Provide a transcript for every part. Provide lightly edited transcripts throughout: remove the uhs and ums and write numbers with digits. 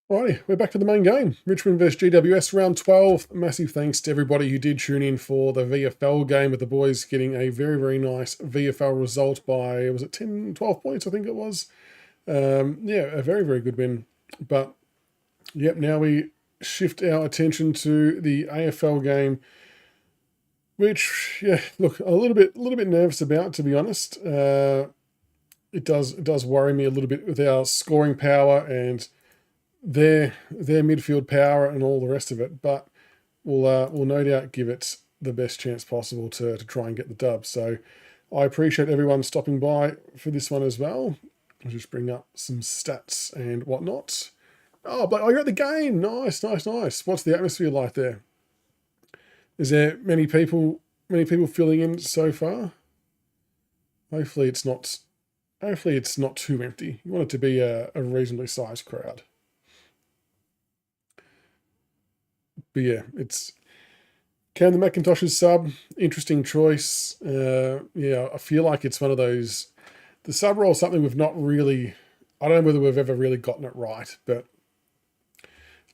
Alrighty, we're back to the main game. Richmond vs GWS, round 12. Massive thanks to everybody who did tune in for the VFL game, with the boys getting a very, very nice VFL result by, was it 10, 12 points, I think it was. Yeah, a very, very good win. But, yep, now we shift our attention to the AFL game, which, yeah, look, a little bit nervous about, to be honest. It does worry me a little bit with our scoring power and their midfield power and all the rest of it, but we'll no doubt give it the best chance possible to try and get the dub. So I appreciate everyone stopping by for this one as well. I'll just bring up some stats and whatnot. Oh, but you're at the game. Nice. What's the atmosphere like there? Is there many people filling in so far? Hopefully it's not too empty. You want it to be a reasonably sized crowd. But yeah, it's Camden McIntosh's sub. Interesting choice. Yeah, I feel like it's one of those. The sub role is something we've not really. I don't know whether we've ever really gotten it right, but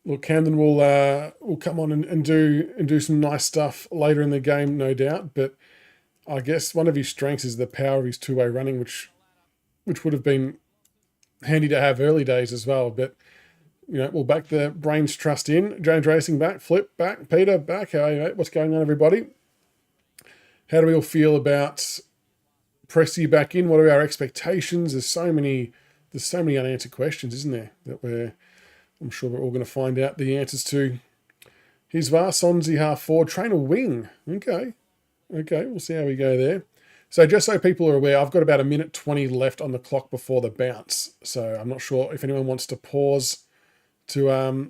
look, Camden will come on and do some nice stuff later in the game, no doubt. But I guess one of his strengths is the power of his two-way running, which would have been handy to have early days as well. But we'll back the brains trust in. James Racing back, Flip back, Peter back. How are you, mate? What's going on, everybody? How do we all feel about Pressy back in? What are our expectations? There's so many unanswered questions, isn't there? I'm sure we're all going to find out the answers to. Here's Var, Sonzi half forward, trainer wing. Okay, we'll see how we go there. So just so people are aware, I've got about 1:20 left on the clock before the bounce. So I'm not sure if anyone wants to pause to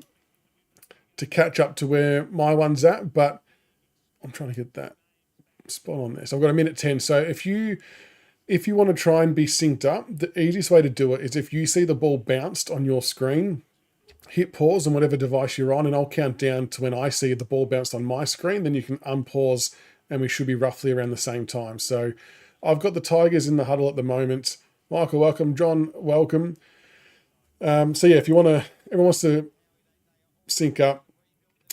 catch up to where my one's at, but I'm trying to get that spot on there. So I've got 1:10. So if you want to try and be synced up, the easiest way to do it is if you see the ball bounced on your screen, hit pause on whatever device you're on, and I'll count down to when I see the ball bounced on my screen. Then you can unpause, and we should be roughly around the same time. So I've got the Tigers in the huddle at the moment. Michael, welcome. John, welcome. So yeah, if everyone wants to sync up,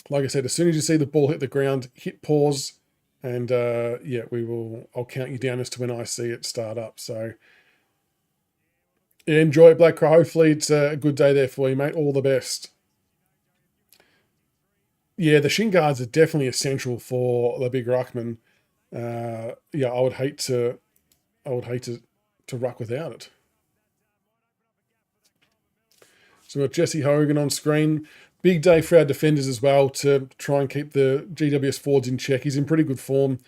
like I said, as soon as you see the ball hit the ground, hit pause, and yeah, I'll count you down as to when I see it start up. So yeah, enjoy it, Black Crow. Hopefully it's a good day there for you, mate. All the best. Yeah, the shin guards are definitely essential for the big ruckman. Yeah, I would hate to ruck without it. So we've got Jesse Hogan on screen. Big day for our defenders as well to try and keep the GWS forwards in check. He's in pretty good form.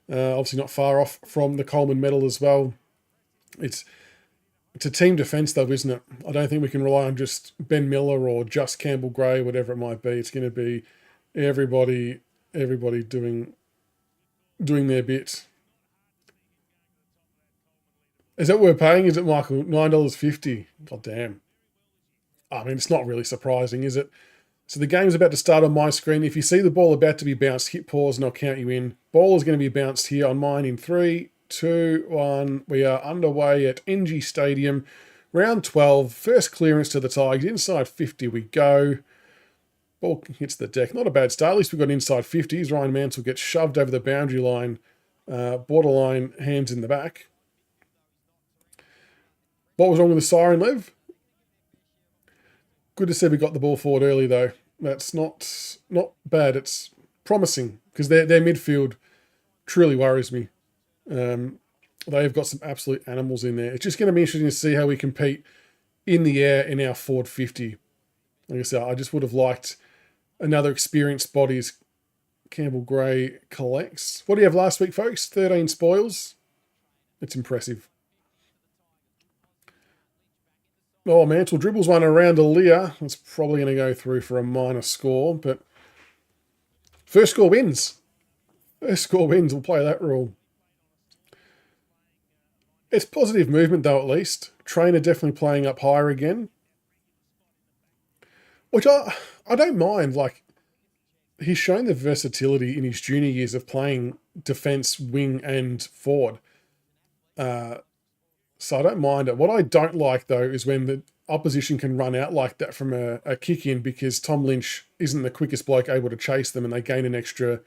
Obviously not far off from the Coleman medal as well. It's a team defence though, isn't it? I don't think we can rely on just Ben Miller or just Campbell Gray, whatever it might be. It's going to be everybody doing their bit. Is that what we're paying? Is it, Michael? $9.50. God damn. I mean, it's not really surprising, is it? So the game's about to start on my screen. If you see the ball about to be bounced, hit pause and I'll count you in. Ball is going to be bounced here on mine in 3, 2, 1. We are underway at NG Stadium. Round 12. First clearance to the Tigers. Inside 50 we go. Ball hits the deck. Not a bad start. At least we got inside 50s. Ryan Mansell gets shoved over the boundary line. Borderline hands in the back. What was wrong with the siren, Lev? Good to see we got the ball forward early, though. That's not bad. It's promising because their midfield truly worries me. They've got some absolute animals in there. It's just going to be interesting to see how we compete in the air in our forward 50. Like I said, I just would have liked another experienced bodies. Campbell Gray collects. What do you have last week, folks? 13 spoils. It's impressive. Oh, Mansell dribbles one around Aaliyah. That's probably going to go through for a minor score, but first score wins. First score wins. We'll play that rule. It's positive movement, though, at least. Trainer definitely playing up higher again, which I don't mind. Like, he's shown the versatility in his junior years of playing defence, wing, and forward. So I don't mind it. What I don't like, though, is when opposition can run out like that from a kick in because Tom Lynch isn't the quickest bloke able to chase them and they gain an extra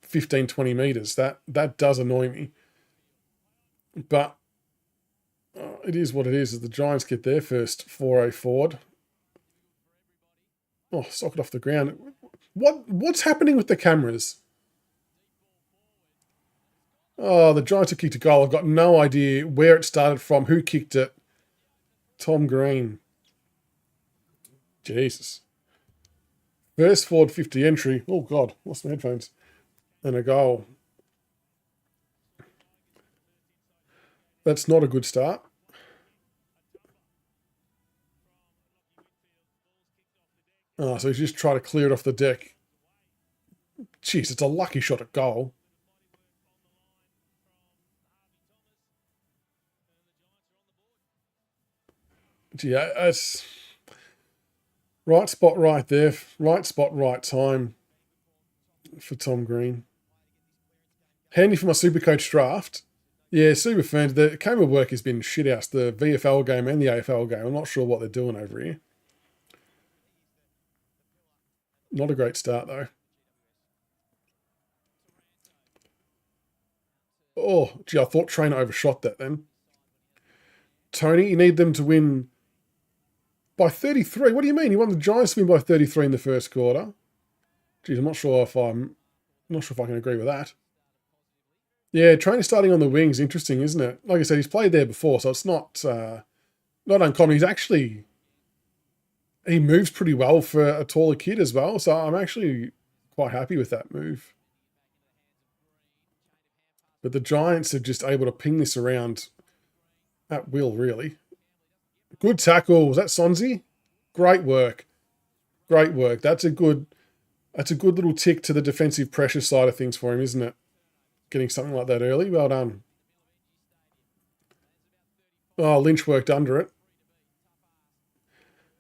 15, 20 metres. That does annoy me. But it is what it is as the Giants get their first 4-0 forward. Oh, sock it off the ground. What's happening with the cameras? Oh, the Giants have kicked a goal. I've got no idea where it started from, who kicked it. Tom Green. Jesus. First forward 50 entry. Oh, God. Lost my headphones. And a goal. That's not a good start. Oh, so he's just trying to clear it off the deck. Jeez, it's a lucky shot at goal. Yeah, it's right spot right there. Right spot, right time for Tom Green. Handy for my Supercoach draft. Yeah, super fans. The camera work has been shit house. The VFL game and the AFL game. I'm not sure what they're doing over here. Not a great start, though. Oh, gee, I thought Trainer overshot that then. Tony, you need them to win by 33. What do you mean? You want the Giants to win by 33 in the first quarter? Geez, I'm not sure if I can agree with that. Yeah, Trainer starting on the wings, interesting, isn't it? Like I said, he's played there before, so it's not uncommon. He moves pretty well for a taller kid as well, so I'm actually quite happy with that move. But the Giants are just able to ping this around at will, really. Good tackle. Was that Sonzi? Great work. Great work. That's a good little tick to the defensive pressure side of things for him, isn't it? Getting something like that early. Well done. Oh, Lynch worked under it.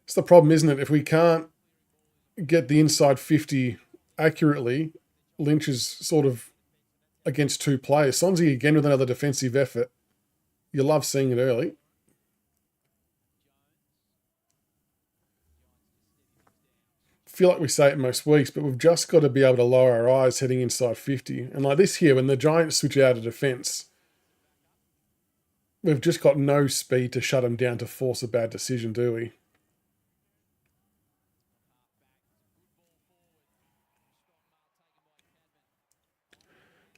It's the problem, isn't it? If we can't get the inside 50 accurately, Lynch is sort of against two players. Sonzi again with another defensive effort. You love seeing it early. Feel like we say it most weeks, but we've just got to be able to lower our eyes heading inside 50. And like this here, when the Giants switch out of defence, we've just got no speed to shut them down to force a bad decision, do we?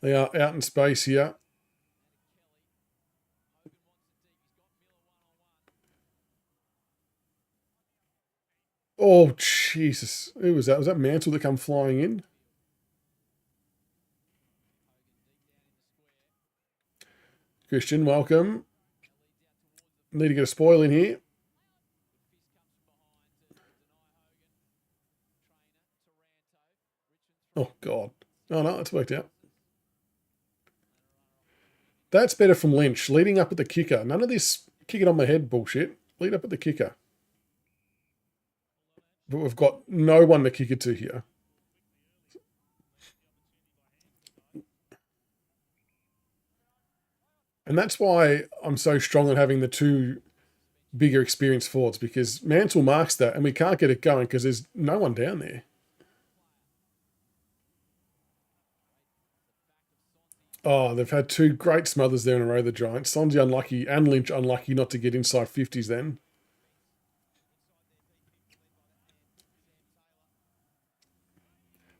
They are out in space here. Oh, Jesus. Who was that? Was that Mantle that come flying in? Christian, welcome. Need to get a spoil in here. Oh, God. Oh, no, it's worked out. That's better from Lynch, leading up at the kicker. None of this kick it on my head bullshit. Lead up at the kicker. But we've got no one to kick it to here. And that's why I'm so strong on having the two bigger experienced forwards, because Mantle marks that and we can't get it going because there's no one down there. Oh, they've had two great smothers there in a row, the Giants. Sonji unlucky and Lynch unlucky not to get inside 50s then.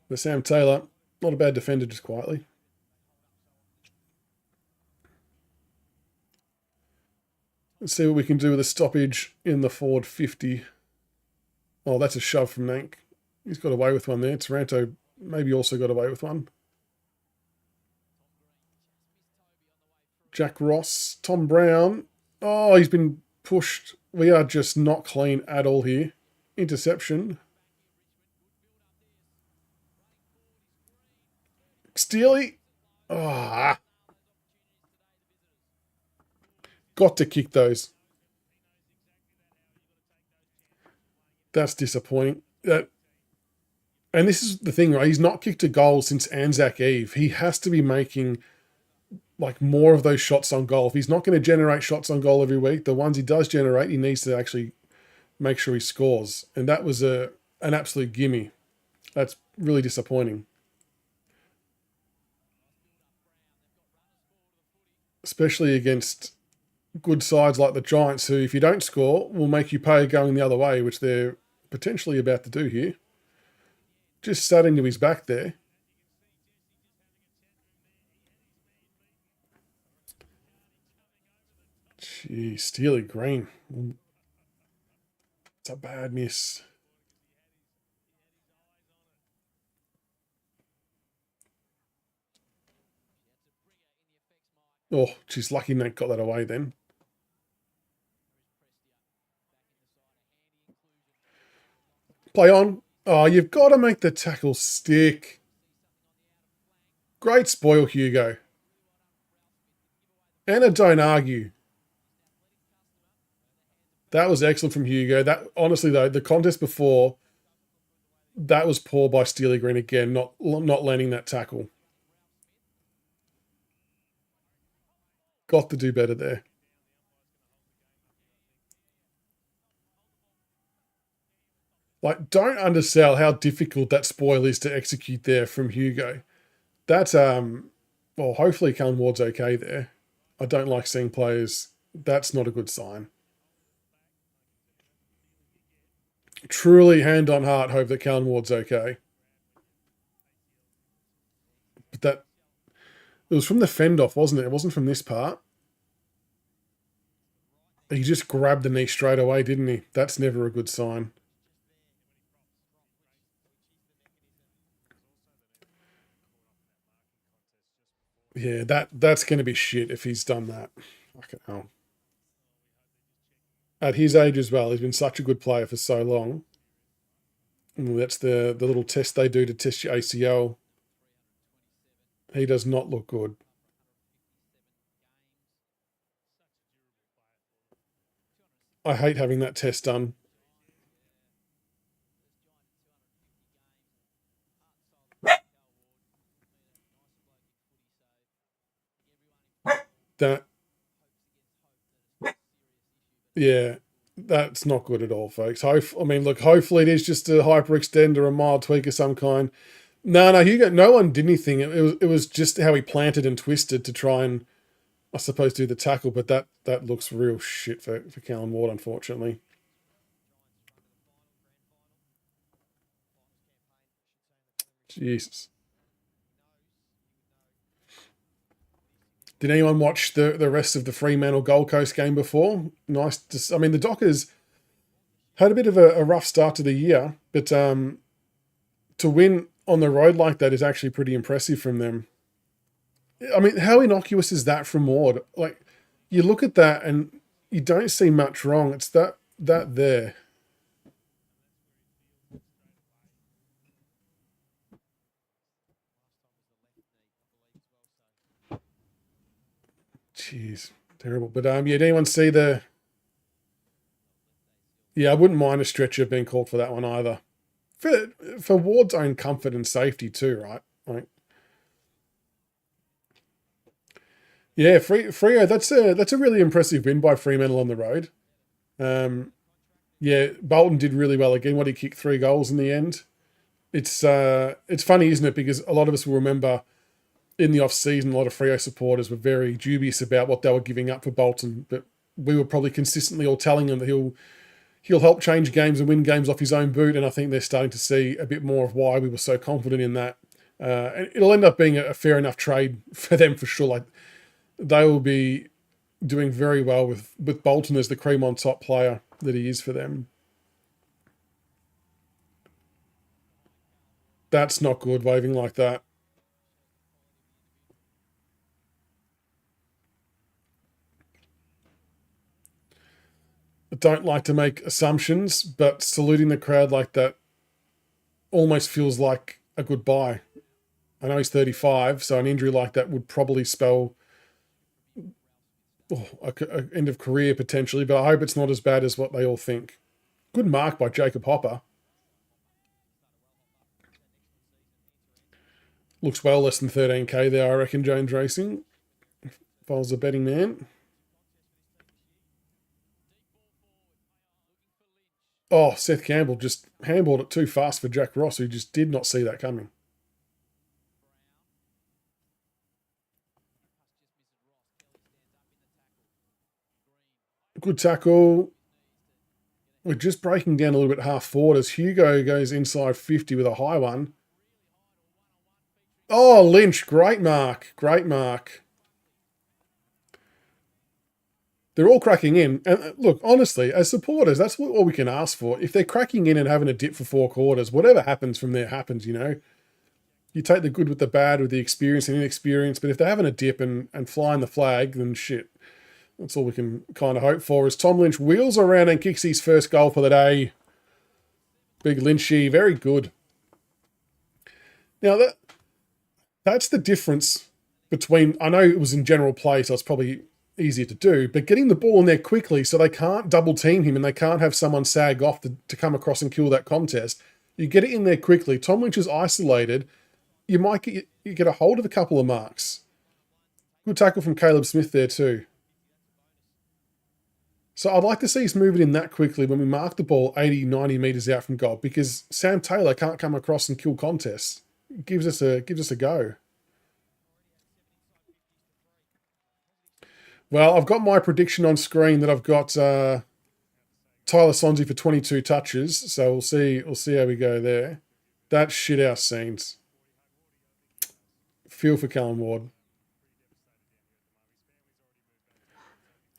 But Sam Taylor, not a bad defender, just quietly. Let's see what we can do with a stoppage in the forward 50. Oh, that's a shove from Nank. He's got away with one there. Taranto maybe also got away with one. Jack Ross, Tom Brown. Oh, he's been pushed. We are just not clean at all here. Interception. Steely. Ah. Got to kick those. That's disappointing. And this is the thing, right? He's not kicked a goal since Anzac Eve. He has to be making like more of those shots on goal. If he's not going to generate shots on goal every week, the ones he does generate, he needs to actually make sure he scores. And that was an absolute gimme. That's really disappointing. Especially against good sides like the Giants, who, if you don't score, will make you pay going the other way, which they're potentially about to do here. Just sat into his back there. Gee, Steely Green. It's a bad miss. Oh, she's lucky Nate got that away then. Play on. Oh, you've got to make the tackle stick. Great spoil, Hugo. And a don't argue. That was excellent from Hugo. That honestly though, the contest before, that was poor by Steely Green again, not landing that tackle. Got to do better there. Like, don't undersell how difficult that spoil is to execute there from Hugo. That's well, hopefully Callum Ward's okay there. I don't like seeing players. That's not a good sign. Truly, hand on heart, hope that Callum Ward's okay. But that it was from the fend off, wasn't it? It wasn't from this part. He just grabbed the knee straight away, didn't he? That's never a good sign. Yeah, that's going to be shit if he's done that. Fucking hell. At his age as well, he's been such a good player for so long. And that's the little test they do to test your ACL. He does not look good. I hate having that test done. That Yeah, that's not good at all, folks. I mean, look, hopefully it is just a hyperextend or a mild tweak of some kind. No, no one did anything. It was just how he planted and twisted to try and, I suppose, do the tackle. But that looks real shit for Callum Ward, unfortunately. Jesus. Did anyone watch the rest of the Fremantle Gold Coast game before? Nice. I mean, the Dockers had a bit of a rough start to the year, but to win on the road like that is actually pretty impressive from them. I mean, how innocuous is that from Ward? Like, you look at that and you don't see much wrong. It's that there. Jeez, terrible. But yeah, did anyone see the? Yeah, I wouldn't mind a stretcher being called for that one either. For for Ward's own comfort and safety too, right? Like, yeah, Freo. That's a really impressive win by Fremantle on the road. Um, yeah, Bolton did really well again. What, he kicked 3 goals in the end. It's funny, isn't it? Because a lot of us will remember in the off season, a lot of Freo supporters were very dubious about what they were giving up for Bolton, but we were probably consistently all telling them that he'll help change games and win games off his own boot. And I think they're starting to see a bit more of why we were so confident in that. And it'll end up being a fair enough trade for them for sure. Like, they will be doing very well with Bolton as the cream on top player that he is for them. That's not good, waving like that. I don't like to make assumptions, but saluting the crowd like that almost feels like a goodbye. I know he's 35, so an injury like that would probably spell a end of career potentially, but I hope it's not as bad as what they all think. Good mark by Jacob Hopper. Looks well less than 13k there, I reckon, Jones Racing, if I was a betting man. Oh, Seth Campbell just handballed it too fast for Jack Ross, who just did not see that coming. Good tackle. We're just breaking down a little bit half forward as Hugo goes inside 50 with a high one. Oh, Lynch, great mark. Great mark. They're all cracking in. And look, honestly, as supporters, that's all we can ask for. If they're cracking in and having a dip for 4 quarters, whatever happens from there happens, you know. You take the good with the bad, with the experience and inexperience. But if they're having a dip and flying the flag, then shit. That's all we can kind of hope for. As Tom Lynch wheels around and kicks his first goal for the day. Big Lynchy, very good. Now, that's the difference between, I know it was in general play, so it's probably easier to do, but getting the ball in there quickly so they can't double team him and they can't have someone sag off to come across and kill that contest. You get it in there quickly. Tom Lynch is isolated. You might get a hold of a couple of marks. Good tackle from Caleb Smith there too. So I'd like to see us move it in that quickly when we mark the ball 80, 90 metres out from goal, because Sam Taylor can't come across and kill contests. It gives us a go. Well, I've got my prediction on screen that I've got Tyler Sonsie for 22 touches, so we'll see how we go there. That's shithouse scenes. Feel for Callum Ward.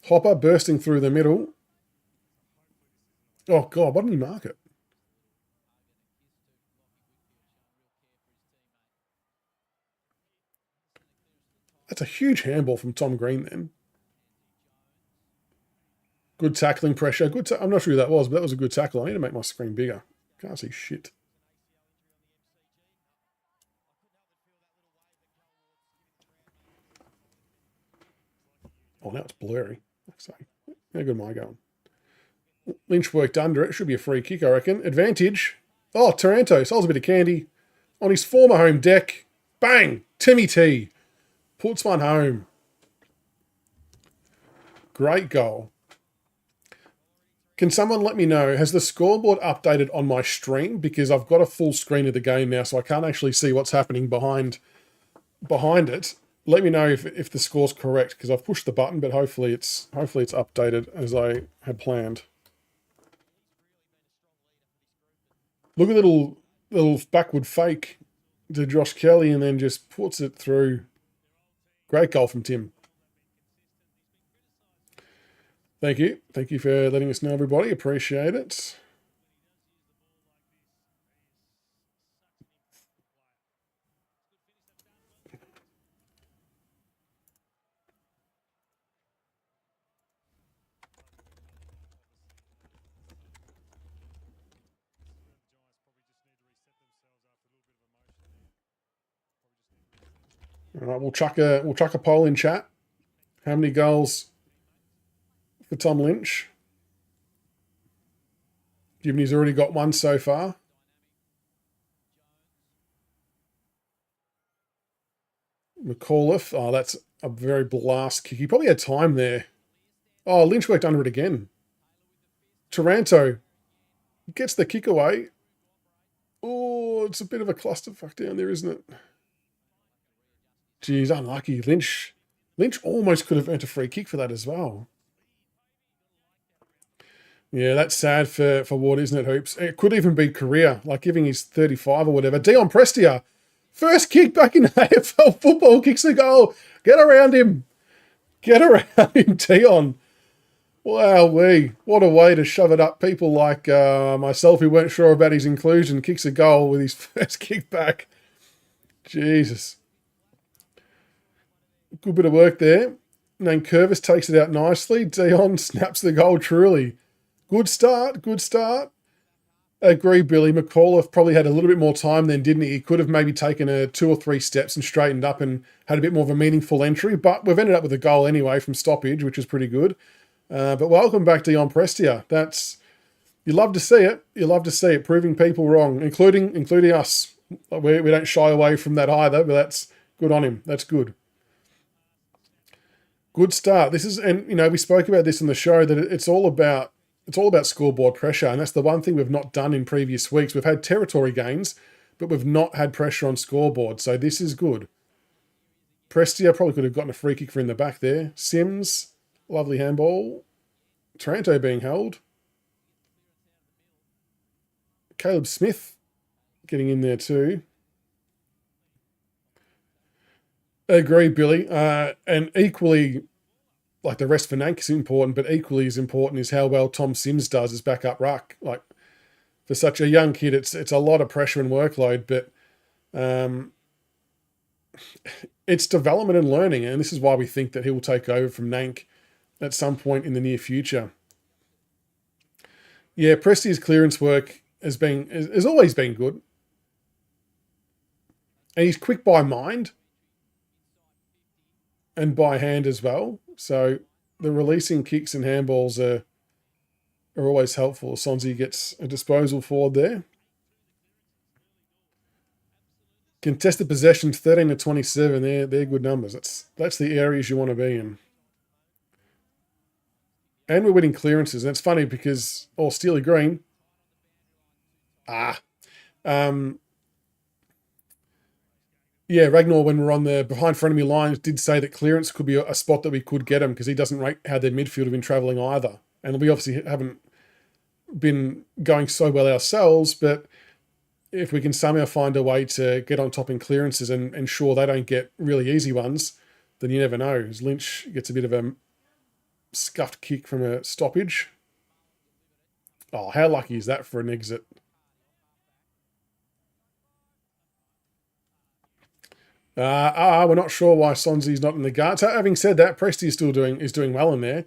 Hopper bursting through the middle. Oh, God, why didn't he mark it? That's a huge handball from Tom Green then. Good tackling pressure. I'm not sure who that was, but that was a good tackle. I need to make my screen bigger. Can't see shit. Oh, now it's blurry. So, how good am I going? Lynch worked under it. Should be a free kick, I reckon. Advantage. Oh, Taranto sells a bit of candy on his former home deck. Bang! Timmy T puts one home. Great goal. Can someone let me know, has the scoreboard updated on my stream? Because I've got a full screen of the game now, so I can't actually see what's happening behind it. Let me know if the score's correct, because I've pushed the button, but hopefully it's updated as I had planned. Look at little backward fake to Josh Kelly and then just puts it through. Great goal from Tim. Thank you. Thank you for letting us know, everybody. Appreciate it. All right, we'll chuck a poll in chat. How many goals for Tom Lynch? Given he's already got one so far. McAuliffe. Oh, that's a very blast kick. He probably had time there. Oh, Lynch worked under it again. Taranto gets the kick away. Oh, it's a bit of a clusterfuck down there, isn't it? Geez, unlucky. Lynch almost could have earned a free kick for that as well. Yeah, that's sad for Ward, isn't it, Hoops? It could even be career, like giving his 35 or whatever. Dion Prestia, first kick back in AFL football, kicks a goal. Get around him. Get around him, Dion. Wow, what a way to shove it up people like myself who weren't sure about his inclusion. Kicks a goal with his first kick back. Jesus. Good bit of work there. Nankervis takes it out nicely. Dion snaps the goal truly. Good start. Agree, Billy. McAuliffe probably had a little bit more time then, didn't he? He could have maybe taken 2 or 3 steps and straightened up and had a bit more of a meaningful entry, but we've ended up with a goal anyway from stoppage, which is pretty good. But welcome back to Dion Prestia. You love to see it. You love to see it, proving people wrong, including us. We don't shy away from that either, but that's good on him. That's good. Good start. We spoke about this in the show, that it's all about it's all about scoreboard pressure, and that's the one thing we've not done in previous weeks. We've had territory gains, but we've not had pressure on scoreboard, so this is good. Prestia probably could have gotten a free kick from in the back there. Sims, lovely handball. Taranto being held. Caleb Smith getting in there too. I agree, Billy. And equally, like the rest for Nank is important, but equally as important is how well Tom Sims does as backup ruck. Like for such a young kid, it's a lot of pressure and workload, but it's development and learning, and this is why we think that he will take over from Nank at some point in the near future. Yeah, Presti's clearance work has always been good, and he's quick by mind and by hand as well. So the releasing kicks and handballs are always helpful. Sonzi gets a disposal forward there. Contested possessions 13 to 27. They're good numbers. That's the areas you want to be in. And we're winning clearances. And it's funny because Steely Green. Yeah, Ragnar, when we're on the behind frenemy lines, did say that clearance could be a spot that we could get him because he doesn't rate how their midfield have been travelling either. And we obviously haven't been going so well ourselves, but if we can somehow find a way to get on top in clearances and ensure they don't get really easy ones, then you never know. As Lynch gets a bit of a scuffed kick from a stoppage. Oh, how lucky is that for an exit? We're not sure why Sonzi's not in the guard. So having said that, Presti is doing well in there.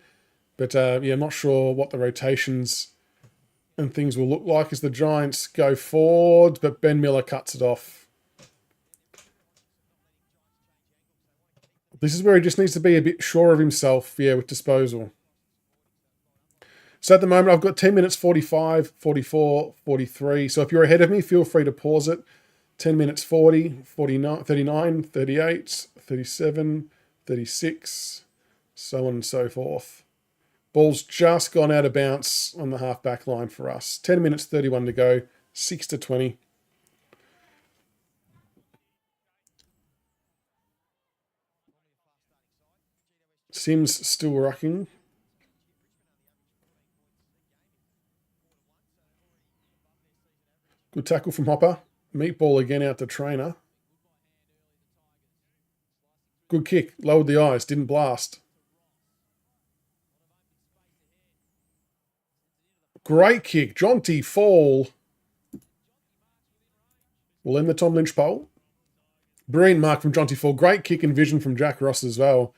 But yeah, I'm not sure what the rotations and things will look like as the Giants go forward, but Ben Miller cuts it off. This is where he just needs to be a bit sure of himself, yeah, with disposal. So at the moment, I've got 10 minutes 45, 44, 43. So if you're ahead of me, feel free to pause it. 10 minutes 40, 49, 39, 38, 37, 36, so on and so forth. Ball's just gone out of bounds on the half-back line for us. 10 minutes 31 to go, 6 to 20. Sims still rucking. Good tackle from Hopper. Meatball again out to Trainer. Good kick. Lowered the eyes. Didn't blast. Great kick. Jonty Fall will end the Tom Lynch poll. Brilliant mark from Jonty Fall. Great kick and vision from Jack Ross as well.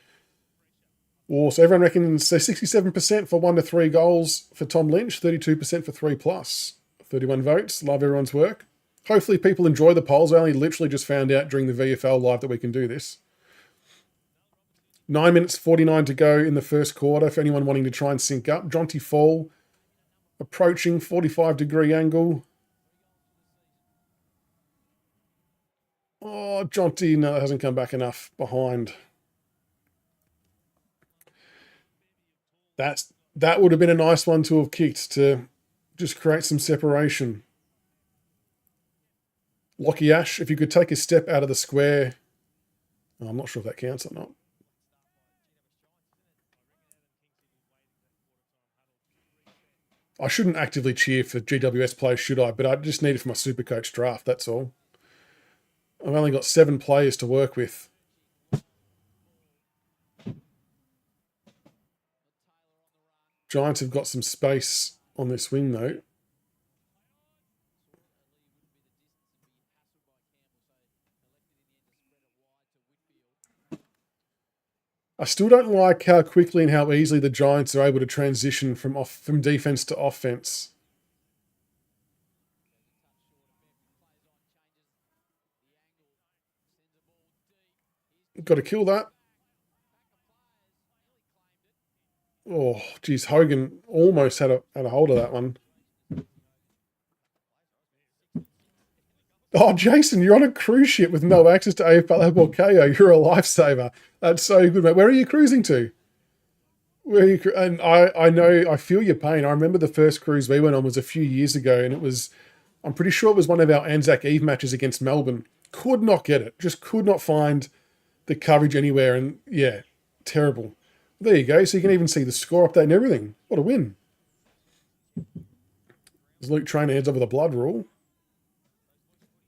Oh, so everyone reckons 67% for 1 to 3 goals for Tom Lynch, 32% for 3+. 31 votes. Love everyone's work. Hopefully people enjoy the polls. I only literally just found out during the VFL live that we can do this. 9 minutes 49 to go in the first quarter for anyone wanting to try and sync up. Jonty Fall approaching 45-degree angle. Oh, Jonty, no, it hasn't come back enough behind. That would have been a nice one to have kicked to just create some separation. Lockie Ash, if you could take a step out of the square. I'm not sure if that counts or not. I shouldn't actively cheer for GWS players, should I? But I just need it for my Supercoach draft, that's all. I've only got 7 players to work with. Giants have got some space on this wing, though. I still don't like how quickly and how easily the Giants are able to transition from defense to offense. Got to kill that. Oh, geez, Hogan almost had a hold of that one. Oh, Jason, you're on a cruise ship with no access to AFL KO. You're a lifesaver. That's so good, mate. Where are you cruising to? And I know, I feel your pain. I remember the first cruise we went on was a few years ago, and it was, I'm pretty sure it was one of our Anzac Eve matches against Melbourne. Could not get it. Just could not find the coverage anywhere. And yeah, terrible. There you go. So you can even see the score update and everything. What a win. As Luke Trainer heads over the blood rule.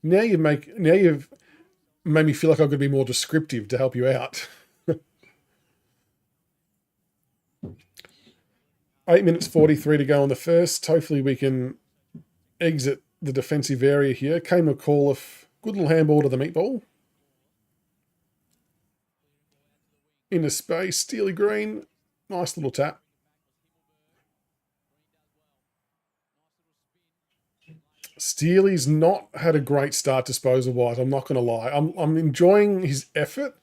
Now you've made me feel like I've got to be more descriptive to help you out. 8 minutes 43 to go on the first. Hopefully we can exit the defensive area here. Kane McAuliffe, good little handball to the meatball. Into space, Steely Green, nice little tap. Steely's not had a great start disposal-wise, I'm not going to lie. I'm enjoying his effort,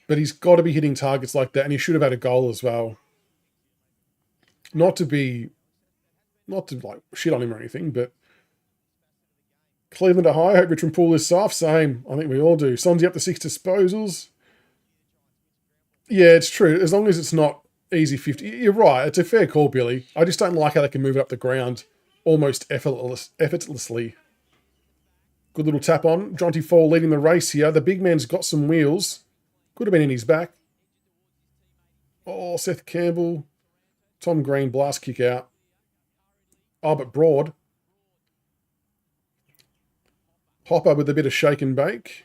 but he's got to be hitting targets like that, and he should have had a goal as well. Not to like shit on him or anything, but Cleveland are high. I hope Richmond pull this off. Same. I think we all do. Sonzy up to 6 disposals. Yeah, it's true. As long as it's not easy 50. You're right. It's a fair call, Billy. I just don't like how they can move it up the ground almost effortlessly. Good little tap on. Jonty Fall leading the race here. The big man's got some wheels. Could have been in his back. Oh, Seth Campbell. Tom Green, blast kick out. Oh, but Broad. Hopper with a bit of shake and bake.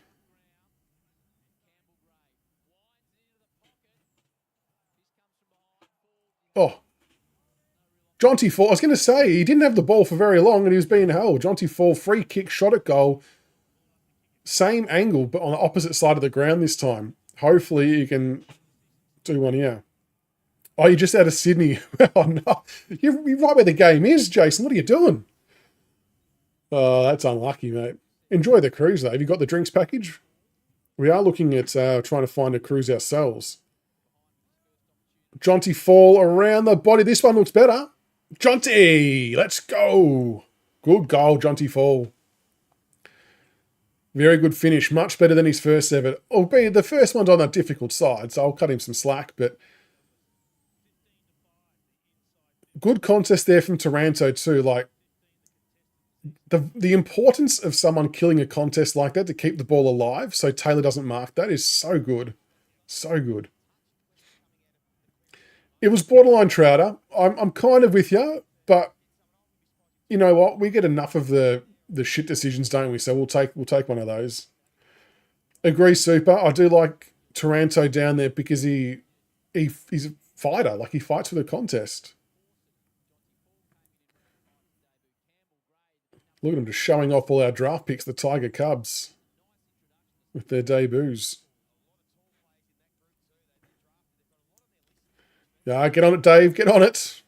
Oh. Jonty Fall. I was going to say, he didn't have the ball for very long and he was being held. Jonty Fall, free kick, shot at goal. Same angle, but on the opposite side of the ground this time. Hopefully you can do one here. Oh, you're just out of Sydney. Oh, no. You're right where the game is, Jason. What are you doing? Oh, that's unlucky, mate. Enjoy the cruise, though. Have you got the drinks package? We are looking at trying to find a cruise ourselves. Jonty Fall around the body. This one looks better. Jonty, let's go. Good goal, Jonty Fall. Very good finish. Much better than his first ever. Albeit the first one's on a difficult side, so I'll cut him some slack, but good contest there from Taranto too. Like the importance of someone killing a contest like that to keep the ball alive so Taylor doesn't mark that is so good. So good. It was borderline Trouter. I'm kind of with you, but you know what? We get enough of the shit decisions, don't we? So we'll take one of those. Agree, super. I do like Taranto down there because he's a fighter. Like he fights for the contest. Look at him just showing off all our draft picks, the Tiger Cubs, with their debuts. Yeah, get on it, Dave. Get on it.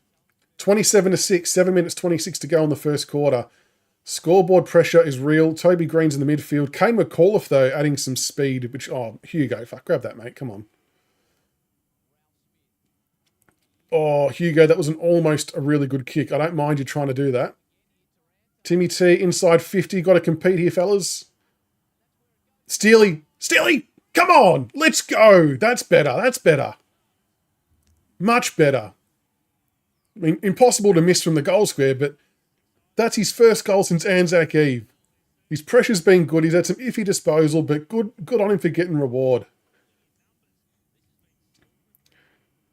27-6, 7 minutes 26 to go in the first quarter. Scoreboard pressure is real. Toby Green's in the midfield. Kane McAuliffe, though, adding some speed, which, oh, Hugo, fuck, grab that, mate. Come on. Oh, Hugo, that was almost a really good kick. I don't mind you trying to do that. Timmy T, inside 50. Got to compete here, fellas. Steely, come on. Let's go. That's better. Much better. I mean, impossible to miss from the goal square, but that's his first goal since Anzac Eve. His pressure's been good. He's had some iffy disposal, but good on him for getting reward.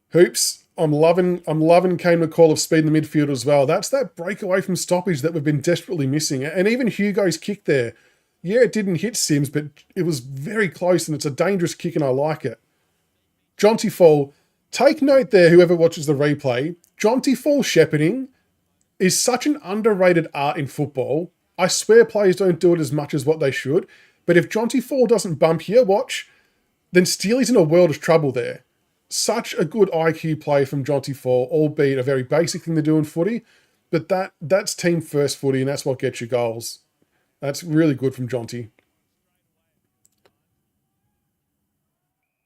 Hoops. I'm loving Kane McAuliffe's speed in the midfield as well. That's that breakaway from stoppage that we've been desperately missing. And even Hugo's kick there. Yeah, it didn't hit Sims, but it was very close and it's a dangerous kick and I like it. Jonty Fall. Take note there, whoever watches the replay. Jonty Fall shepherding is such an underrated art in football. I swear players don't do it as much as what they should. But if Jonty Fall doesn't bump here, watch, then Steely's in a world of trouble there. Such a good IQ play from Jonty Fall, albeit a very basic thing to do in footy. But that's team first footy, and that's what gets you goals. That's really good from Jonty.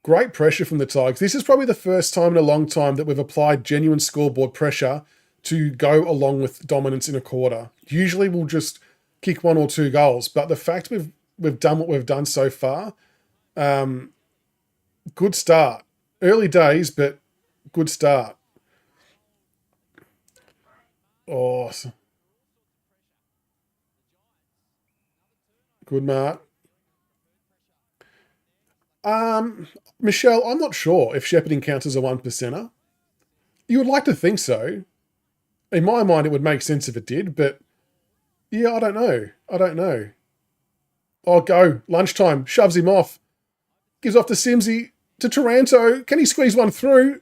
Great pressure from the Tigers. This is probably the first time in a long time that we've applied genuine scoreboard pressure to go along with dominance in a quarter. Usually we'll just kick 1 or 2 goals, but the fact we've done what we've done so far, good start. Early days, but Good start. Oh, good mark. Michelle, I'm not sure if shepherding counts as a 1%er. You would like to think so. In my mind, it would make sense if it did, but yeah, I don't know. I don't know. Oh, go. Lunchtime. Shoves him off. Gives off to Simsy. To Taranto. Can he squeeze one through?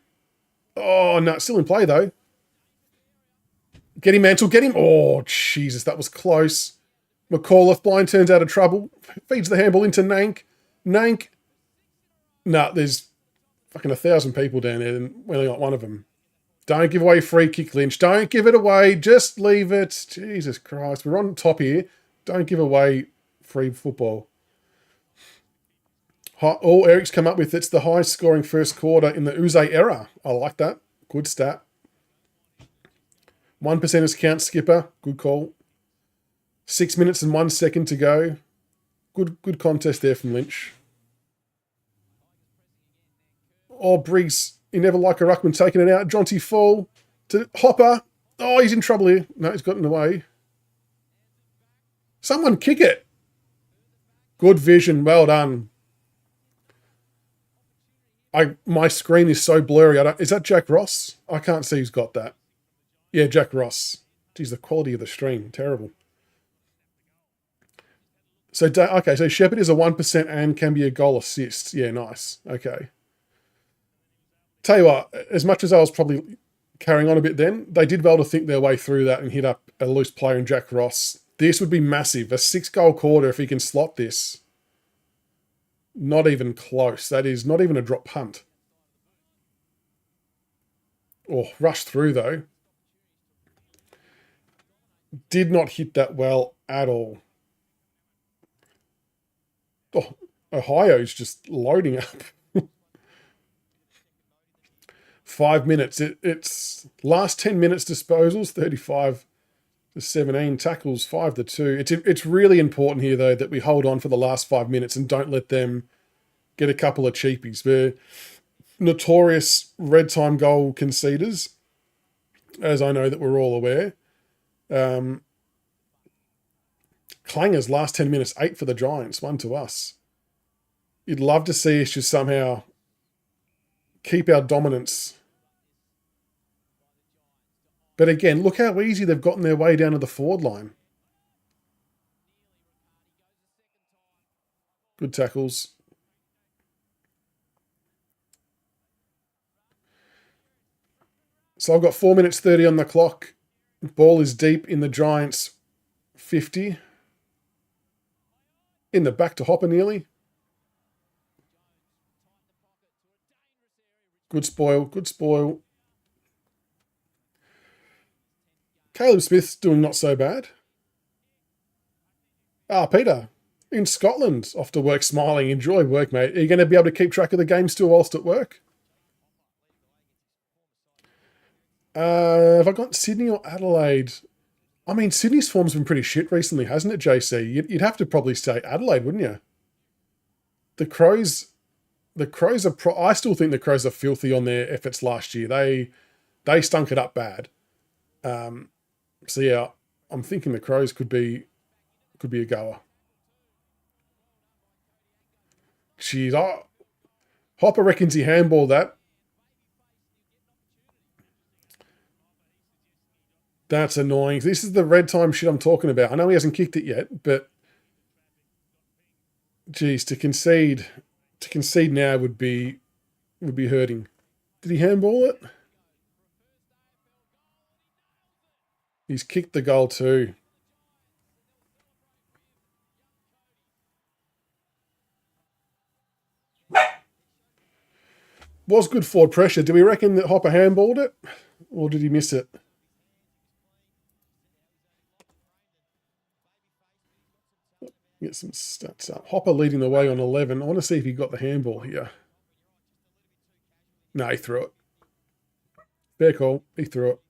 Oh, no. Still in play, though. Get him, Mantle. Get him. Oh, Jesus. That was close. McAuliffe blind turns out of trouble. Feeds the handball into Nank. Nank. Nah, there's fucking 1,000 people down there and we only got one of them. Don't give away free kick, Lynch. Don't give it away. Just leave it. Jesus Christ. We're on top here. Don't give away free football. All Eric's come up with, it's the highest scoring first quarter in the Uze era. I like that. Good stat. 1%ers count, Skipper. Good call. 6 minutes and 1 second to go. Good contest there from Lynch. Oh, Briggs. You never like a ruckman taking it out. Jonty Fall to Hopper. Oh, he's in trouble here. No, he's gotten away. Someone kick it. Good vision. Well done. My screen is so blurry. Is that Jack Ross? I can't see who's got that. Yeah, Jack Ross. Geez, the quality of the stream. Terrible. So, okay, so Shepherd is a 1% and can be a goal assist. Yeah, nice. Okay. Tell you what, as much as I was probably carrying on a bit then, they did well to think their way through that and hit up a loose player in Jack Ross. This would be massive. A 6-goal quarter if he can slot this. Not even close. That is not even a drop punt. Oh, rushed through though. Did not hit that well at all. Oh, Ohio's just loading up. 5 minutes. It's last 10 minutes disposals, 35-17, tackles 5-2. It's really important here, though, that we hold on for the last 5 minutes and don't let them get a couple of cheapies. We're notorious red time goal conceders, as I know that we're all aware. Clangers, last 10 minutes, 8 for the Giants, 1 to us. You'd love to see us just somehow keep our dominance. But again, look how easy they've gotten their way down to the forward line. Good tackles. So I've got 4 minutes 30 on the clock. Ball is deep in the Giants' 50. In the back to Hopper nearly. Good spoil, good spoil. Caleb Smith's doing not so bad. Peter, in Scotland, off to work smiling. Enjoy work, mate. Are you going to be able to keep track of the game still whilst at work? Have I got Sydney or Adelaide? I mean, Sydney's form's been pretty shit recently, hasn't it, JC? You'd have to probably say Adelaide, wouldn't you? The Crows are. I still think the Crows are filthy on their efforts last year. They stunk it up bad. So yeah, I'm thinking the Crows could be a goer. Jeez, Hopper reckons he handballed that. That's annoying. This is the red time shit I'm talking about. I know he hasn't kicked it yet, but geez, to concede now would be hurting. Did he handball it? He's kicked the goal too. Was good forward pressure. Do we reckon that Hopper handballed it? Or did he miss it? Get some stats up. Hopper leading the way on 11. I want to see if he got the handball here. No, he threw it. Fair call. He threw it.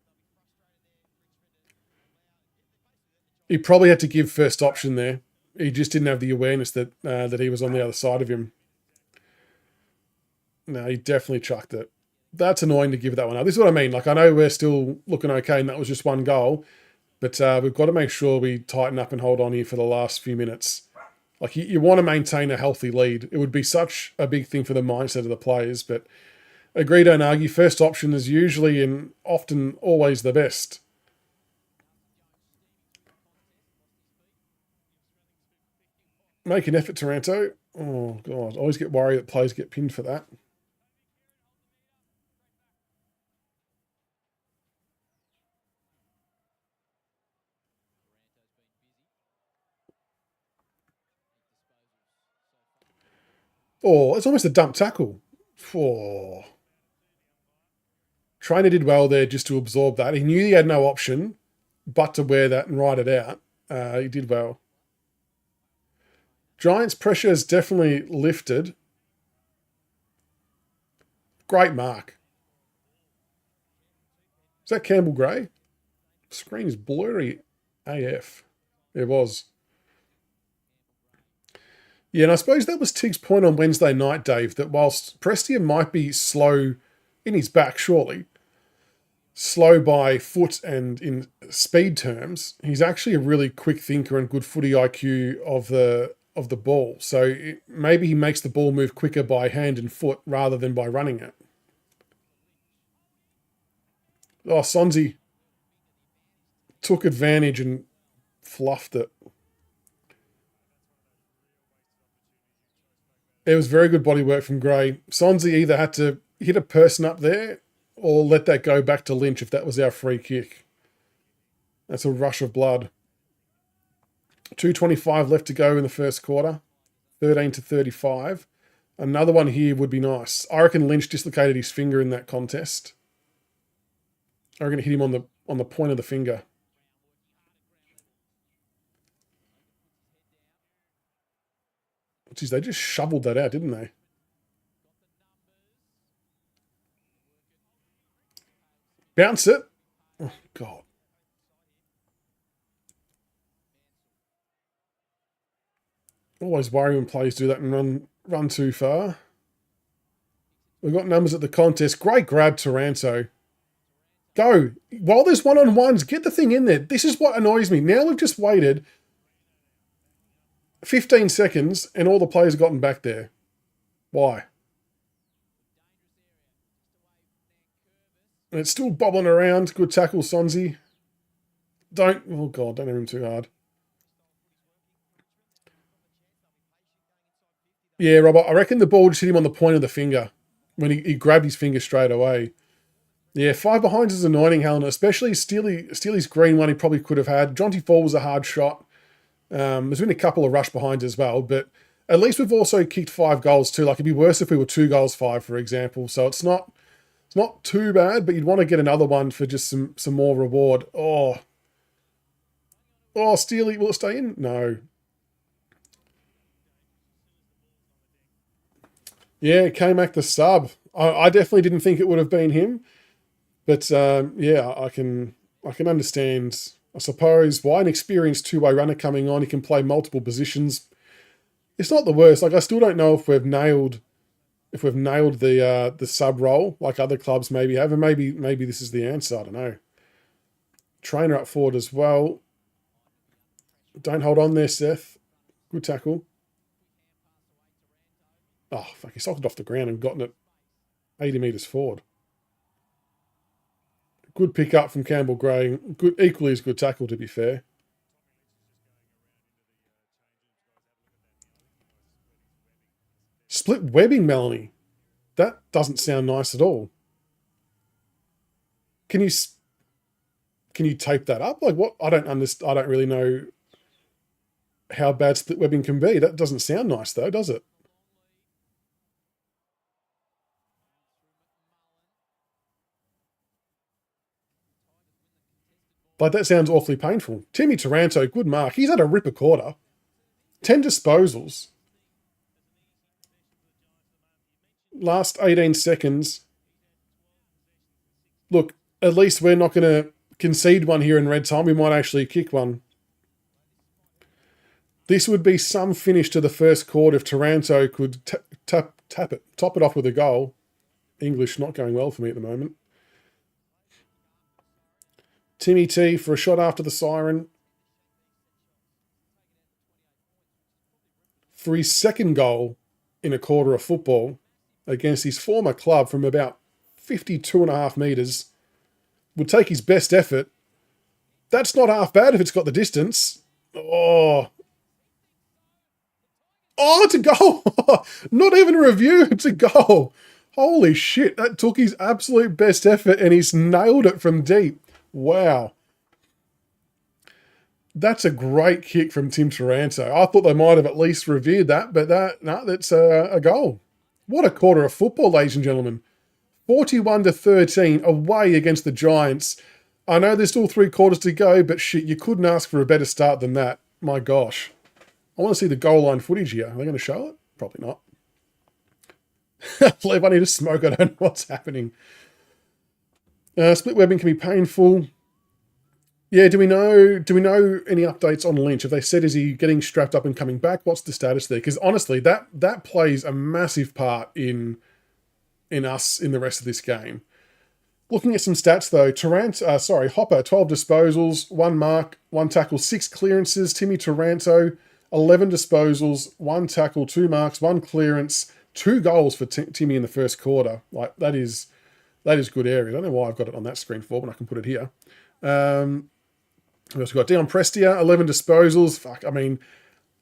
He probably had to give first option there. He just didn't have the awareness that he was on the other side of him. No, he definitely chucked it. That's annoying to give that one up. This is what I mean. Like, I know we're still looking okay and that was just one goal, but we've got to make sure we tighten up and hold on here for the last few minutes. Like, you want to maintain a healthy lead. It would be such a big thing for the mindset of the players, but agree, don't argue. First option is usually and often always the best. Make an effort, Taranto. Oh, God. I always get worried that players get pinned for that. Oh, it's almost a dump tackle. Oh. Trainer did well there just to absorb that. He knew he had no option but to wear that and ride it out. He did well. Giants' pressure has definitely lifted. Great mark. Is that Campbell Gray? Screen is blurry AF. It was. Yeah, and I suppose that was Tig's point on Wednesday night, Dave, that whilst Prestia might be slow in his back, surely, slow by foot and in speed terms, he's actually a really quick thinker and good footy IQ of the ball. So maybe he makes the ball move quicker by hand and foot rather than by running it. Oh, Sonzi took advantage and fluffed it. It was very good body work from Gray. Sonzi either had to hit a person up there or let that go back to Lynch if that was our free kick. That's a rush of blood. 2:25 left to go in the first quarter. 13-35. Another one here would be nice. I reckon Lynch dislocated his finger in that contest. I reckon it hit him on the point of the finger. Geez, they just shoveled that out, didn't they? Bounce it. Oh, God. Always worry when players do that and run too far. We've got numbers at the contest. Great grab, Taranto. Go. While there's one-on-ones, get the thing in there. This is what annoys me. Now we've just waited 15 seconds and all the players have gotten back there. Why? And it's still bobbling around. Good tackle, Sonzi. Oh God, don't hit him too hard. Yeah, Robert, I reckon the ball just hit him on the point of the finger when he grabbed his finger straight away. Yeah, 5 behinds is annoying, Helen, especially Steely's green one he probably could have had. Jonty Fall was a hard shot. There's been a couple of rush behinds as well, but at least we've also kicked 5 goals too. Like, it'd be worse if we were 2 goals 5, for example. So it's not too bad, but you'd want to get another one for just some more reward. Oh, Steely, will it stay in? No. Yeah, K-Mac the sub. I definitely didn't think it would have been him, but yeah, I can understand. I suppose why an experienced two-way runner coming on, he can play multiple positions. It's not the worst. Like, I still don't know if we've nailed the sub role like other clubs maybe have, and maybe this is the answer. I don't know. Trainer up forward as well. Don't hold on there, Seth. Good tackle. Oh, fuck, he socked it off the ground and gotten it 80 metres forward. Good pick up from Campbell Gray. Good, equally as good tackle, to be fair. Split webbing, Melanie. That doesn't sound nice at all. Can you tape that up? Like, what? I don't understand. I don't really know how bad split webbing can be. That doesn't sound nice though, does it? Like, that sounds awfully painful. Timmy Taranto, good mark. He's had a ripper quarter. 10 disposals. Last 18 seconds. Look, at least we're not going to concede one here in red time. We might actually kick one. This would be some finish to the first quarter if Taranto could top it off with a goal. English not going well for me at the moment. Timmy T for a shot after the siren for his second goal in a quarter of football against his former club from about 52.5 metres. Would take his best effort. That's not half bad if it's got the distance. Oh, it's a goal. Not even a review. It's a goal. Holy shit. That took his absolute best effort and he's nailed it from deep. Wow. That's a great kick from Tim Taranto. I thought they might have at least reviewed that, but that's a goal. What a quarter of football, ladies and gentlemen. 41-13 away against the Giants. I know there's still 3 quarters to go, but shit, you couldn't ask for a better start than that. My gosh. I want to see the goal line footage here. Are they going to show it? Probably not. I believe I need to smoke. I don't know what's happening. Split webbing can be painful. Yeah, do we know any updates on Lynch? Have they said, is he getting strapped up and coming back? What's the status there? Because honestly, that plays a massive part in us in the rest of this game. Looking at some stats though, Hopper, 12 disposals, 1 mark, 1 tackle, 6 clearances. Timmy Taranto, 11 disposals, 1 tackle, 2 marks, 1 clearance, 2 goals for Timmy in the first quarter. Like that is good area. I don't know why I've got it on that screen for, but I can put it here. We've also got Dion Prestia, 11 disposals. Fuck, I mean,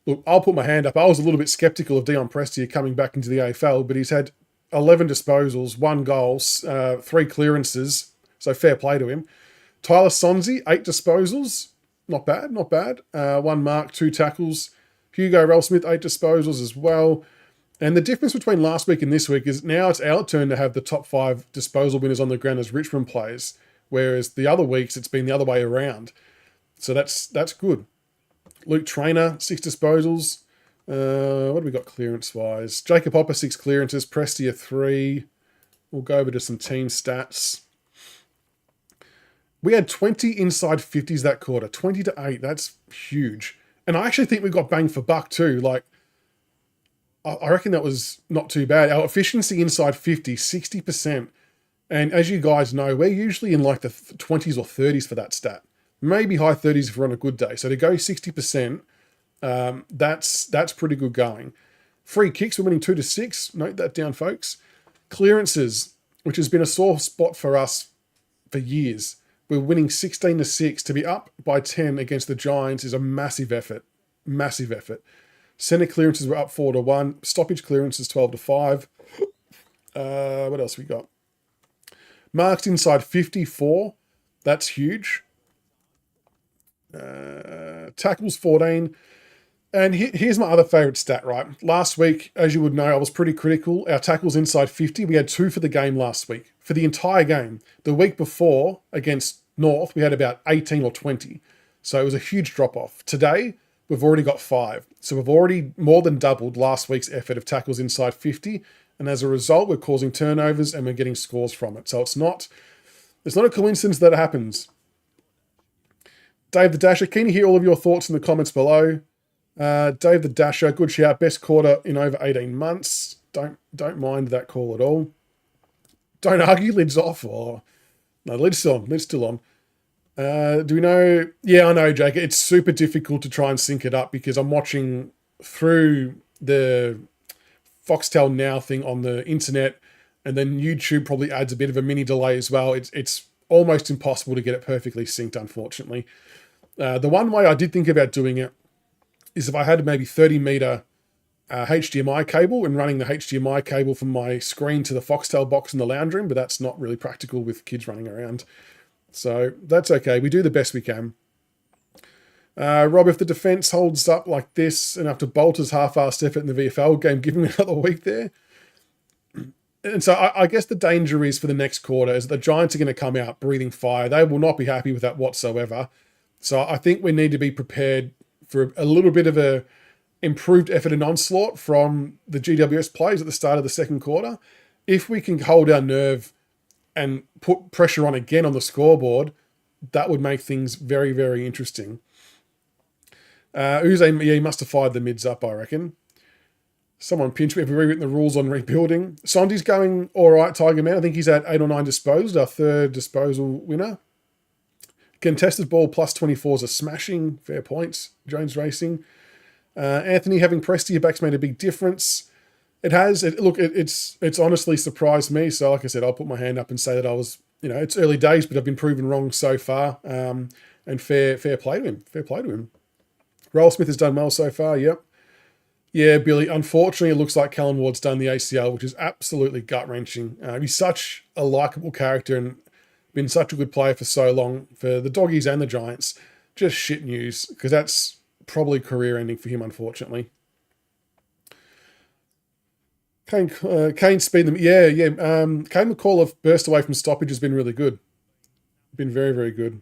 look, I'll put my hand up. I was a little bit sceptical of Dion Prestia coming back into the AFL, but he's had 11 disposals, 1 goal, 3 clearances, so fair play to him. Tyler Sonzi, 8 disposals. Not bad. 1 mark, 2 tackles. Hugo Rell-Smith, 8 disposals as well. And the difference between last week and this week is now it's our turn to have the top 5 disposal winners on the ground as Richmond players, whereas the other weeks it's been the other way around. So that's good. Luke Traynor, 6 disposals. What have we got clearance-wise? Jacob Hopper, 6 clearances. Prestia, 3. We'll go over to some team stats. We had 20 inside 50s that quarter. 20-8. That's huge. And I actually think we got bang for buck too. Like, I reckon that was not too bad. Our efficiency inside 50, 60%. And as you guys know, we're usually in like the 20s or 30s for that stat. Maybe high 30s if we're on a good day. So to go 60%, that's pretty good going. Free kicks, we're winning 2-6. Note that down, folks. Clearances, which has been a sore spot for us for years. We're winning 16-6. To be up by 10 against the Giants is a massive effort. Massive effort. Centre clearances were up 4-1. Stoppage clearances 12-5. What else we got? Marks inside 54. That's huge. Tackles 14. And here's my other favourite stat, right? Last week, as you would know, I was pretty critical. Our tackles inside 50, we had 2 for the game last week. For the entire game. The week before, against North, we had about 18 or 20. So it was a huge drop-off. Today, we've already got 5. So we've already more than doubled last week's effort of tackles inside 50. And as a result, we're causing turnovers and we're getting scores from it. So it's not a coincidence that it happens. Dave the Dasher, keen to hear all of your thoughts in the comments below. Dave the Dasher, good shout. Best quarter in over 18 months. Don't mind that call at all. Don't argue, lid's off. No, lid's still on. Lid's still on. Do we know? Yeah, I know, Jake. It's super difficult to try and sync it up because I'm watching through the Foxtel Now thing on the internet, and then YouTube probably adds a bit of a mini delay as well. It's almost impossible to get it perfectly synced, unfortunately. The one way I did think about doing it is if I had maybe 30-meter HDMI cable and running the HDMI cable from my screen to the Foxtel box in the lounge room, but that's not really practical with kids running around. So that's okay. We do the best we can. Rob, if the defence holds up like this and after Bolter's half-assed effort in the VFL game, give him another week there. And so I guess the danger is for the next quarter is that the Giants are going to come out breathing fire. They will not be happy with that whatsoever. So I think we need to be prepared for a little bit of a improved effort and onslaught from the GWS players at the start of the second quarter. If we can hold our nerve and put pressure on again on the scoreboard, that would make things very, very interesting. Uze, he must have fired the mids up, I reckon. Someone pinch me. Have we rewritten the rules on rebuilding? Sondy's going all right, Tiger Man. I think he's at 8 or 9 disposed, our third disposal winner. Contested ball plus 24 is a smashing. Fair points. Jones Racing. Anthony having Prestia back's made a big difference. It has. It's honestly surprised me. So, like I said, I'll put my hand up and say that I was, it's early days, but I've been proven wrong so far. And fair play to him. Fair play to him. Roll Smith has done well so far. Yep. Yeah, Billy. Unfortunately, it looks like Callan Ward's done the ACL, which is absolutely gut-wrenching. He's such a likeable character and been such a good player for so long. For the Doggies and the Giants, just shit news, because that's probably career-ending for him, unfortunately. Kane speed them. Yeah. Kane McCall of burst away from stoppage has been really good. Been very, very good.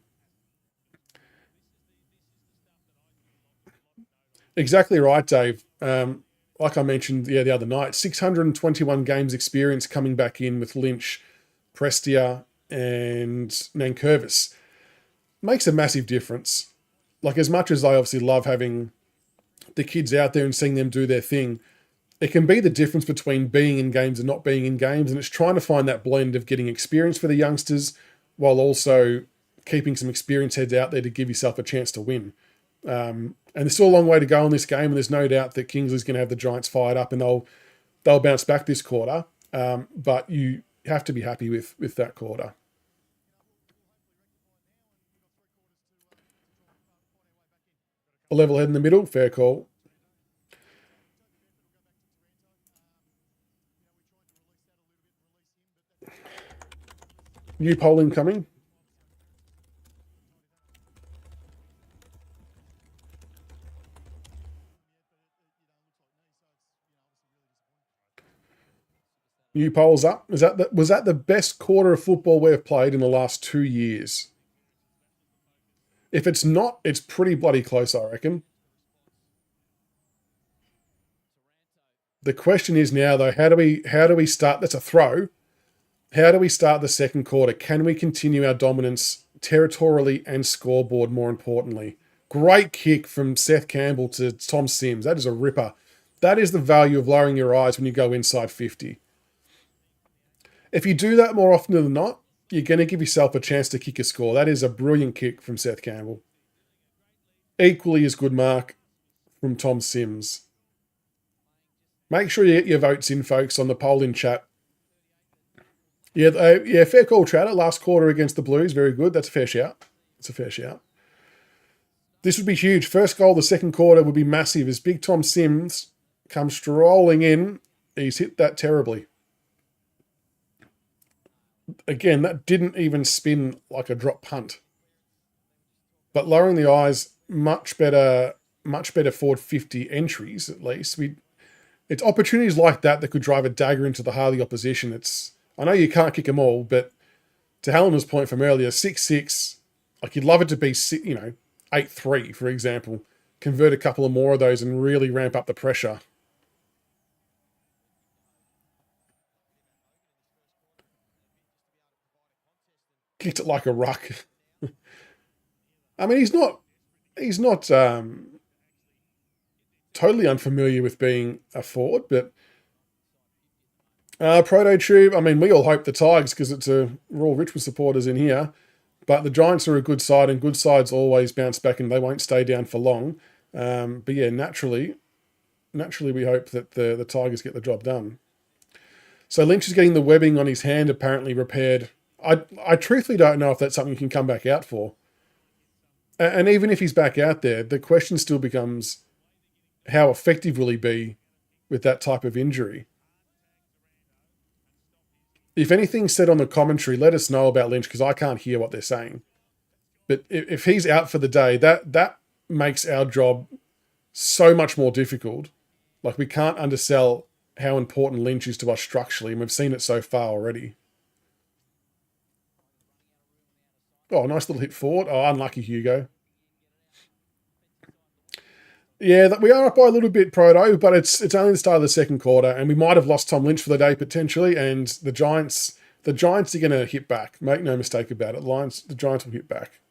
Exactly right, Dave. Like I mentioned, the other night, 621 games experience coming back in with Lynch, Prestia, and Nankervis makes a massive difference. Like, as much as I obviously love having the kids out there and seeing them do their thing, it can be the difference between being in games and not being in games. And it's trying to find that blend of getting experience for the youngsters while also keeping some experienced heads out there to give yourself a chance to win. And there's still a long way to go in this game, and there's no doubt that Kingsley's going to have the Giants fired up, and they'll bounce back this quarter. But you have to be happy with that quarter. A level head in the middle, fair call. New polling coming. New polls up. Was that the best quarter of football we've played in the last 2 years? If it's not, it's pretty bloody close, I reckon. The question is now, though, how do we start? That's a throw. How do we start the second quarter? Can we continue our dominance territorially and scoreboard, more importantly? Great kick from Seth Campbell to Tom Sims. That is a ripper. That is the value of lowering your eyes when you go inside 50. If you do that more often than not, you're going to give yourself a chance to kick a score. That is a brilliant kick from Seth Campbell. Equally as good mark from Tom Sims. Make sure you get your votes in, folks, on the poll in chat. Yeah, fair call, Trotter. Last quarter against the Blues, very good. That's a fair shout. It's a fair shout. This would be huge. First goal, the second quarter would be massive as Big Tom Sims comes strolling in. He's hit that terribly. Again, that didn't even spin like a drop punt. But lowering the eyes, much better forward 50 entries at least. It's opportunities like that could drive a dagger into the heart of the opposition. I know you can't kick them all, but to Helena's point from earlier, 6-6, like you'd love it to be 8-3, for example. Convert a couple of more of those and really ramp up the pressure. Kicked it like a ruck. I mean, he's not totally unfamiliar with being a forward, but Prototube, I mean, we all hope the Tigers, because we're all Richmond supporters in here, but the Giants are a good side, and good sides always bounce back, and they won't stay down for long. But yeah, naturally, we hope that the Tigers get the job done. So Lynch is getting the webbing on his hand apparently repaired. I truthfully don't know if that's something you can come back out for. And even if he's back out there, the question still becomes, how effective will he be with that type of injury? If anything's said on the commentary, let us know about Lynch, because I can't hear what they're saying. But if he's out for the day, that makes our job so much more difficult. Like, we can't undersell how important Lynch is to us structurally, and we've seen it so far already. Oh, nice little hit forward. Oh, unlucky Hugo. Yeah, we are up by a little bit, Proto, but it's only the start of the second quarter, and we might have lost Tom Lynch for the day potentially, and the Giants are going to hit back. Make no mistake about it. The Giants will hit back.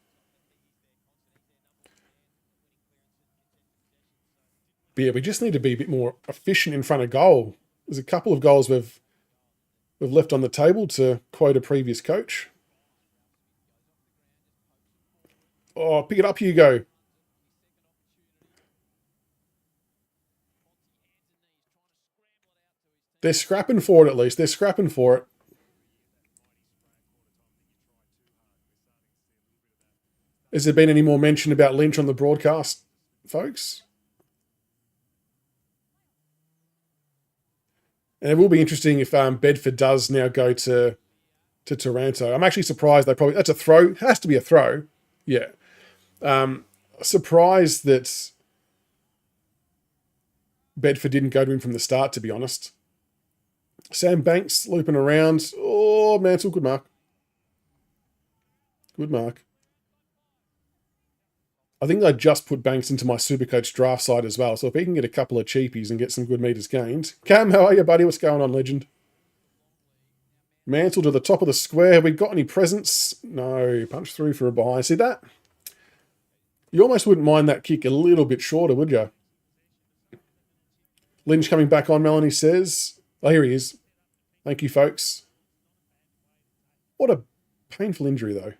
But yeah, we just need to be a bit more efficient in front of goal. There's a couple of goals we've left on the table, to quote a previous coach. Oh, pick it up, Hugo. They're scrapping for it at least. They're scrapping for it. Has there been any more mention about Lynch on the broadcast, folks? And it will be interesting if Bedford does now go to Taranto. I'm actually surprised that's a throw. It has to be a throw. Yeah. Surprised that Bedford didn't go to him from the start, to be honest. Sam Banks looping around. Oh, Mansell, good mark. Good mark. I think I just put Banks into my Supercoach draft side as well. So if he can get a couple of cheapies and get some good meters gained. Cam, how are you, buddy? What's going on, legend? Mansell to the top of the square. Have we got any presents? No. Punch through for a behind. See that? You almost wouldn't mind that kick a little bit shorter, would you? Lynch coming back on, Melanie says. Oh, here he is. Thank you, folks. What a painful injury, though.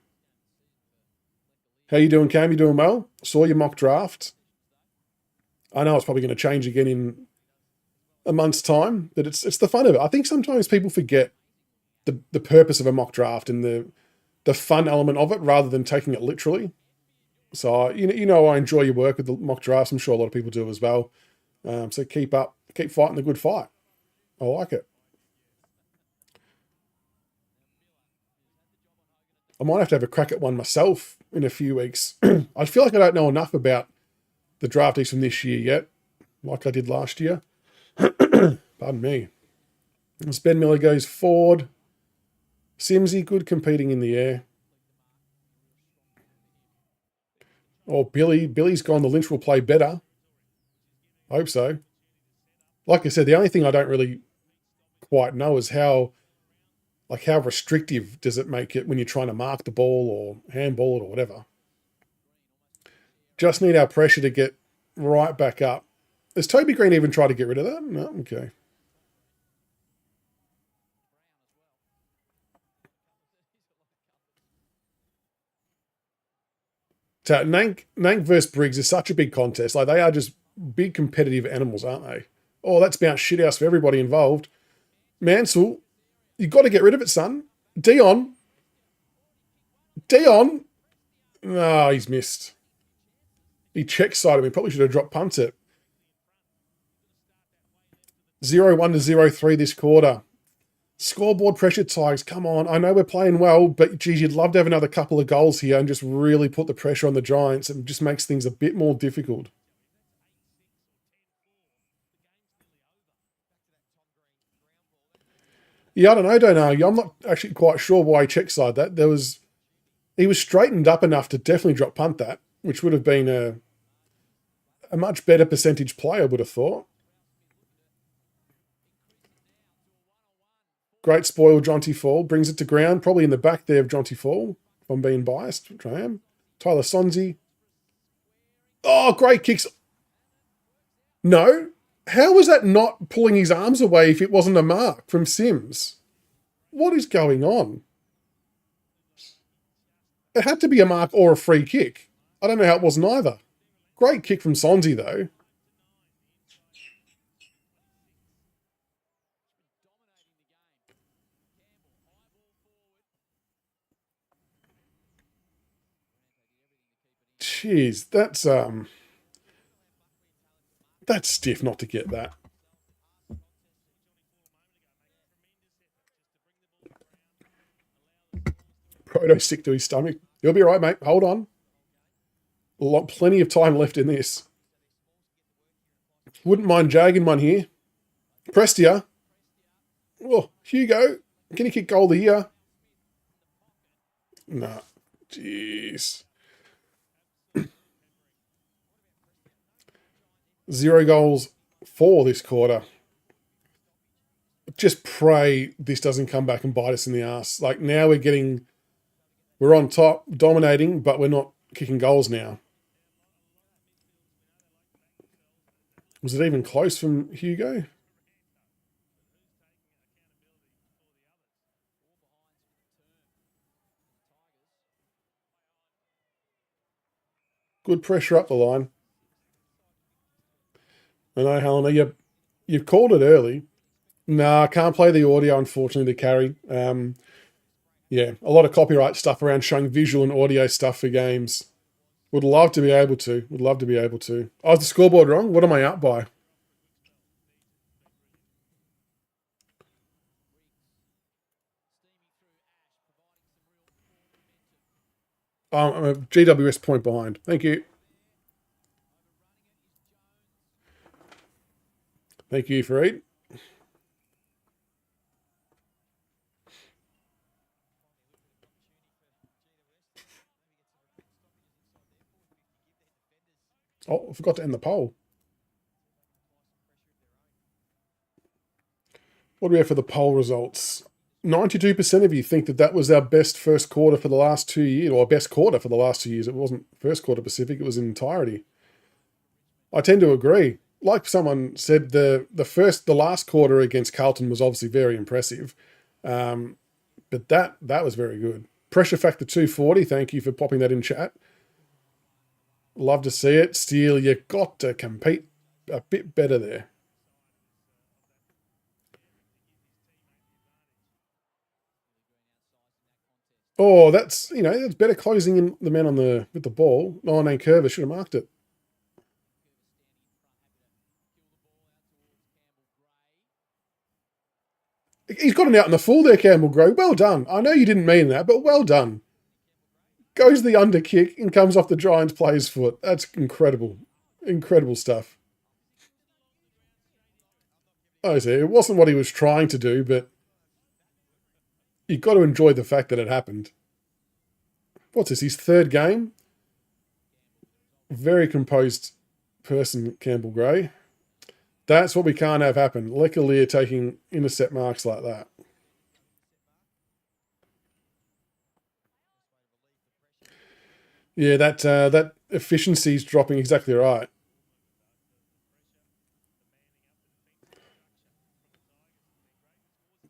How you doing, Cam? You doing well? Saw your mock draft. I know it's probably going to change again in a month's time, but it's the fun of it. I think sometimes people forget the purpose of a mock draft and the fun element of it rather than taking it literally. So, you know, I enjoy your work with the mock drafts. I'm sure a lot of people do as well. So keep fighting the good fight. I like it. I might have to have a crack at one myself in a few weeks. I feel like I don't know enough about the draftees from this year yet, like I did last year. Pardon me. As Ben Miller goes forward. Simsy, good competing in the air. Oh, Billy's gone. The Lynch will play better. I hope so. Like I said, the only thing I don't really quite know is how restrictive does it make it when you're trying to mark the ball or handball it or whatever. Just need our pressure to get right back up. Has Toby Green even tried to get rid of that? No? Okay. So Nank versus Briggs is such a big contest. Like, they are just big competitive animals, aren't they? Oh, that's bounced shithouse for everybody involved. Mansell, you got to get rid of it, son. Dion. Oh, he's missed. He check-sided me. Probably should have dropped punt it. 0-1 to 0-3 this quarter. Scoreboard pressure, Tigers. Come on. I know we're playing well, but geez, you'd love to have another couple of goals here and just really put the pressure on the Giants. It just makes things a bit more difficult. Yeah, I don't know. I'm not actually quite sure why he check side that. He was straightened up enough to definitely drop punt that, which would have been a much better percentage play, I would have thought. Great spoil, Jonty Fall. Brings it to ground, probably in the back there of Jonty Fall, if I'm being biased, which I am. Tyler Sonzi. Oh, great kicks. No. How was that not pulling his arms away if it wasn't a mark from Sims? What is going on? It had to be a mark or a free kick. I don't know how it was neither. Great kick from Sonzi, though. Jeez, that's stiff not to get that. Proto sick to his stomach. He'll be all right, mate. Hold on. Plenty of time left in this. Wouldn't mind jagging one here. Prestia. Oh, Hugo. Can he kick goal of the year? Nah. Jeez. 0 goals for this quarter. Just pray this doesn't come back and bite us in the ass. Like, now we're on top, dominating, but we're not kicking goals now. Was it even close from Hugo? Good pressure up the line. I know, Helena, you've called it early. No, I can't play the audio, unfortunately, to carry. Yeah, a lot of copyright stuff around showing visual and audio stuff for games. Would love to be able to. Would love to be able to. Oh, is the scoreboard wrong? What am I up by? I'm a GWS point behind. Thank you. Thank you for eight. Oh, I forgot to end the poll. What do we have for the poll results? 92% of you think that that was our best first quarter for the last 2 years, or best quarter for the last 2 years. It wasn't first quarter Pacific, it was in entirety. I tend to agree. Like someone said, the last quarter against Carlton was obviously very impressive, but that was very good. Pressure factor 240. Thank you for popping that in chat. Love to see it. Steele, you got to compete a bit better there. Oh, that's better closing in the man with the ball. 19 Curver should have marked it. He's got an out in the full there, Campbell Gray. Well done. I know you didn't mean that, but well done. Goes the under kick and comes off the Giants player's foot. That's incredible. Incredible stuff. I see. It wasn't what he was trying to do, but you've got to enjoy the fact that it happened. What's this? His third game? Very composed person, Campbell Gray. That's what we can't have happen. Leclerc taking intercept marks like that. Yeah, that efficiency is dropping. Exactly right.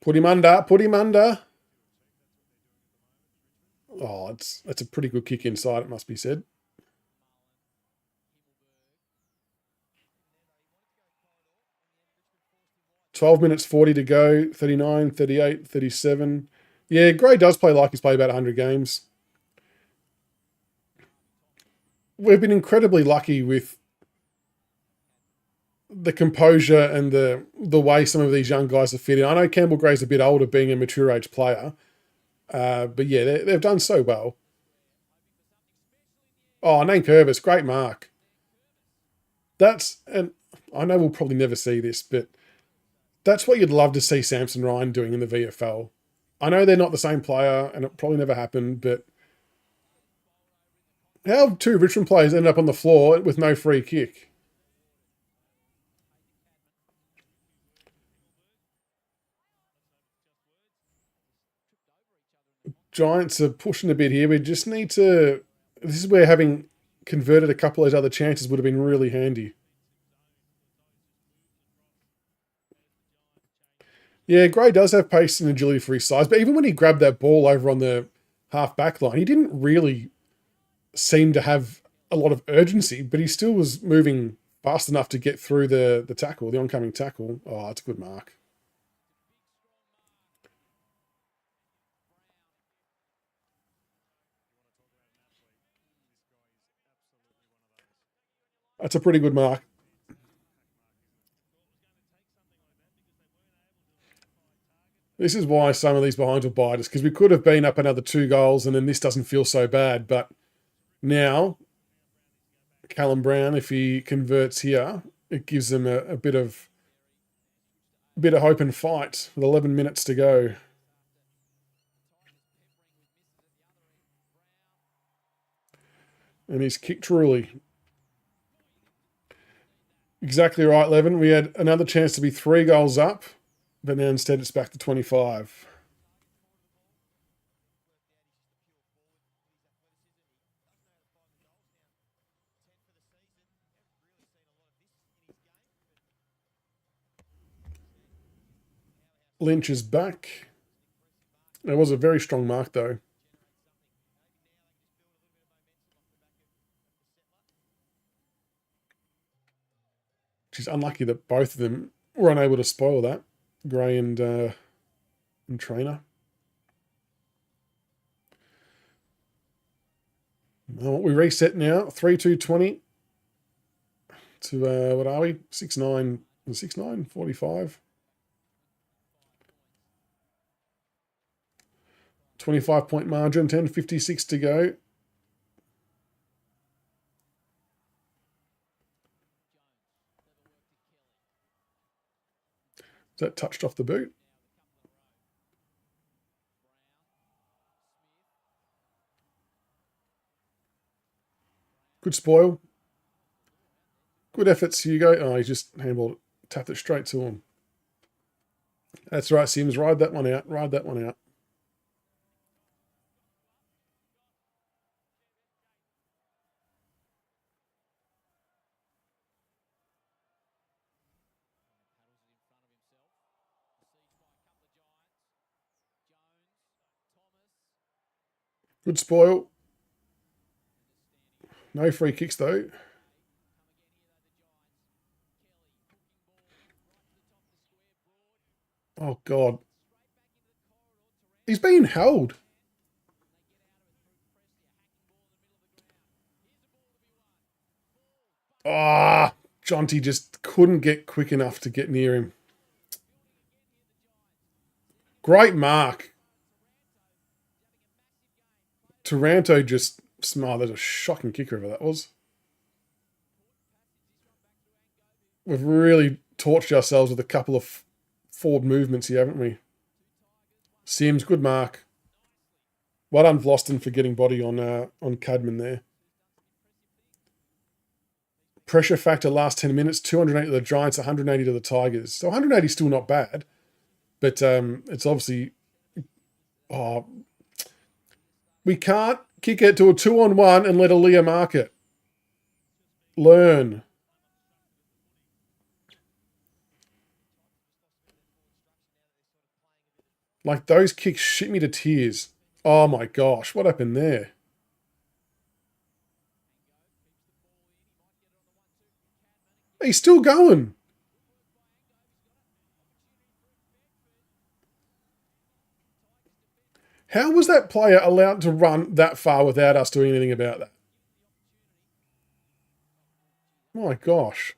Put him under. Put him under. Oh, that's a pretty good kick inside, it must be said. 12 minutes 40 to go, 39, 38, 37. Yeah, Gray does play like he's played about 100 games. We've been incredibly lucky with the composure and the way some of these young guys are fitting. I know Campbell Gray's a bit older, being a mature age player, but yeah, they've done so well. Oh, Nane Curvis, great mark. And I know we'll probably never see this, but that's what you'd love to see Samson Ryan doing in the VFL. I know they're not the same player, and it probably never happened, but how have two Richmond players ended up on the floor with no free kick? Giants are pushing a bit here. We just need to. This is where having converted a couple of those other chances would have been really handy. Yeah, Gray does have pace and agility for his size, but even when he grabbed that ball over on the half back line, he didn't really seem to have a lot of urgency, but he still was moving fast enough to get through the tackle, the oncoming tackle. Oh, it's a good mark. That's a pretty good mark. This is why some of these behinds will bite us, because we could have been up another 2 goals and then this doesn't feel so bad. But now, Callum Brown, if he converts here, it gives them a bit of hope and fight with 11 minutes to go. And he's kicked truly. Exactly right, Levin. We had another chance to be 3 goals up, but now instead it's back to 25. Lynch is back. It was a very strong mark, though. She's unlucky that both of them were unable to spoil that. Gray and Trainer. Well, we reset now. 3-2-20 to, what are we? 6-9, 6-9, 45. 25-point margin, 10:56 to go. Is that touched off the boot? Good spoil. Good efforts, Hugo. Oh, he just handballed it. Tapped it straight to him. That's right, Sims. Ride that one out. Ride that one out. Good spoil. No free kicks, though. Oh, God. He's being held. Ah, Jonty just couldn't get quick enough to get near him. Great mark. Taranto just smothered a shocking kicker over that was. We've really torched ourselves with a couple of forward movements here, haven't we? Sims, good mark. Well done, Vlosten, for getting body on Cadman there. Pressure factor last 10 minutes, 280 to the Giants, 180 to the Tigers. So 180 is still not bad, but it's obviously... Oh, we can't kick it to a 2-on-1 and let Aaliyah mark it. Learn. Like, those kicks shit me to tears. Oh my gosh, what happened there? He's still going. How was that player allowed to run that far without us doing anything about that? My gosh.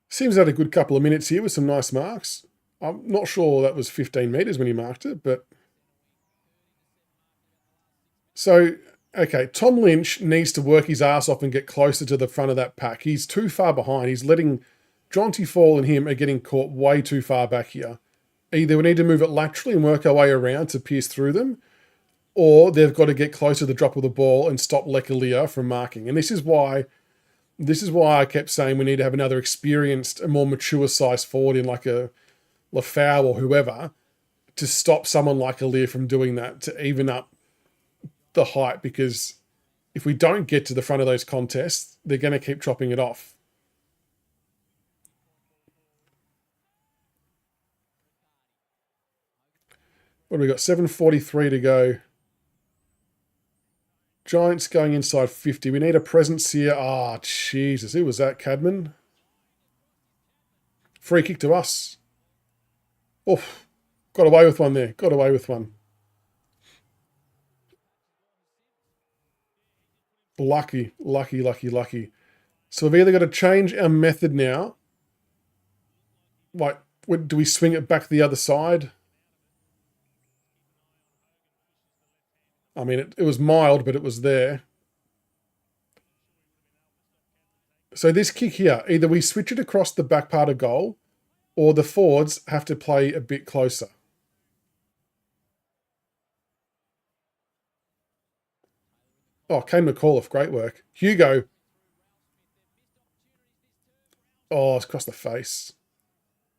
Sims had a good couple of minutes here with some nice marks. I'm not sure that was 15 metres when he marked it, but... So, okay, Tom Lynch needs to work his ass off and get closer to the front of that pack. He's too far behind. He's letting Jonty Fall and him are getting caught way too far back here. Either we need to move it laterally and work our way around to pierce through them, or they've got to get closer to the drop of the ball and stop Lekalia from marking. And this is why I kept saying we need to have another experienced, a more mature size forward in like a Lafau or whoever to stop someone like Aaliyah from doing that, to even up the height, because if we don't get to the front of those contests, they're going to keep chopping it off. What do we got? 7:43 to go. Giants going inside 50. We need a presence here. Ah, Jesus. Who was that, Cadman? Free kick to us. Oof. Got away with one there. Got away with one. Lucky. So we've either got to change our method now. Like, do we swing it back the other side? I mean, it was mild, but it was there. So this kick here, either we switch it across the back part of goal, or the forwards have to play a bit closer. Oh, Kane McAuliffe, great work. Hugo. Oh, it's across the face.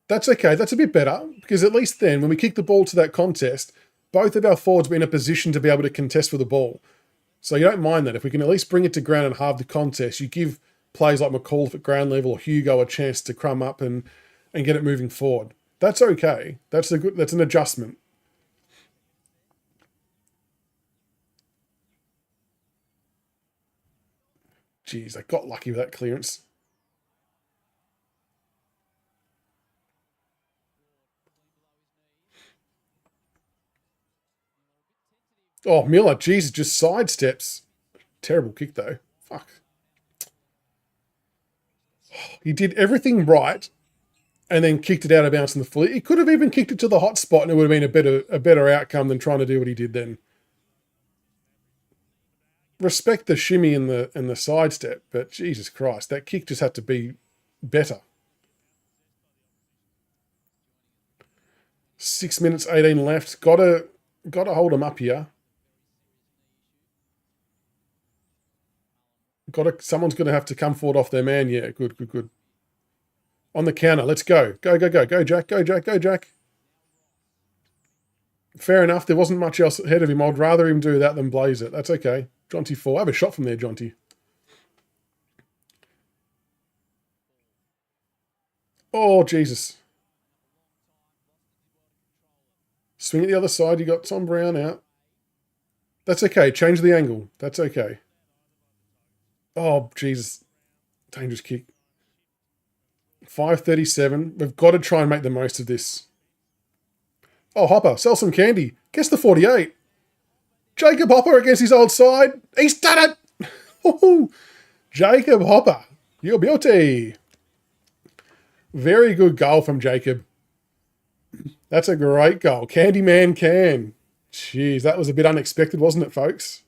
That's okay. That's a bit better, because at least then, when we kick the ball to that contest, both of our forwards were in a position to be able to contest for the ball. So you don't mind that. If we can at least bring it to ground and halve the contest, you give players like McAuliffe at ground level or Hugo a chance to crumb up and get it moving forward. That's okay. That's an adjustment. Jeez, I got lucky with that clearance. Oh, Miller, Jesus, just sidesteps. Terrible kick, though. Fuck. He did everything right and then kicked it out of bounds in the full. He could have even kicked it to the hot spot and it would have been a better outcome than trying to do what he did then. Respect the shimmy and the sidestep, but Jesus Christ, that kick just had to be better. 6 minutes, 18 left. Gotta hold him up here. Someone's gonna have to come forward off their man. Yeah, good. On the counter, let's go. Go, Jack, go, Jack. Fair enough. There wasn't much else ahead of him. I'd rather him do that than blaze it. That's okay. Jonty 4. I have a shot from there, Jonty. Oh, Jesus. Swing at the other side. You got Tom Brown out. That's okay. Change the angle. That's okay. Oh, Jesus. Dangerous kick. 5:37. We've got to try and make the most of this. Oh, Hopper, sell some candy. Guess the 48. Jacob Hopper against his old side. He's done it. Jacob Hopper. You're beauty. Very good goal from Jacob. That's a great goal. Candyman can. Jeez, that was a bit unexpected, wasn't it, folks?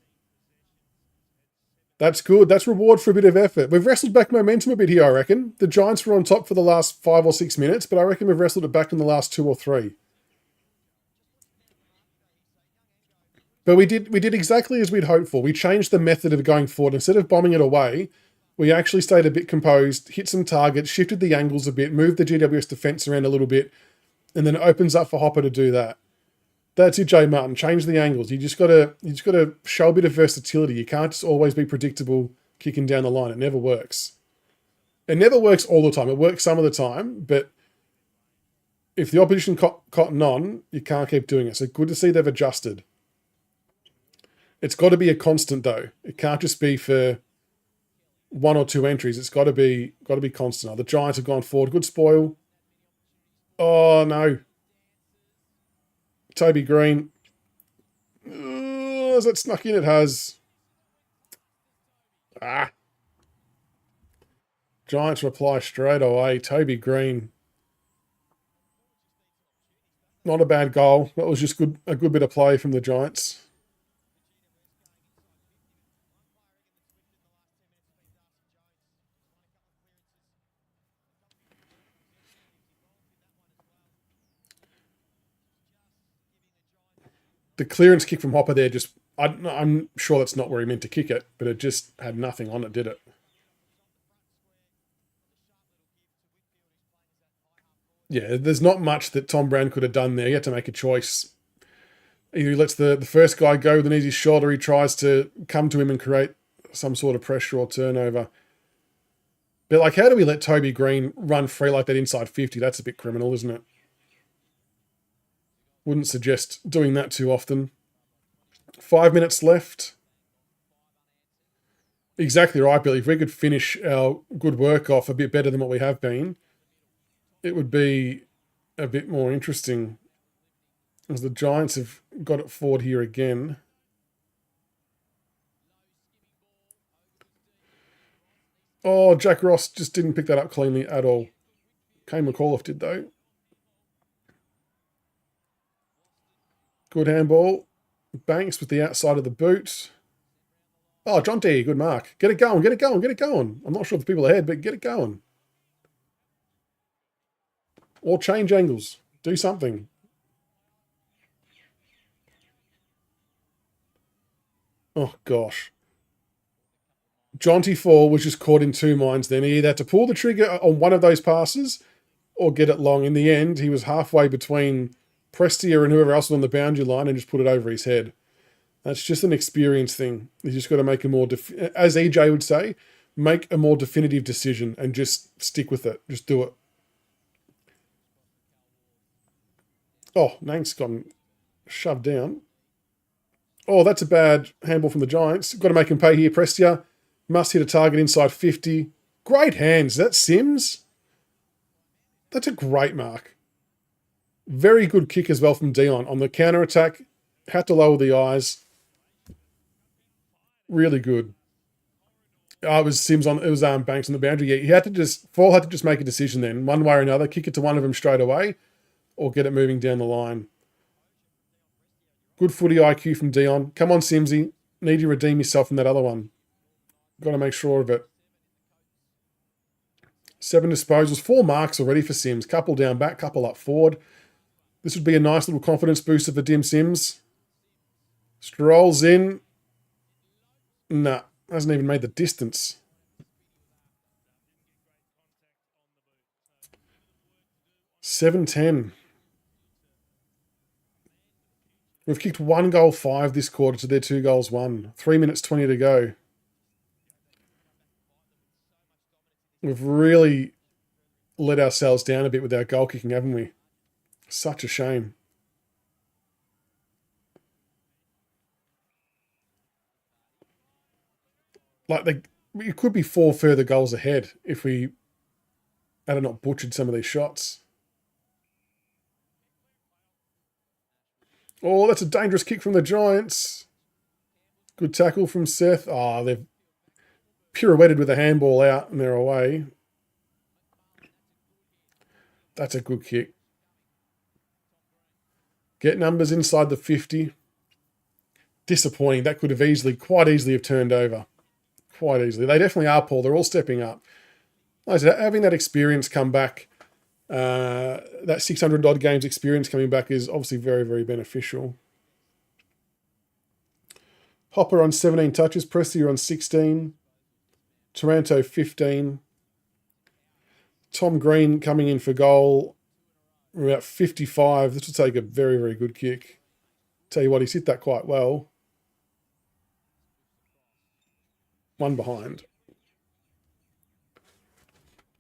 That's good. That's reward for a bit of effort. We've wrestled back momentum a bit here, I reckon. The Giants were on top for the last 5 or 6 minutes, but I reckon we've wrestled it back in the last 2 or 3. But we did exactly as we'd hoped for. We changed the method of going forward. Instead of bombing it away, we actually stayed a bit composed, hit some targets, shifted the angles a bit, moved the GWS defence around a little bit, and then it opens up for Hopper to do that. That's it, Jay Martin. Change the angles. You just gotta show a bit of versatility. You can't just always be predictable kicking down the line. It never works. It never works all the time. It works some of the time, but if the opposition cotton on, you can't keep doing it. So good to see they've adjusted. It's got to be a constant though. It can't just be for 1 or 2 entries. It's got to be constant. Oh, the Giants have gone forward. Good spoil. Oh no. Toby Green. Has it snuck in? It has. Giants reply straight away. Toby Green. Not a bad goal. That was just a good bit of play from the Giants. The clearance kick from Hopper there I'm sure that's not where he meant to kick it, but it just had nothing on it, did it? Yeah, there's not much that Tom Brown could have done there. He had to make a choice. Either he lets the first guy go with an easy shot, or he tries to come to him and create some sort of pressure or turnover. But like, how do we let Toby Green run free like that inside 50? That's a bit criminal, isn't it? Wouldn't suggest doing that too often. 5 minutes left. Exactly right, Billy. If we could finish our good work off a bit better than what we have been, it would be a bit more interesting. As the Giants have got it forward here again. Oh, Jack Ross just didn't pick that up cleanly at all. Kane McAuliffe did, though. Good handball. Banks with the outside of the boot. Oh, Jonty, good mark. Get it going. I'm not sure if the people ahead, but get it going. Or change angles. Do something. Oh, gosh. Jonty 4 was just caught in 2 minds then. He either had to pull the trigger on one of those passes or get it long. In the end, he was halfway between Prestia and whoever else was on the boundary line and just put it over his head. That's just an experience thing. You just got to make a more, as EJ would say, make a more definitive decision and just stick with it. Just do it. Oh, Nank's gone shoved down. Oh, that's a bad handball from the Giants. Got to make him pay here, Prestia. Must hit a target inside 50. Great hands. Is that Sims? That's a great mark. Very good kick as well from Dion. On the counter-attack, had to lower the eyes. Really good. Oh, it was Sims on. It was Banks on the boundary. Yeah, Fall had to just make a decision then, one way or another. Kick it to one of them straight away, or get it moving down the line. Good footy IQ from Dion. Come on, Simsy. Need to redeem yourself from that other one. Got to make sure of it. 7 disposals, 4 marks already for Sims. Couple down back, couple up forward. This would be a nice little confidence booster for Dim Sims. Strolls in. Nah, hasn't even made the distance. $7-10. We've kicked 1 goal 5 this quarter to their 2 goals 1. 3 minutes 20 to go. We've really let ourselves down a bit with our goal kicking, haven't we? Such a shame. It could be 4 further goals ahead if we had not butchered some of these shots. Oh, that's a dangerous kick from the Giants. Good tackle from Seth. Oh, they've pirouetted with a handball out and they're away. That's a good kick. Get numbers inside the 50. Disappointing. That could have quite easily have turned over. Quite easily. They definitely are, Paul. They're all stepping up. Like I said, having that experience come back, that 600 odd games experience coming back is obviously very, very beneficial. Hopper on 17 touches. Prestia on 16. Taranto 15. Tom Green coming in for goal. About 55. This will take a very, very good kick. Tell you what, he's hit that quite well. One behind.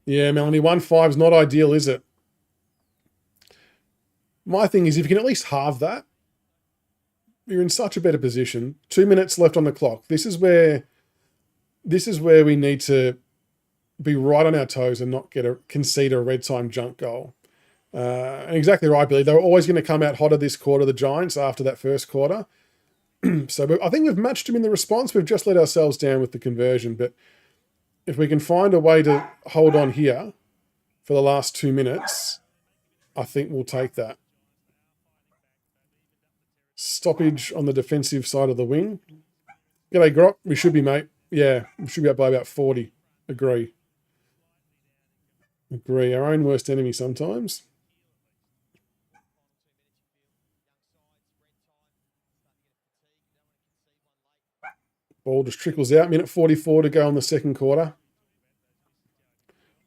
Yeah, Melanie, 1-5 is not ideal, is it? My thing is, if you can at least halve that, you're in such a better position. 2 minutes left on the clock. This is where we need to be right on our toes and not concede a red time junk goal. And exactly right, Billy. They were always going to come out hotter this quarter, the Giants, after that first quarter. So I think we've matched them in the response. We've just let ourselves down with the conversion. But if we can find a way to hold on here for the last 2 minutes, I think we'll take that. Stoppage on the defensive side of the wing. G'day, Grok. We should be, mate. Yeah, we should be up by about 40. Agree. Our own worst enemy sometimes. Ball just trickles out. Minute 44 to go on the second quarter.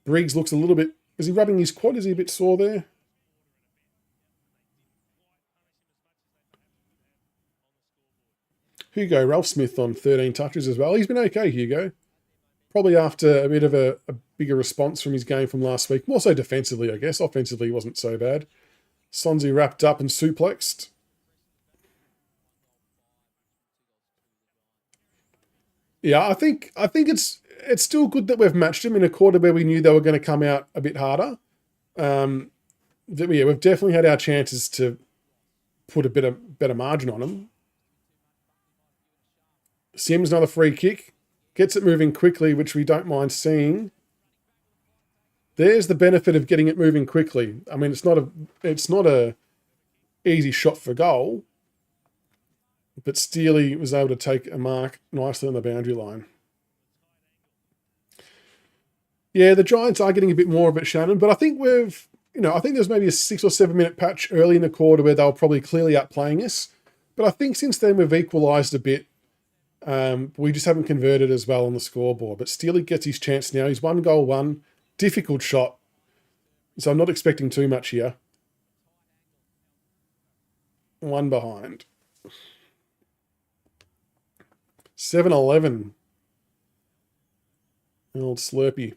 Briggs looks a little bit... Is he rubbing his quad? Is he a bit sore there? Hugo Ralph Smith on 13 touches as well. He's been okay, Hugo. Probably after a bit of a bigger response from his game from last week. More so defensively, I guess. Offensively, he wasn't so bad. Sonzi wrapped up and suplexed. Yeah, I think it's still good that we've matched them in a quarter where we knew they were going to come out a bit harder. We've definitely had our chances to put a better margin on them. Sims, another free kick. Gets it moving quickly, which we don't mind seeing. There's the benefit of getting it moving quickly. I mean, it's not a easy shot for goal, but Steely was able to take a mark nicely on the boundary line. Yeah, the Giants are getting a bit more of it, Shannon, but I think I think there's maybe a 6 or 7 minute patch early in the quarter where they were probably clearly outplaying us. But I think since then we've equalised a bit. We just haven't converted as well on the scoreboard. But Steely gets his chance now. He's 1 goal 1. Difficult shot. So I'm not expecting too much here. 1 behind. 7-11. Old Slurpee.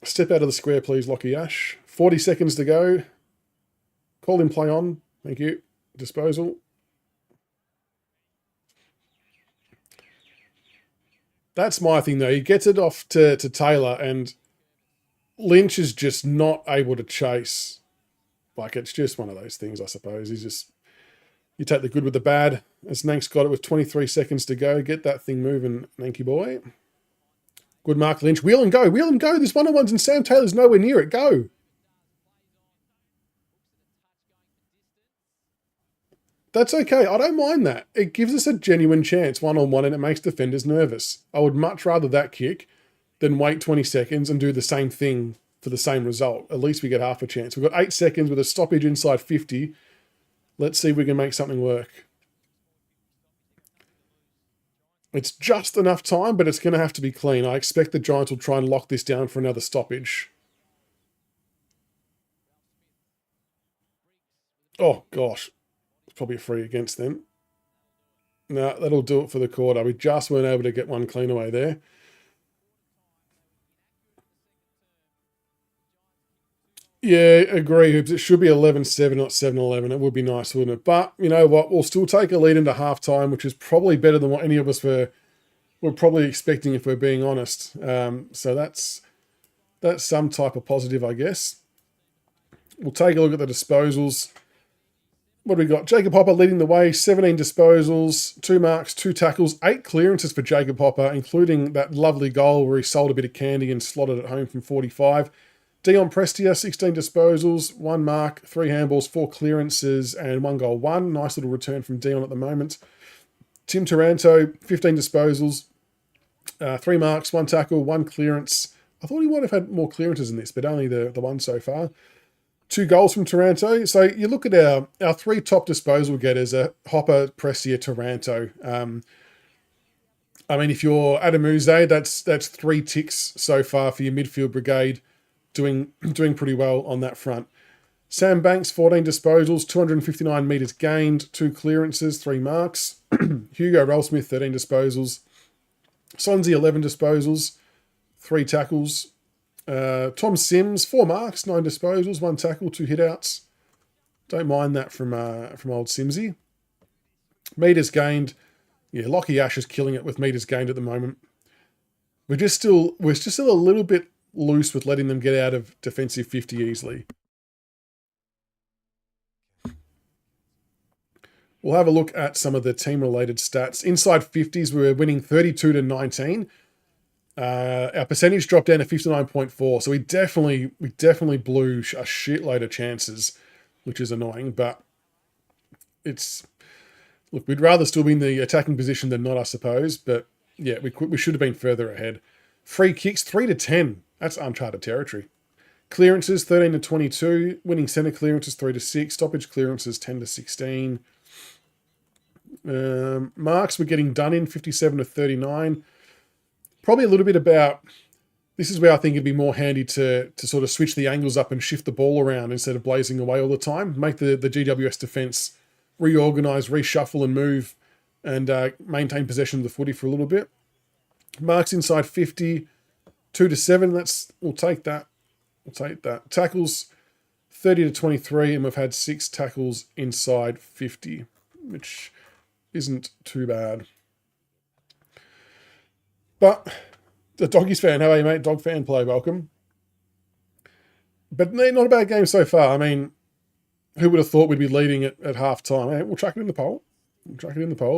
Step out of the square, please, Lockie Ash. 40 seconds to go. Call in play on. Thank you. Disposal. That's my thing, though. He gets it off to Taylor, and Lynch is just not able to chase. Like, it's just one of those things, I suppose. He's just... You take the good with the bad. As Nank's got it with 23 seconds to go. Get that thing moving, Nanky boy. Good mark, Lynch. Wheel and go. Wheel and go. There's 1-on-1s and Sam Taylor's nowhere near it. Go. That's okay. I don't mind that. It gives us a genuine chance 1-on-1 and it makes defenders nervous. I would much rather that kick than wait 20 seconds and do the same thing for the same result. At least we get half a chance. We've got 8 seconds with a stoppage inside 50. Let's see if we can make something work. It's just enough time, but it's going to have to be clean. I expect the Giants will try and lock this down for another stoppage. Oh, gosh. It's probably a free against them. No, that'll do it for the quarter. We just weren't able to get one clean away there. Yeah, agree, Hoops. It should be 11-7, not 7-11. It would be nice, wouldn't it? But you know what? We'll still take a lead into halftime, which is probably better than what any of us were probably expecting, if we're being honest. So that's some type of positive, I guess. We'll take a look at the disposals. What do we got? Jacob Hopper leading the way, 17 disposals, 2 marks, 2 tackles, 8 clearances for Jacob Hopper, including that lovely goal where he sold a bit of candy and slotted it home from 45. Dion Prestia, 16 disposals, 1 mark, 3 handballs, 4 clearances, and 1 goal, 1. Nice little return from Dion at the moment. Tim Taranto, 15 disposals, 3 marks, 1 tackle, 1 clearance. I thought he might have had more clearances in this, but only the one so far. 2 goals from Taranto. So you look at our 3 top disposal getters are Hopper, Prestia, Taranto. I mean, if you're Adamuze, that's 3 ticks so far for your midfield brigade. Doing pretty well on that front. Sam Banks, 14 disposals, 259 metres gained, 2 clearances, 3 marks. Hugo Rollsmith, 13 disposals. Sonzi, 11 disposals, 3 tackles. Tom Sims, 4 marks, 9 disposals, 1 tackle, 2 hitouts. Don't mind that from old Simsy. Metres gained. Yeah, Lockie Ash is killing it with metres gained at the moment. We're just still a little bit loose with letting them get out of defensive 50 easily. We'll have a look at some of the team-related stats. Inside 50s, we were winning 32-19. Our percentage dropped down to 59.4, so we definitely blew a shitload of chances, which is annoying. But look, we'd rather still be in the attacking position than not, I suppose. But yeah, we should have been further ahead. Free kicks 3-10. That's uncharted territory. Clearances 13-22. Winning centre clearances 3-6. Stoppage clearances 10-16. Marks were getting done in 57-39. Probably a little bit about, this is where I think it'd be more handy to sort of switch the angles up and shift the ball around instead of blazing away all the time. Make the GWS defence reorganise, reshuffle and move and maintain possession of the footy for a little bit. Marks inside 50, 2-7. We'll take that. Tackles 30-23, and we've had 6 tackles inside 50, which isn't too bad. But the Doggies fan, how are you, mate? Dog fan play, welcome. But not a bad game so far. I mean, who would have thought we'd be leading at half time? We'll chuck it in the poll.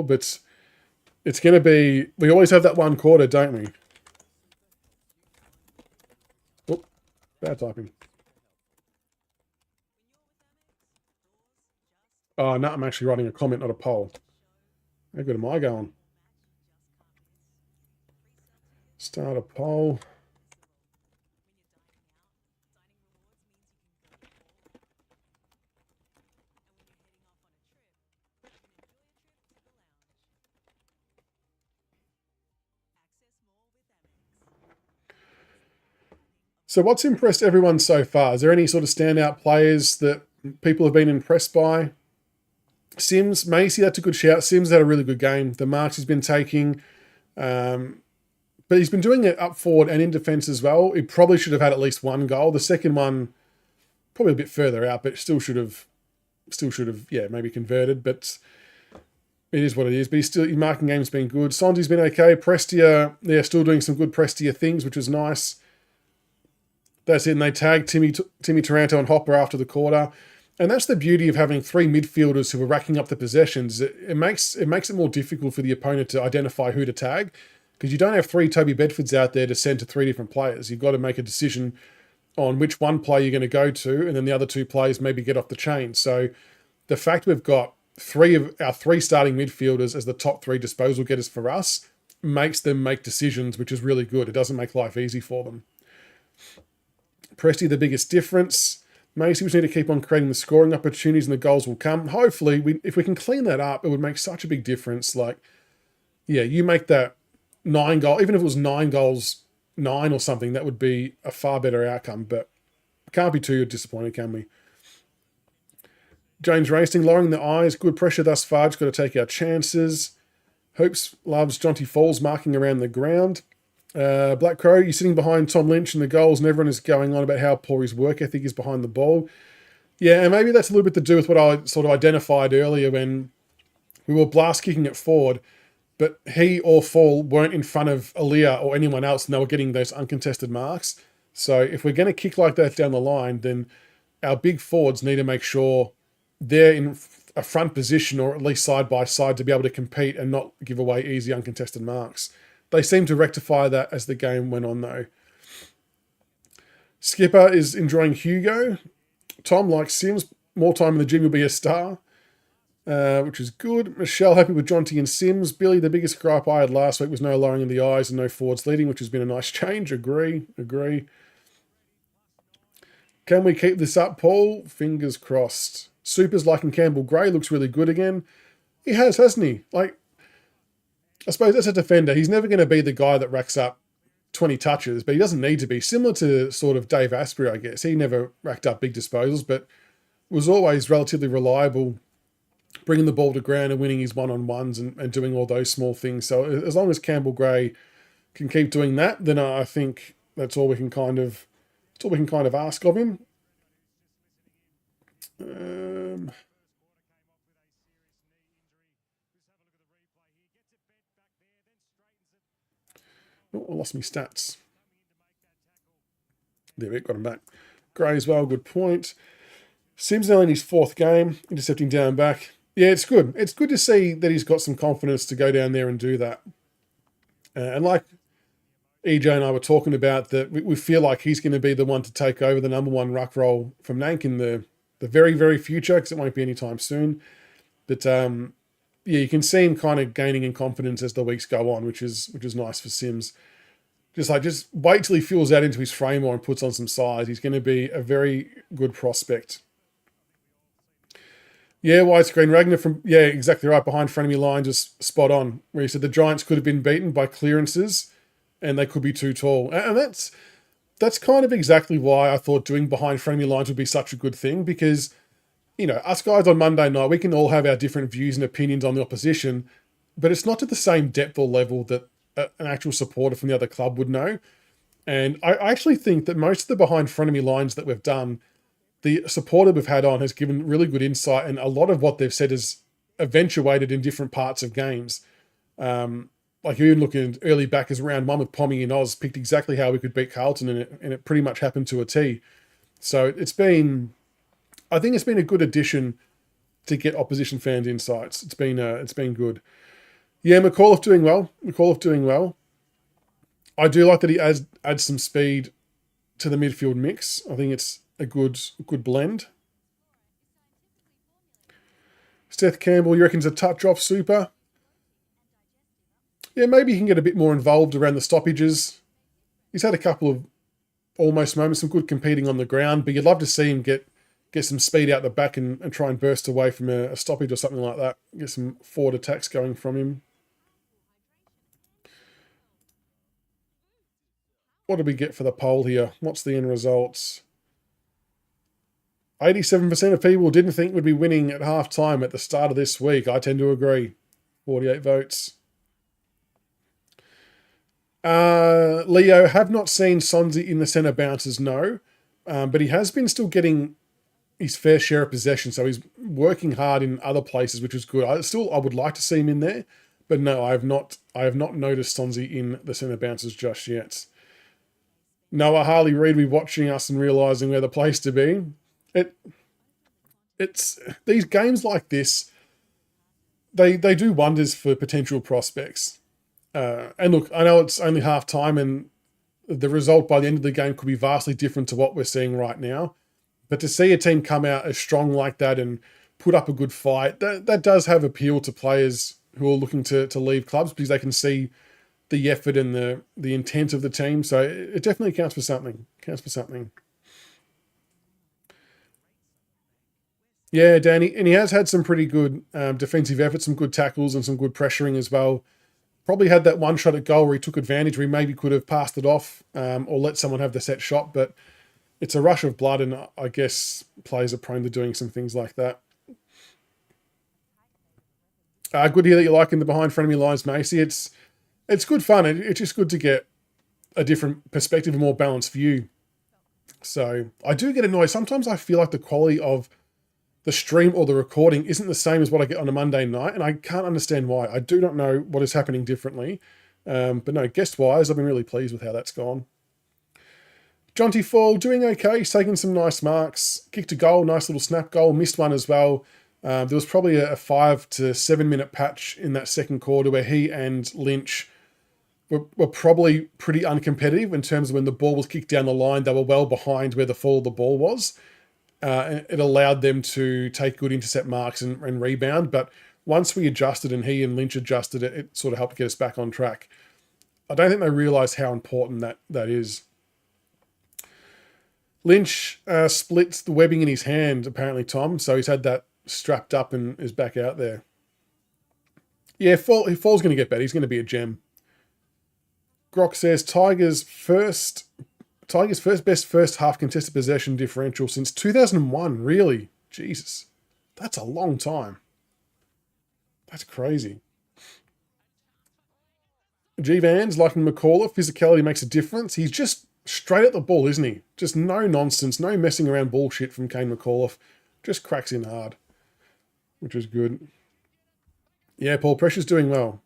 But it's going to be, we always have that one quarter, don't we? Oh, bad typing. Oh, no, I'm actually writing a comment, not a poll. How good am I going? Start a poll. So what's impressed everyone so far? Is there any sort of standout players that people have been impressed by? Sims, Macy, that's a good shout. Sims had a really good game. The marks he's been taking, but he's been doing it up forward and in defence as well. He probably should have had at least one goal. The second one, probably a bit further out, but still should have, yeah, maybe converted. But it is what it is. But his marking game's been good. Sonsy's been okay. Prestia, they're still doing some good Prestia things, which is nice. That's it. And they tagged Timmy Taranto and Hopper after the quarter. And that's the beauty of having three midfielders who are racking up the possessions. It makes it more difficult for the opponent to identify who to tag, because you don't have three Toby Bedfords out there to send to three different players. You've got to make a decision on which one player you're going to go to, and then the other two players maybe get off the chain. So the fact we've got three of our three starting midfielders as the top three disposal getters for us makes them make decisions, which is really good. It doesn't make life easy for them. Presti, the biggest difference. Macy, we just need to keep on creating the scoring opportunities and the goals will come. Hopefully, if we can clean that up, it would make such a big difference. Like, yeah, you make that 9 goal, even if it was 9 goals, 9 or something, that would be a far better outcome. But can't be too disappointed, can we? James Racing, lowering the eyes, good pressure thus far. Just got to take our chances. Hopes loves Jonty Falls marking around the ground. Black Crow, you're sitting behind Tom Lynch in the goals, and everyone is going on about how poor his work ethic is behind the ball. Yeah, and maybe that's a little bit to do with what I sort of identified earlier when we were blast kicking it forward, but he or Fall weren't in front of Aaliyah or anyone else, and they were getting those uncontested marks. So if we're going to kick like that down the line, then our big forwards need to make sure they're in a front position, or at least side by side, to be able to compete and not give away easy uncontested marks. They seemed to rectify that as the game went on, though. Skipper is enjoying Hugo. Tom likes Sims. More time in the gym, you'll be a star, which is good. Michelle, happy with Jonty and Sims. Billy, the biggest gripe I had last week was no lowering in the eyes and no forwards leading, which has been a nice change. Agree. Can we keep this up, Paul? Fingers crossed. Super's liking Campbell Gray. Looks really good again. He has, hasn't he? Like, I suppose as a defender, he's never going to be the guy that racks up 20 touches, but he doesn't need to be. Similar to sort of Dave Asprey, I guess. He never racked up big disposals, but was always relatively reliable, bringing the ball to ground and winning his one-on-ones and doing all those small things. So as long as Campbell Gray can keep doing that, then I think that's all we can kind of ask of him. Oh, I lost my stats. There we go, got him back. Gray as well, good point. Sims now in his 4th game, intercepting down back. Yeah, it's good. It's good to see that he's got some confidence to go down there and do that. And like EJ and I were talking about, that we feel like he's going to be the one to take over the number 1 ruck role from Nank in the very, very future, because it won't be anytime soon. But yeah, you can see him kind of gaining in confidence as the weeks go on, which is nice for Sims. Just wait till he fills out into his frame more and puts on some size. He's going to be a very good prospect. Yeah, widescreen Ragnar exactly right, behind frenemy line, just spot on, where he said the Giants could have been beaten by clearances and they could be too tall. And that's kind of exactly why I thought doing behind frenemy lines would be such a good thing, because, you know, us guys on Monday night, we can all have our different views and opinions on the opposition, but it's not to the same depth or level that an actual supporter from the other club would know. And I actually think that most of the behind frenemy lines that we've done, the supporter we've had on has given really good insight, and a lot of what they've said has eventuated in different parts of games. Like even looking early back as round 1 with Pommy and Oz picked exactly how we could beat Carlton, and it pretty much happened to a T. So I think it's been a good addition to get opposition fans' insights. It's been good. Yeah, McAuliffe doing well. I do like that he adds some speed to the midfield mix. I think it's a good blend. Seth Campbell, you reckon's a touch off Super? Yeah, maybe he can get a bit more involved around the stoppages. He's had a couple of almost moments, some good competing on the ground, but you'd love to see him get some speed out the back and try and burst away from a stoppage or something like that. Get some forward attacks going from him. What did we get for the poll here? What's the end results? 87% of people didn't think we'd be winning at half time at the start of this week. I tend to agree. 48 votes. Leo, have not seen Sonzi in the centre bounces, no. But he has been still getting his fair share of possession, so he's working hard in other places, which is good. I would like to see him in there, but no, I have not noticed Sonzi in the centre bounces just yet. Noah Harley Reid will be watching us and realising we're the place to be. It's these games like this, they do wonders for potential prospects. And look, I know it's only half time and the result by the end of the game could be vastly different to what we're seeing right now. But to see a team come out as strong like that and put up a good fight, that does have appeal to players who are looking to leave clubs because they can see the effort and the intent of the team. So it definitely counts for something. Yeah, Danny, and he has had some pretty good defensive efforts, some good tackles and some good pressuring as well. Probably had that one shot at goal where he took advantage, where he maybe could have passed it off or let someone have the set shot, but it's a rush of blood, and I guess players are prone to doing some things like that. Good to hear that you're liking the behind frenemy lines, Macy. It's good fun. It's just good to get a different perspective, a more balanced view. So I do get annoyed. Sometimes I feel like the quality of the stream or the recording isn't the same as what I get on a Monday night, and I can't understand why. I do not know what is happening differently. But no, guest-wise, I've been really pleased with how that's gone. Jonty Fall doing okay. He's taking some nice marks. Kicked a goal, nice little snap goal. Missed one as well. There was probably a 5 to 7 minute patch in that second quarter where he and Lynch were probably pretty uncompetitive in terms of when the ball was kicked down the line. They were well behind where the fall of the ball was. It allowed them to take good intercept marks and rebound. But once we adjusted and he and Lynch adjusted it, it sort of helped get us back on track. I don't think they realise how important that is. Lynch splits the webbing in his hand, apparently, Tom. So he's had that strapped up and is back out there. Yeah, Fall's going to get better. He's going to be a gem. Grok says Tigers' first best first half contested possession differential since 2001. Really? Jesus. That's a long time. That's crazy. G Vans, liking McCullough, physicality makes a difference. He's just straight at the ball, isn't he? Just no nonsense, no messing around bullshit from Kane McCullough. Just cracks in hard, which is good. Yeah, Paul Pressure's doing well.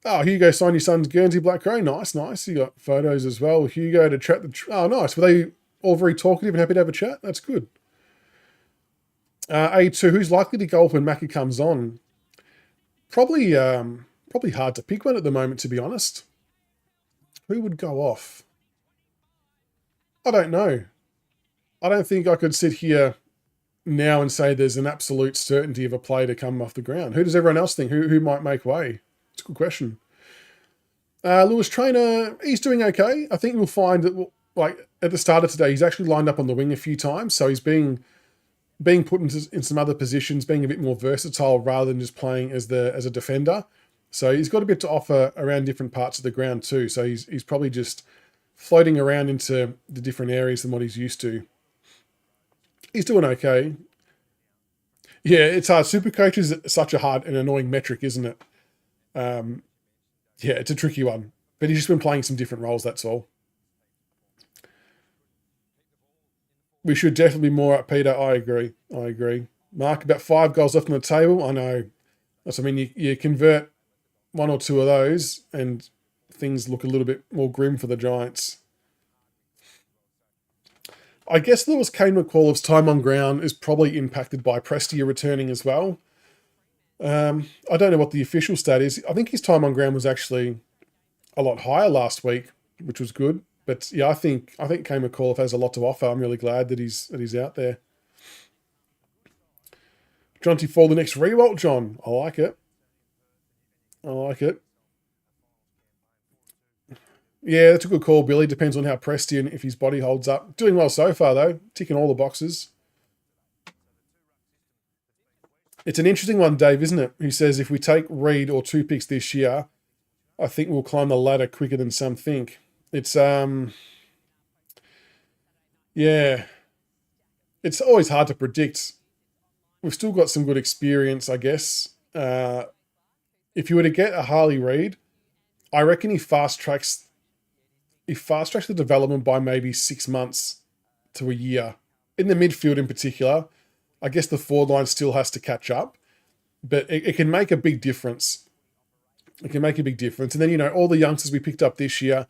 Oh, Hugo signed your son's Guernsey Black Crow. Nice. You got photos as well. Hugo to chat. Oh, nice. Were they all very talkative and happy to have a chat? That's good. A2, who's likely to go up when Macca comes on? Probably hard to pick one at the moment, to be honest. Who would go off? I don't know. I don't think I could sit here now and say there's an absolute certainty of a play to come off the ground. Who does everyone else think? Who might make way? It's a good question. Lewis Trainer, he's doing okay. I think we'll find that, like at the start of today, he's actually lined up on the wing a few times, so he's being put in some other positions, being a bit more versatile rather than just playing as a defender. So he's got a bit to offer around different parts of the ground too. So he's probably just floating around into the different areas than what he's used to. He's doing okay. Yeah, it's hard. Supercoach is such a hard and annoying metric, isn't it? Yeah, it's a tricky one. But he's just been playing some different roles, that's all. We should definitely be more up, Peter. I agree. Mark, about 5 goals left on the table. I know. That's, I mean, you convert 1 or 2 of those and things look a little bit more grim for the Giants. I guess Lewis Kane McCullough's time on ground is probably impacted by Prestia returning as well. I don't know what the official stat is. I think his time on ground was actually a lot higher last week, which was good. But yeah, I think Kane McCullough has a lot to offer. I'm really glad that he's out there. John T. Fall, the next Rewalt, John. I like it. Yeah, that's a good call, Billy. Depends on how Presty and if his body holds up. Doing well so far, though. Ticking all the boxes. It's an interesting one, Dave, isn't it? Who says if we take Reid or 2 picks this year, I think we'll climb the ladder quicker than some think. It's, yeah. it's always hard to predict. We've still got some good experience, I guess. If you were to get a Harley Reid, I reckon he fast tracks the development by maybe 6 months to a year. In the midfield in particular, I guess the forward line still has to catch up, but it can make a big difference. It can make a big difference. And then, all the youngsters we picked up this year,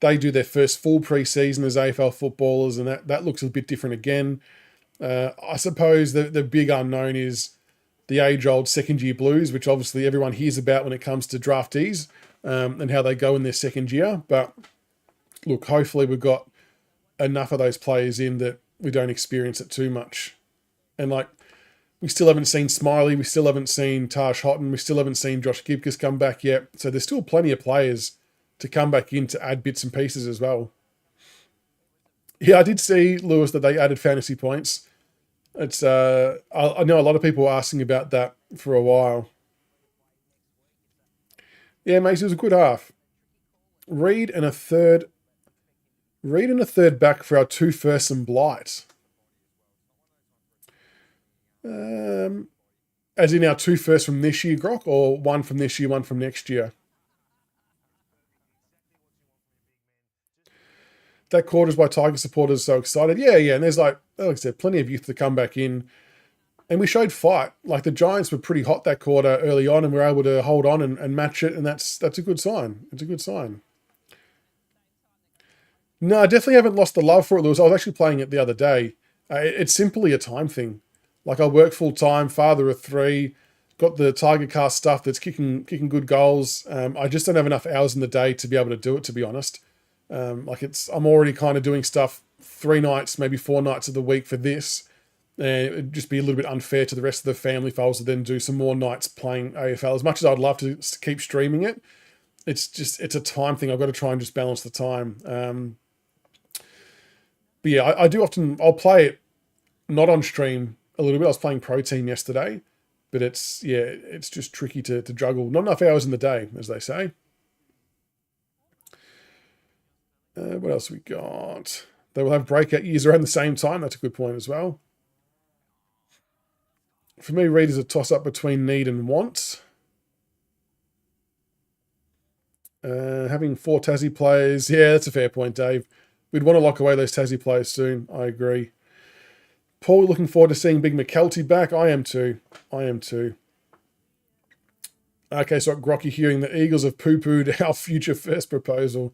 they do their first full pre-season as AFL footballers, and that looks a bit different again. I suppose the big unknown is the age-old second-year blues, which obviously everyone hears about when it comes to draftees, and how they go in their second year. But look, hopefully we've got enough of those players in that we don't experience it too much. And we still haven't seen Smiley, we still haven't seen Taj Houghton, we still haven't seen Josh Gibcus come back yet. So there's still plenty of players to come back in to add bits and pieces as well. Yeah, I did see, Lewis, that they added fantasy points. It's I know a lot of people were asking about that for a while. Yeah, mate, it was a good half. Reed and a third back for our two first and Blight. As in our two first from this year, Grok, or one from this year, one from next year? That quarter's by Tiger supporters so excited. Yeah, and there's like I said, plenty of youth to come back in. And we showed fight. Like the Giants were pretty hot that quarter early on, and we were able to hold on and match it, and that's a good sign. It's a good sign. No, I definitely haven't lost the love for it, Lewis. I was actually playing it the other day. It's simply a time thing. Like I work full time, father of three, got the Tigercast stuff that's kicking good goals. I just don't have enough hours in the day to be able to do it, to be honest. I'm already kind of doing stuff 3 nights, maybe 4 nights of the week for this. And it'd just be a little bit unfair to the rest of the family if I was to then do some more nights playing AFL. As much as I'd love to keep streaming it, it's a time thing. I've got to try and just balance the time. But yeah, I do I'll play it not on stream a little bit. I was playing Pro Team yesterday, but it's just tricky to juggle. Not enough hours in the day, as they say. What else we got? They will have breakout years around the same time. That's a good point as well. For me, Reed is a toss-up between need and want. Having 4 Tassie players. Yeah, that's a fair point, Dave. We'd want to lock away those Tassie players soon. I agree. Paul, looking forward to seeing Big McKelty back. I am too. Okay, so Grocky hearing the Eagles have poo-pooed our future first proposal.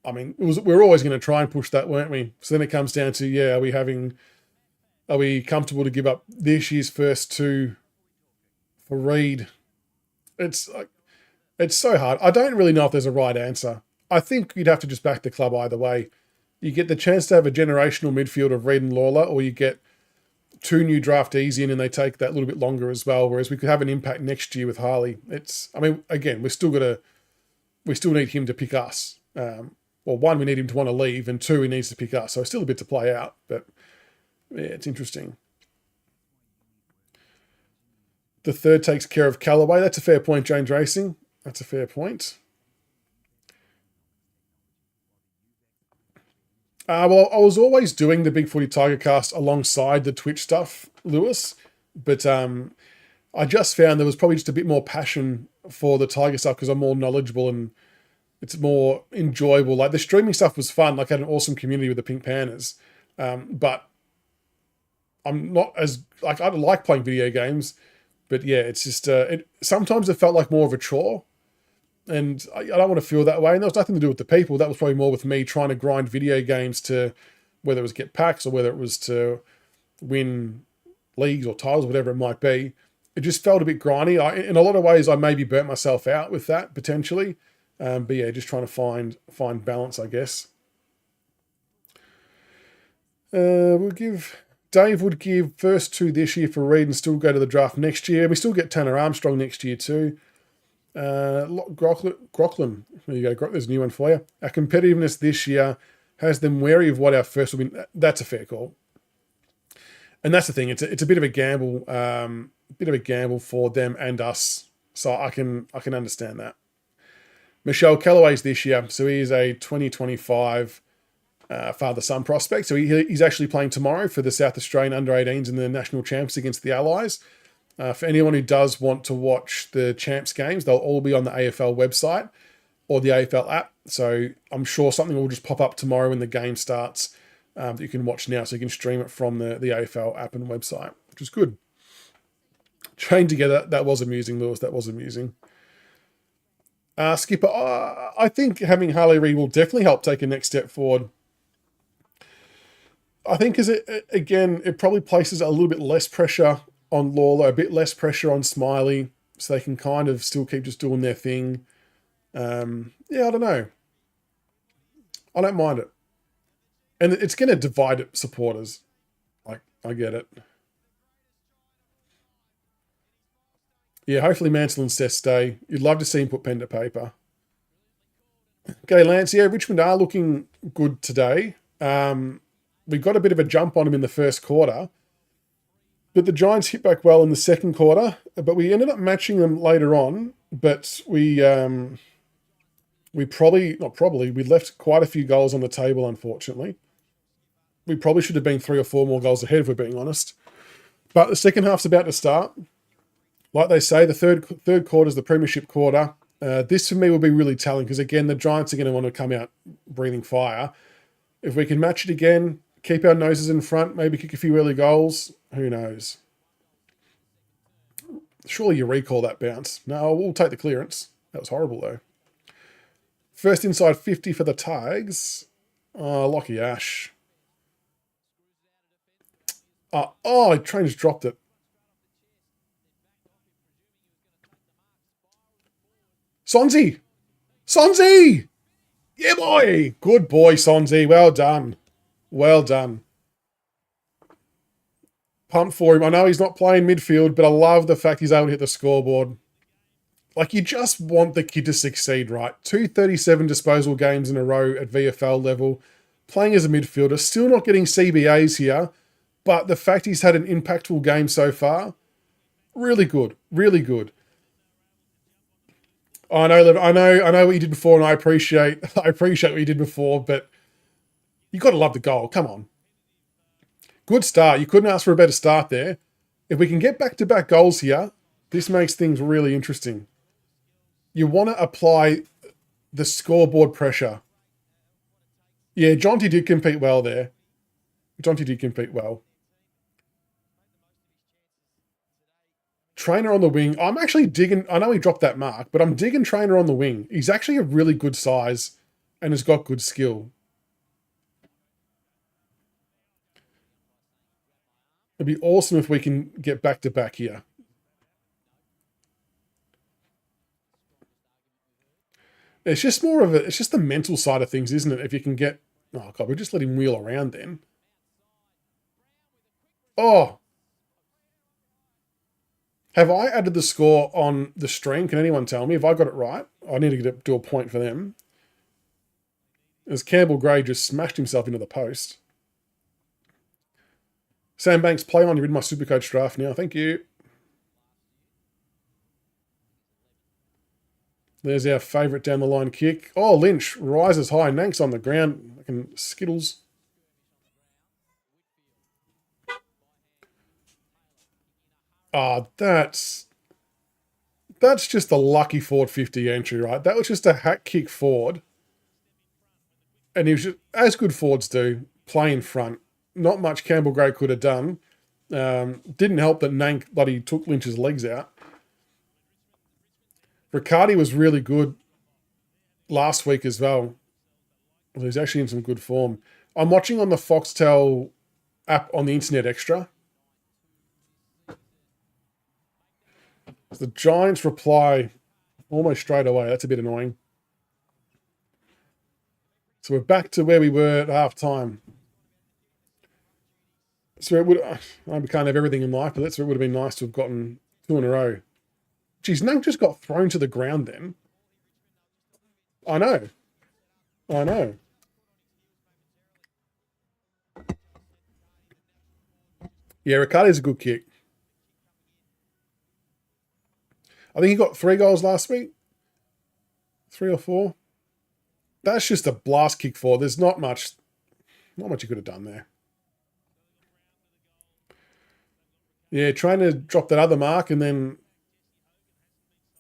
I mean, we were always going to try and push that, weren't we? So then it comes down to, are we comfortable to give up this year's first 2 for Reed? It's so hard. I don't really know if there's a right answer. I think you'd have to just back the club either way. You get the chance to have a generational midfield of Reed and Lawler, or you get 2 new draftees in and they take that little bit longer as well, whereas we could have an impact next year with Harley. Again, we still need him to pick us. Well, 1, we need him to want to leave, and 2, he needs to pick us. So still a bit to play out, but yeah, it's interesting. The third takes care of Callaway. That's a fair point, James Racing. That's a fair point. Well, I was always doing the Big Footy Tigercast alongside the Twitch stuff, Lewis, but I just found there was probably just a bit more passion for the Tiger stuff because I'm more knowledgeable and it's more enjoyable. Like the streaming stuff was fun. Like I had an awesome community with the Pink Panthers, but I'm not as I like playing video games, but yeah, it's just sometimes it felt like more of a chore. And I don't want to feel that way. And there was nothing to do with the people. That was probably more with me trying to grind video games to whether it was get packs or whether it was to win leagues or titles, whatever it might be. It just felt a bit grindy. In a lot of ways, I maybe burnt myself out with that potentially. But yeah, just trying to find balance, I guess. Dave would give first 2 this year for Reed and still go to the draft next year. We still get Tanner Armstrong next year too. Grocklin. There you go, there's a new one for you. Our competitiveness this year has them wary of what our first will be. That's a fair call. And that's the thing. It's a bit of a gamble for them and us. So I can understand that. Michelle Callaway's this year, so he is a 2025 father-son prospect. So he's actually playing tomorrow for the South Australian under-18s in the national champs against the Allies. For anyone who does want to watch the champs games, they'll all be on the AFL website or the AFL app. So I'm sure something will just pop up tomorrow when the game starts that you can watch now. So you can stream it from the AFL app and website, which is good. Trained together. That was amusing, Lewis. That was amusing. Skipper, I think having Harley Reid will definitely help take a next step forward. I think because it probably places a little bit less pressure on Lawler, a bit less pressure on Smiley, so they can kind of still keep just doing their thing. Yeah, I don't know. I don't mind it. And it's going to divide supporters. Like, I get it. Yeah, hopefully Mansell and Seth stay. You'd love to see him put pen to paper. Okay, Lance. Yeah, Richmond are looking good today. We got a bit of a jump on them in the first quarter, but the Giants hit back well in the second quarter. But we ended up matching them later on. But we left quite a few goals on the table, unfortunately. We probably should have been 3 or 4 more goals ahead, if we're being honest. But the second half's about to start. Like they say, the third quarter is the premiership quarter. This, for me, will be really telling because, again, the Giants are going to want to come out breathing fire. If we can match it again, keep our noses in front, maybe kick a few early goals, who knows? Surely you recall that bounce. No, we'll take the clearance. That was horrible, though. First inside 50 for the Tigers. Lockie Ash. Train just dropped it. Sonzy! Sonzy! Yeah, boy! Good boy, Sonzy. Well done. Well done. Pumped for him. I know he's not playing midfield, but I love the fact he's able to hit the scoreboard. Like, you just want the kid to succeed, right? 237 disposal games in a row at VFL level. Playing as a midfielder. Still not getting CBAs here, but the fact he's had an impactful game so far, really good. Really good. I know what you did before, and I appreciate what you did before, but you got to love the goal. Come on. Good start. You couldn't ask for a better start there. If we can get back-to-back goals here, this makes things really interesting. You want to apply the scoreboard pressure. Yeah, Jonty did compete well there. Jonty did compete well. Trainer on the wing. I'm actually digging. I know he dropped that mark, but I'm digging Trainer on the wing. He's actually a really good size and has got good skill. It'd be awesome if we can get back-to-back here. It's just it's just the mental side of things, isn't it? If you can get, oh God, we'll just let him wheel around then. Oh. Have I added the score on the stream? Can anyone tell me? Have I got it right? I need to do a point for them. As Campbell Gray just smashed himself into the post. Sam Banks, play on. You're in my Supercoach draft now. Thank you. There's our favourite down the line kick. Oh, Lynch rises high. Nank's on the ground. Fucking Skittles. That's just a lucky forward 50 entry, right? That was just a hack kick forward. And he was just, as good forwards do, play in front. Not much Campbell Gray could have done. Didn't help that Nank bloody took Lynch's legs out. Riccardi was really good last week as well. He's actually in some good form. I'm watching on the Foxtel app on the Internet Extra. The Giants reply almost straight away. That's a bit annoying. So we're back to where we were at half time. So we can't have everything in life, but that's what it would have been nice to have gotten 2 in a row. Geez, Nank just got thrown to the ground then. I know. Yeah, Riccardi's a good kick. I think he got 3 goals last week. 3 or 4. That's just a blast kick forward. There's not much Not much he could have done there. Yeah, trying to drop that other mark, and then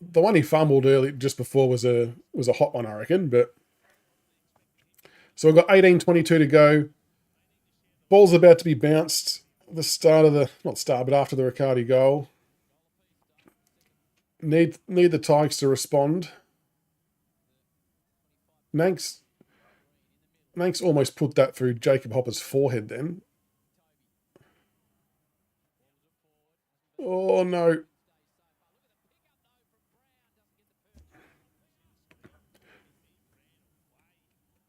the one he fumbled early just before was a hot one, I reckon. But so we've got 18:22 to go. Ball's about to be bounced. The start of the not start, but after the Riccardi goal. Need the Tigers to respond. Nanks almost put that through Jacob Hopper's forehead then. Oh no.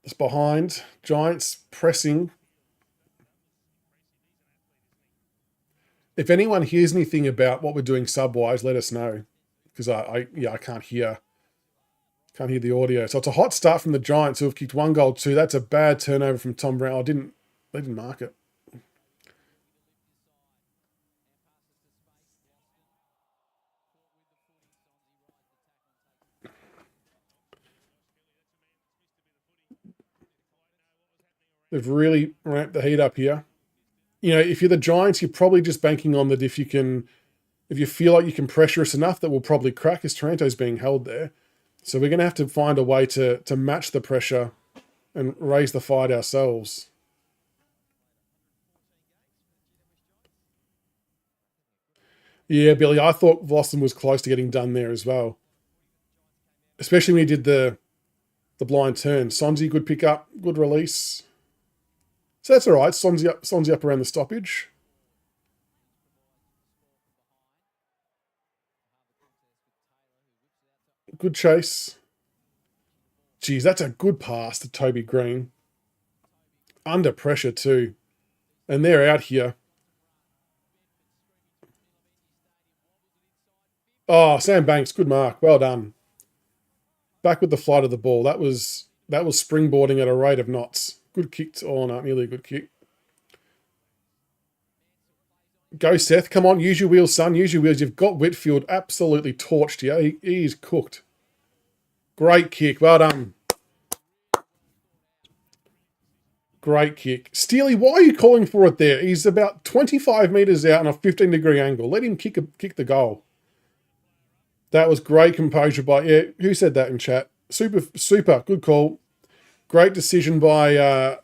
It's behind. Giants pressing. If anyone hears anything about what we're doing sub-wise, let us know. Because I can't hear the audio. So it's a hot start from the Giants, who have kicked 1 goal, 2. That's a bad turnover from Tom Brown. They didn't mark it. They've really ramped the heat up here. If you're the Giants, you're probably just banking on that if you feel like you can pressure us enough, that we'll probably crack, as Taranto's being held there. So we're going to have to find a way to match the pressure and raise the fight ourselves. Yeah, Billy, I thought Vlossen was close to getting done there as well. Especially when he did the blind turn. Sonzi, good pick up, good release. So that's all right. Sonzi up around the stoppage. Good chase. Geez, that's a good pass to Toby Green. Under pressure too. And they're out here. Oh, Sam Banks, good mark. Well done. Back with the flight of the ball. That was springboarding at a rate of knots. Good kick. Oh, no, nearly a good kick. Go, Seth. Come on, use your wheels, son. Use your wheels. You've got Whitfield absolutely torched here. He's cooked. Great kick. Well done. Great kick. Steely, why are you calling for it there? He's about 25 metres out on a 15-degree angle. Let him kick the goal. That was great composure by... who said that in chat? Super. Good call. Great decision by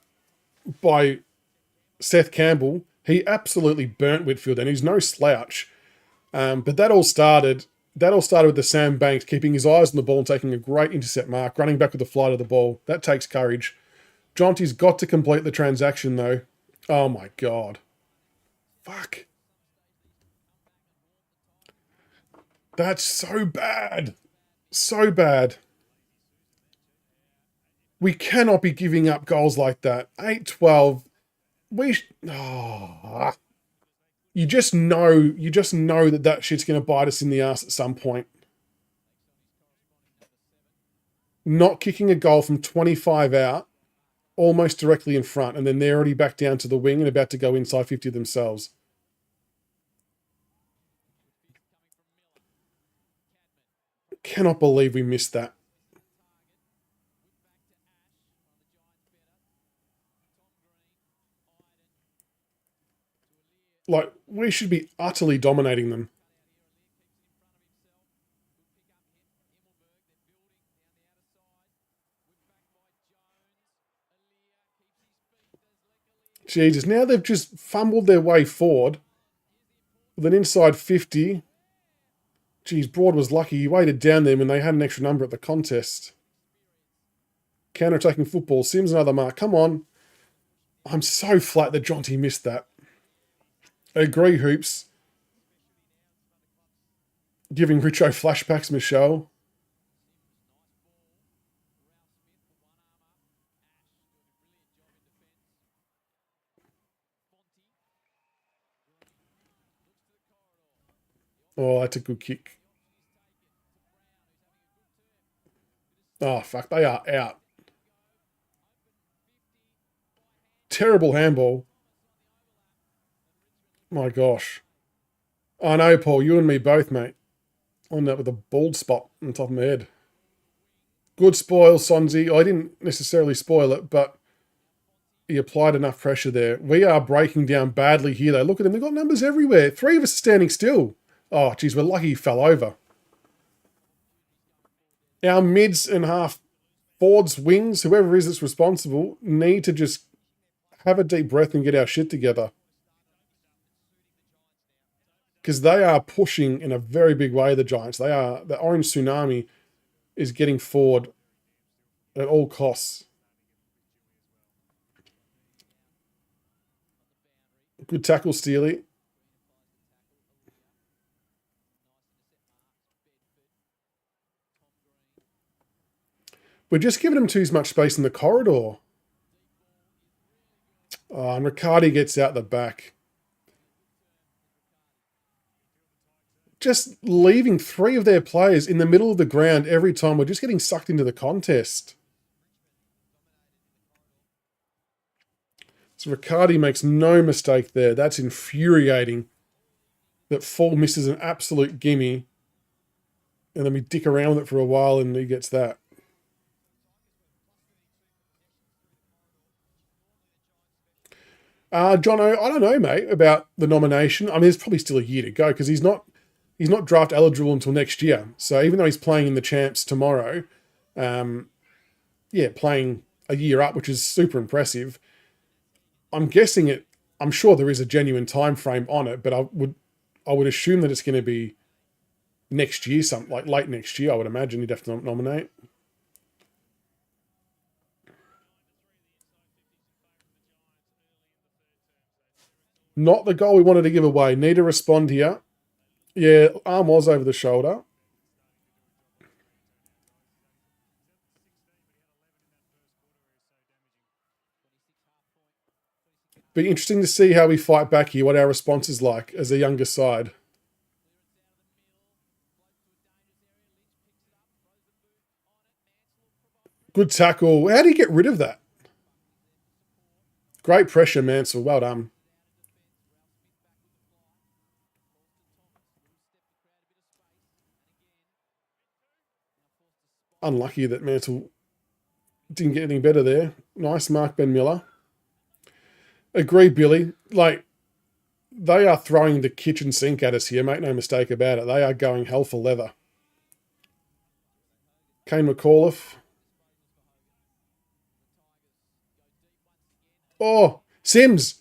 Seth Campbell. He absolutely burnt Whitfield, and he's no slouch. But that all started with the Sam Banks keeping his eyes on the ball and taking a great intercept mark, running back with the flight of the ball. That takes courage. Jonty's got to complete the transaction, though. Oh, my God. Fuck. That's so bad. So bad. We cannot be giving up goals like that. 8-12. You just know that shit's going to bite us in the ass at some point. Not kicking a goal from 25 out, almost directly in front, and then they're already back down to the wing and about to go inside 50 themselves. Cannot believe we missed that. Like, we should be utterly dominating them. Jesus, now they've just fumbled their way forward with an inside 50. Geez, Broad was lucky. He waited down there when they had an extra number at the contest. Counter-attacking football. Sims another mark. Come on. I'm so flat that Jonty missed that. Agree, Hoops. Giving Richo flashbacks, Michelle. Oh, that's a good kick. Oh, fuck. They are out. Terrible handball. My gosh. I know, Paul. You and me both, mate. On that with a bald spot on top of my head. Good spoil, Sonzi. I didn't necessarily spoil it, but he applied enough pressure there. We are breaking down badly here, though. Look at them. They've got numbers everywhere. 3 of us are standing still. Oh, geez, we're lucky he fell over. Our mids and half forwards, wings, whoever it is that's responsible, need to just have a deep breath and get our shit together. Because they are pushing in a very big way, the Giants. The orange tsunami is getting forward at all costs. Good tackle, Steely. We're just giving him too much space in the corridor. Oh, and Riccardi gets out the back. Just leaving 3 of their players in the middle of the ground every time. We're just getting sucked into the contest. So Riccardi makes no mistake there. That's infuriating. That Fall misses an absolute gimme. And then we dick around with it for a while and he gets that. Jono, I don't know, mate, about the nomination. I mean, there's probably still a year to go because he's not draft eligible until next year. So even though he's playing in the champs tomorrow, playing a year up, which is super impressive. I'm sure there is a genuine time frame on it, but I would assume that it's going to be next year, something like late next year. I would imagine he'd have to nominate. Not the goal we wanted to give away. Need to respond here. Yeah, arm was over the shoulder. Be interesting to see how we fight back here, what our response is like as a younger side. Good tackle. How do you get rid of that? Great pressure, Mansell. Well done. Unlucky that Mansell didn't get any better there. Nice mark, Ben Miller. Agree, Billy. Like, they are throwing the kitchen sink at us here. Make no mistake about it. They are going hell for leather. Kane McAuliffe. Oh, Sims.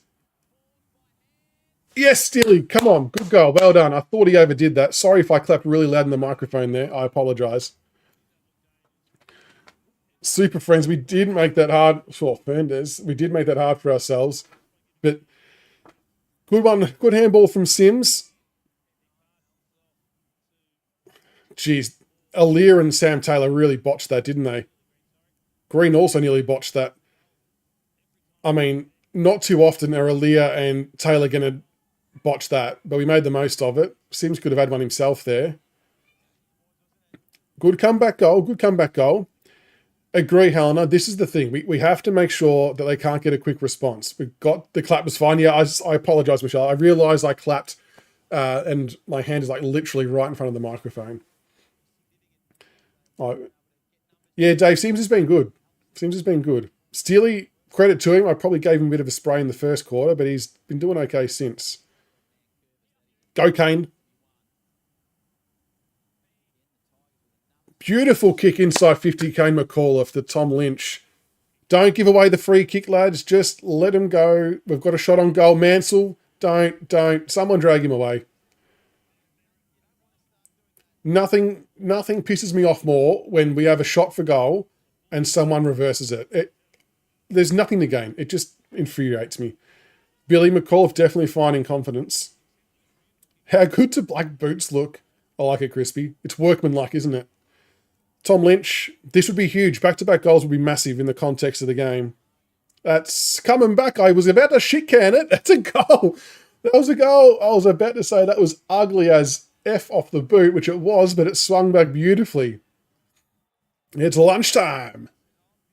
Yes, Steely. Come on. Good goal. Well done. I thought he overdid that. Sorry if I clapped really loud in the microphone there. I apologise. Super friends, we did make that hard for Fernandez. We did make that hard for ourselves. But good one. Good handball from Sims. Jeez. Aaliyah and Sam Taylor really botched that, didn't they? Green also nearly botched that. I mean, not too often are Aaliyah and Taylor going to botch that, but we made the most of it. Sims could have had one himself there. Good comeback goal. Good comeback goal. Agree, Helena. This is the thing. We have to make sure that they can't get a quick response. We've got the clap was fine. Yeah, I apologise, Michelle. I realised I clapped and my hand is like literally right in front of the microphone. Oh, yeah, Dave, Sims has been good. Sims has been good. Steely, credit to him. I probably gave him a bit of a spray in the first quarter, but he's been doing okay since. Go, Kane. Beautiful kick inside 50, Kane McAuliffe, the Tom Lynch. Don't give away the free kick, lads. Just let him go. We've got a shot on goal. Mansell, don't. Someone drag him away. Nothing pisses me off more when we have a shot for goal and someone reverses it. There's nothing to gain. It just infuriates me. Billy McAuliffe definitely finding confidence. How good do black boots look? I like it, Crispy. It's workmanlike, isn't it? Tom Lynch, this would be huge. Back-to-back goals would be massive in the context of the game. That's coming back. I was about to shit can it. That's a goal. That was a goal. I was about to say that was ugly as F off the boot, which it was, but it swung back beautifully. It's lunchtime.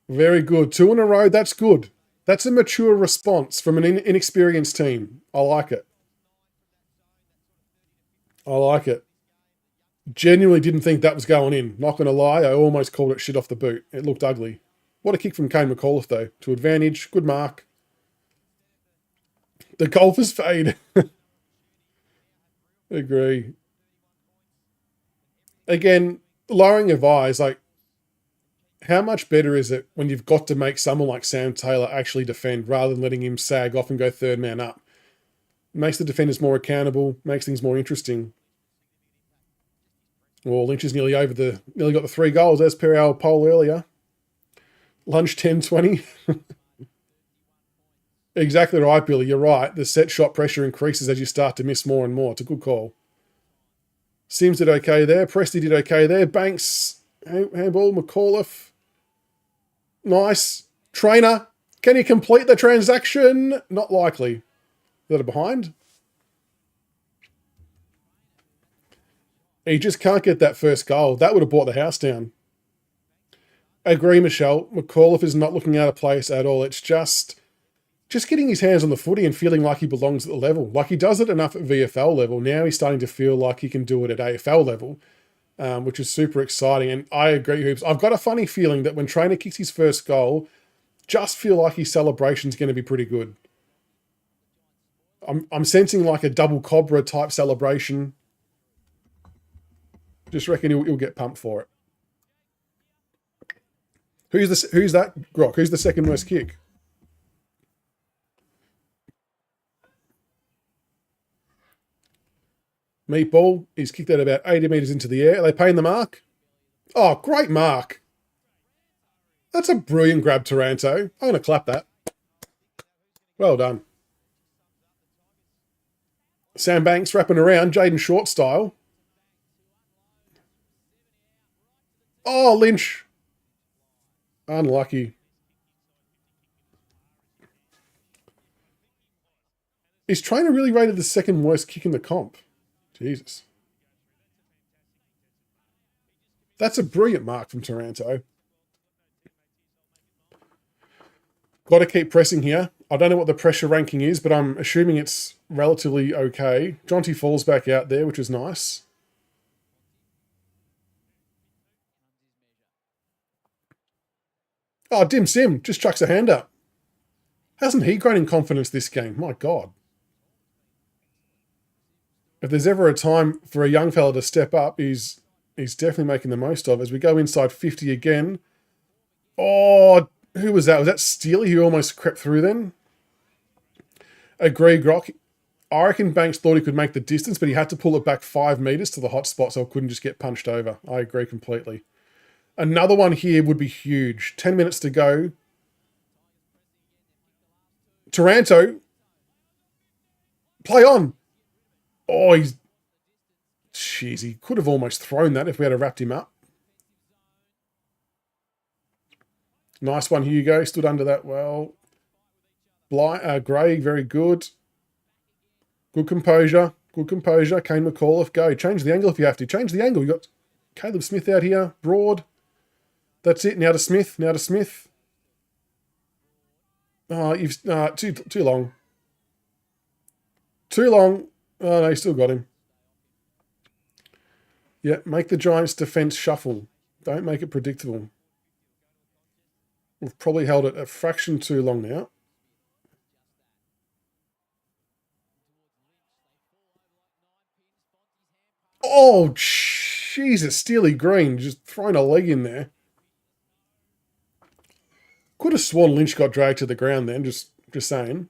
Very good. 2 in a row. That's good. That's a mature response from an inexperienced team. I like it. I like it. Genuinely didn't think that was going in. Not going to lie, I almost called it shit off the boot. It looked ugly. What a kick from Kane McAuliffe, though. To advantage. Good mark. The golfers fade. Agree. Again, lowering your eyes, like, how much better is it when you've got to make someone like Sam Taylor actually defend rather than letting him sag off and go third man up? Makes the defenders more accountable, makes things more interesting. Well, Lynch is nearly got the 3 goals as per our poll earlier. Lunch 10-20. Exactly right, Billy. You're right. The set shot pressure increases as you start to miss more and more. It's a good call. Sims did okay there. Presti did okay there. Banks, handball, McAuliffe. Nice. Trainer, can he complete the transaction? Not likely. Is that a behind? He just can't get that first goal. That would have brought the house down. Agree, Michelle. McAuliffe is not looking out of place at all. It's just getting his hands on the footy and feeling like he belongs at the level. Like he does it enough at VFL level. Now he's starting to feel like he can do it at AFL level, which is super exciting. And I agree, Hoops. I've got a funny feeling that when Trainer kicks his first goal, just feel like his celebration's going to be pretty good. I'm sensing like a double Cobra type celebration. Just reckon he'll get pumped for it. Who's that, Grok? Who's the second worst kick? Meatball, he's kicked that about 80 metres into the air. Are they paying the mark? Oh, great mark. That's a brilliant grab, Taranto. I'm going to clap that. Well done. Sam Banks wrapping around, Jaden Short style. Oh, Lynch. Unlucky. Is Trainer really rated the second worst kick in the comp? Jesus. That's a brilliant mark from Taranto. Got to keep pressing here. I don't know what the pressure ranking is, but I'm assuming it's relatively okay. Jonty falls back out there, which is nice. Oh, Dim Sim just chucks a hand up. Hasn't he grown in confidence this game? My God. If there's ever a time for a young fella to step up, he's definitely making the most of. As we go inside 50 again. Oh, who was that? Was that Steely who almost crept through then? Agree, Grok. I reckon Banks thought he could make the distance, but he had to pull it back 5 metres to the hot spot so it couldn't just get punched over. I agree completely. Another one here would be huge. 10 minutes to go. Taranto. Play on. Oh, jeez, he could have almost thrown that if we had wrapped him up. Nice one, Hugo. Stood under that well. Gray, very good. Good composure. Good composure. Kane McAuliffe, go. Change the angle if you have to. Change the angle. You got Caleb Smith out here. Broad. That's it. Now to Smith. Now to Smith. Oh, you've too long. Too long. Oh no, you still got him. Yeah, make the Giants' defense shuffle. Don't make it predictable. We've probably held it a fraction too long now. Oh, Jesus, Steely Green just throwing a leg in there. Could have sworn Lynch got dragged to the ground then, just saying.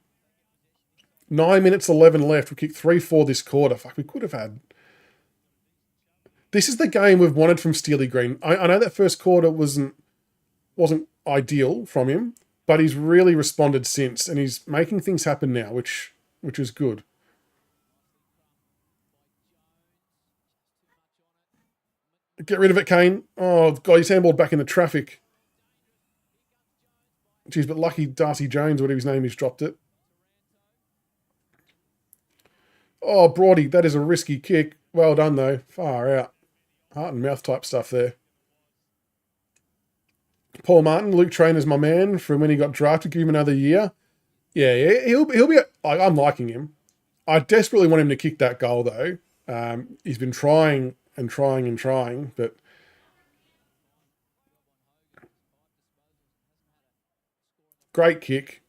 9 minutes 11 left. We kicked 3-4 this quarter. Fuck, we could have had. This is the game we've wanted from Steely Green. I know that first quarter wasn't ideal from him, but he's really responded since, and he's making things happen now, which is good. Get rid of it, Kane. Oh, God, he's handballed back into traffic. Jeez, but lucky Darcy Jones, whatever his name is, dropped it. Oh, Brody, that is a risky kick. Well done, though. Far out. Heart and mouth type stuff there. Paul Martin, Luke Trainer's my man from when he got drafted. Give him another year. Yeah, he'll be. I'm liking him. I desperately want him to kick that goal, though. He's been trying and trying and trying, but great kick.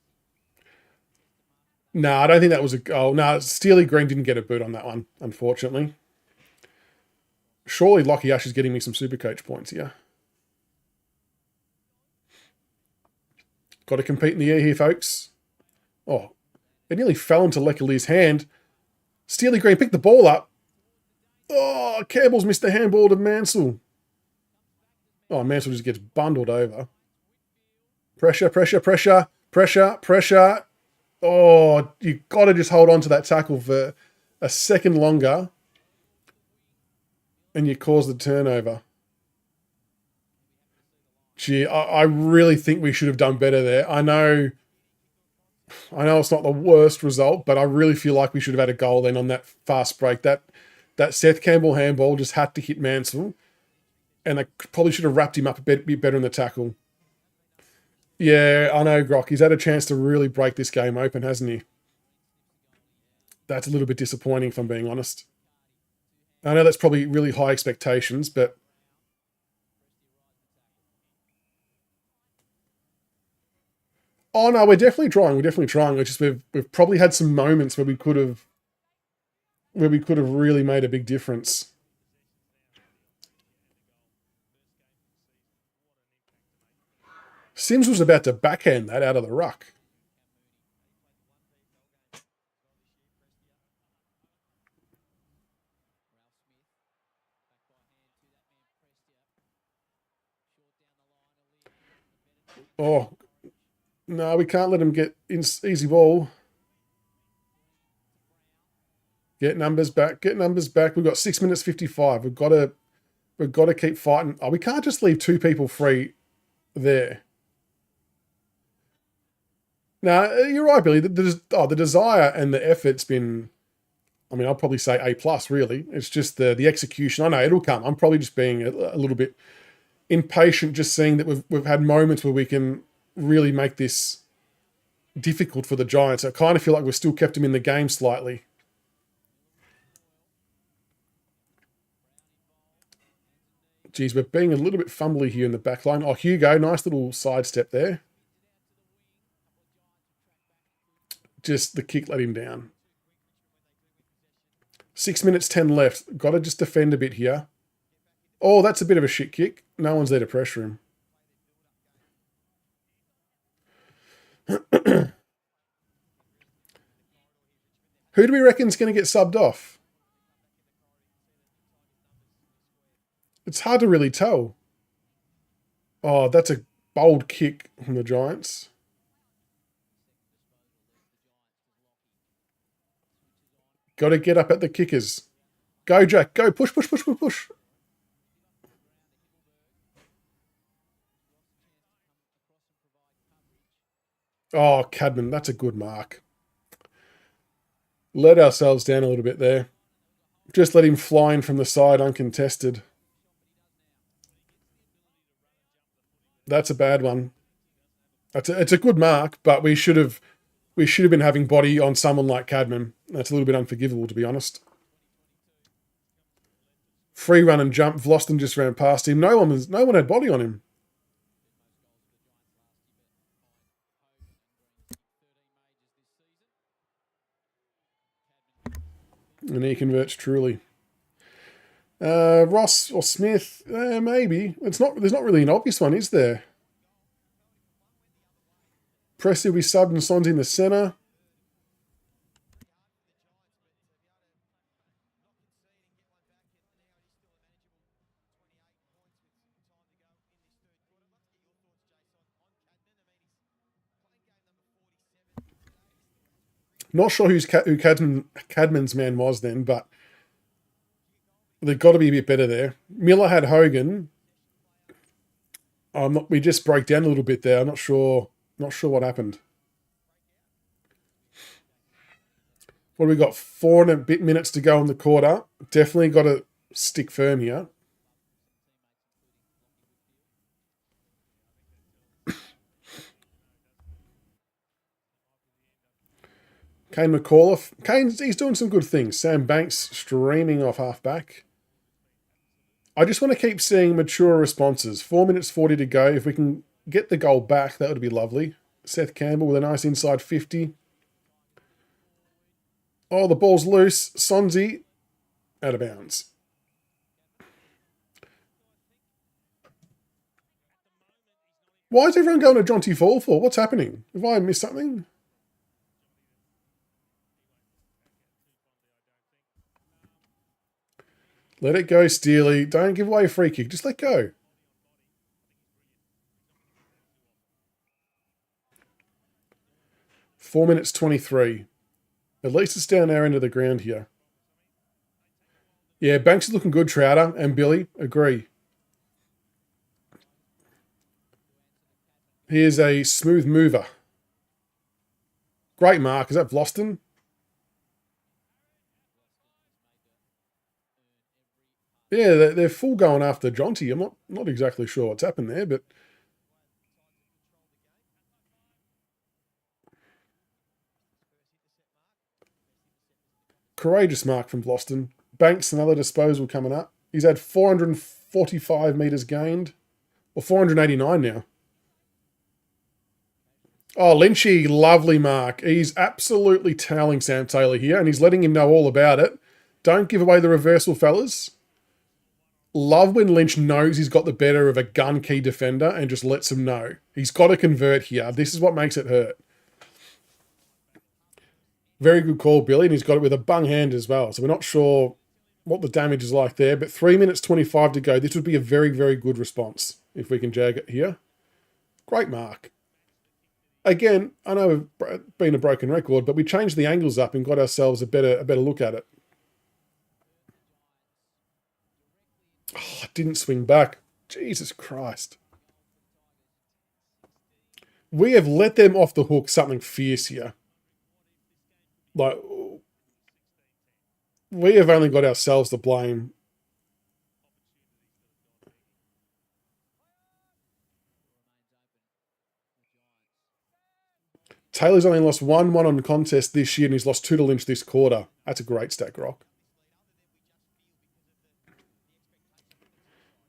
No, I don't think that was a goal. No, Steely Green didn't get a boot on that one, unfortunately. Surely Lockie Ash is getting me some Supercoach points here. Got to compete in the air here, folks. Oh, it nearly fell into Leckerly's hand. Steely Green picked the ball up. Oh, Campbell's missed the handball to Mansell. Oh, Mansell just gets bundled over. Pressure, pressure, pressure, pressure, pressure. Oh, you got to just hold on to that tackle for a second longer and you cause the turnover. Gee, I really think we should have done better there. I know it's not the worst result, but I really feel like we should have had a goal then on that fast break. That Seth Campbell handball just had to hit Mansell, and they probably should have wrapped him up a bit better in the tackle. Yeah, I know, Grock. He's had a chance to really break this game open, hasn't he? That's a little bit disappointing, if I'm being honest. I know that's probably really high expectations, but oh no, we're definitely trying. We're definitely trying. It's just we've probably had some moments where we could have really made a big difference. Sims was about to backhand that out of the ruck. Oh, no, we can't let him get in easy ball. Get numbers back. Get numbers back. We've got 6 minutes 55. We've got to keep fighting. Oh, we can't just leave two people free there. No, you're right, Billy. The desire and the effort's been, I mean, I'll probably say A+, really. It's just the execution. I know it'll come. I'm probably just being a little bit impatient, just seeing that we've had moments where we can really make this difficult for the Giants. I kind of feel like we've still kept them in the game slightly. Geez, we're being a little bit fumbly here in the back line. Oh, Hugo, nice little sidestep there. Just the kick let him down. 6 minutes 10 left. Got to just defend a bit here. Oh, that's a bit of a shit kick. No one's there to pressure him. Who do we reckon is going to get subbed off? It's hard to really tell. Oh, that's a bold kick from the Giants. Got to get up at the kickers. Go, Jack. Go. Push, push, push, push, push. Oh, Cadman, that's a good mark. Let ourselves down a little bit there. Just let him fly in from the side uncontested. That's a bad one. It's a good mark, but we should have been having body on someone like Cadman. That's a little bit unforgivable, to be honest. Free run and jump. Vlosten just ran past him. No one had body on him. And he converts truly. Ross or Smith, maybe. There's not really an obvious one, is there? Pressy will be subbed and Son's in the centre. Not sure who Cadman's man was then, but they've got to be a bit better there. Miller had Hogan. We just broke down a little bit there. I'm not sure what happened. What do we got? 4 and a bit minutes to go in the quarter. Definitely got to stick firm here. Kane McAuliffe. He's doing some good things. Sam Banks streaming off halfback. I just want to keep seeing mature responses. 4 minutes 40 to go. If we can get the goal back, that would be lovely. Seth Campbell with a nice inside 50. Oh, the ball's loose. Sonzi out of bounds. Why is everyone going to Jonty Fall for? What's happening? Have I missed something? Let it go, Steely. Don't give away a free kick. Just let go. Four minutes 23. At least it's down our end of the ground here. Yeah, Banks is looking good, Trouter and Billy. Agree. He is a smooth mover. Great mark. Is that Vloston? Yeah, they're full going after Jonty. I'm not exactly sure what's happened there, but courageous mark from Vloston. Banks, another disposal coming up. He's had 445 metres gained, or 489 now. Oh, Lynchy, lovely mark. He's absolutely towering Sam Taylor here, and he's letting him know all about it. Don't give away the reversal, fellas. Love when Lynch knows he's got the better of a gun key defender and just lets him know. He's got to convert here. This is what makes it hurt. Very good call, Billy, and he's got it with a bung hand as well. So we're not sure what the damage is like there, but 3 minutes 25 to go. This would be a very, very good response if we can jag it here. Great mark. Again, I know we've been a broken record, but we changed the angles up and got ourselves a better look at it. Oh, didn't swing back. Jesus Christ. We have let them off the hook something fierce here. Like, we have only got ourselves to blame. Taylor's only lost 1-1 on contest this year, and he's lost 2 to Lynch this quarter. That's a great stat, Rock.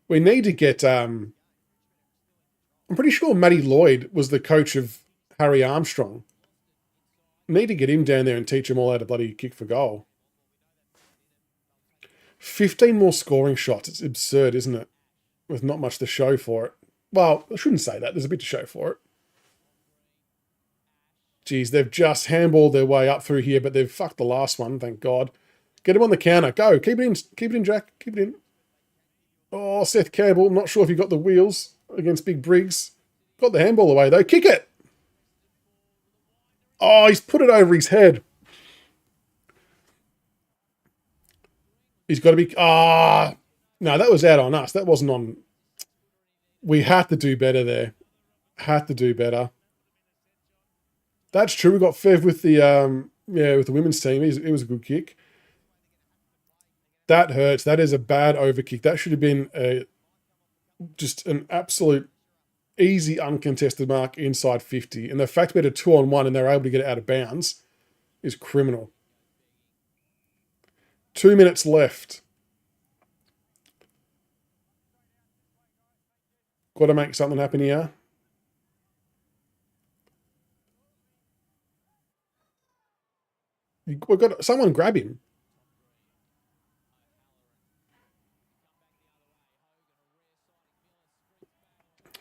We need to get... I'm pretty sure Matty Lloyd was the coach of Harry Armstrong. Need to get him down there and teach him all how to bloody kick for goal. 15 more scoring shots. It's absurd, isn't it? With not much to show for it. Well, I shouldn't say that. There's a bit to show for it. Geez, they've just handballed their way up through here, but they've fucked the last one, thank God. Get him on the counter. Go. Keep it in, Jack. Keep it in. Oh, Seth Campbell. I'm not sure if he got the wheels against Big Briggs. Got the handball away, though. Kick it. Oh, he's put it over his head. He's got to be... no, that was out on us. That wasn't on... We had to do better there. Had to do better. That's true. We got Fev with the with the women's team. It was a good kick. That hurts. That is a bad overkick. That should have been just an absolute easy uncontested mark inside 50. And the fact we had a 2-on-1 and they're able to get it out of bounds is criminal. 2 minutes left. Got to make something happen here. We've got someone grab him.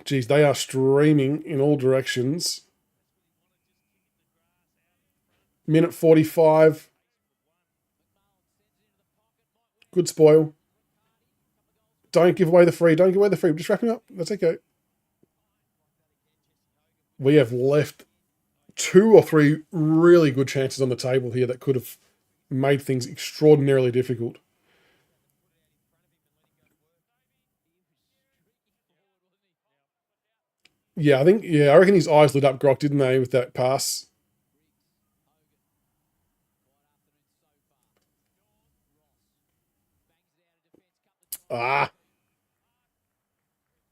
Geez, they are streaming in all directions. Minute 45. Good spoil. Don't give away the free. Don't give away the free. Just wrap him up. That's okay. We have left 2 or 3 really good chances on the table here that could have made things extraordinarily difficult. Yeah, I reckon his eyes lit up, Grok, didn't they, with that pass?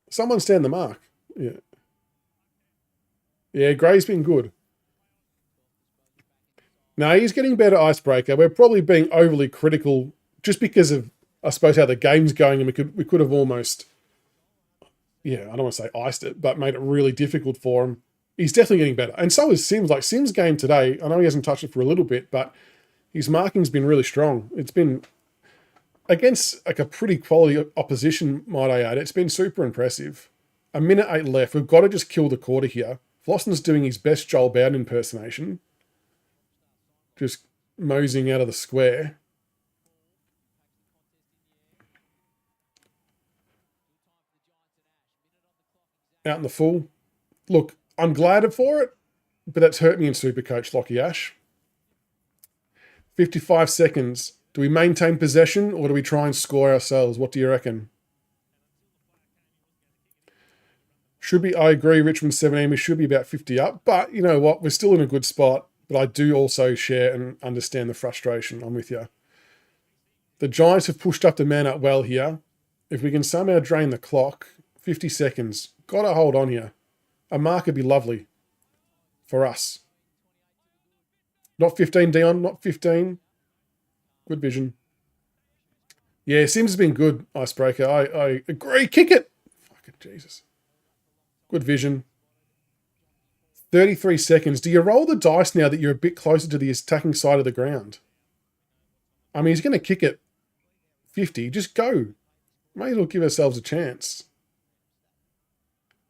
Someone stand the mark. Yeah. Yeah, Gray's been good. Now he's getting better icebreaker. We're probably being overly critical just because of, I suppose, how the game's going, and we could have almost, I don't want to say iced it, but made it really difficult for him. He's definitely getting better. And so is Sims. Like Sims' game today, I know he hasn't touched it for a little bit, but His marking's been really strong. It's been against like a pretty quality opposition, might I add. It's been super impressive. A minute 8 left. We've got to just kill the quarter here. Flossen's doing his best Joel Bowden impersonation. Just moseying out of the square. Out in the full. Look, I'm glad for it, but that's hurt me in Supercoach, Lockie Ash. 55 seconds. Do we maintain possession or do we try and score ourselves? What do you reckon? Should be, I agree, Richmond 17, we should be about 50 up. But you know what? We're still in a good spot. But I do also share and understand the frustration. I'm with you. The Giants have pushed up the man up well here. If we can somehow drain the clock, 50 seconds. Got to hold on here. A mark would be lovely for us. Not 15, Dion. Not 15. Good vision. Yeah, Sims has been good, Icebreaker. I agree. Kick it. Fucking Jesus. Good vision. 33 seconds. Do you roll the dice now that you're a bit closer to the attacking side of the ground? I mean, he's going to kick it 50. Just go. May as well give ourselves a chance.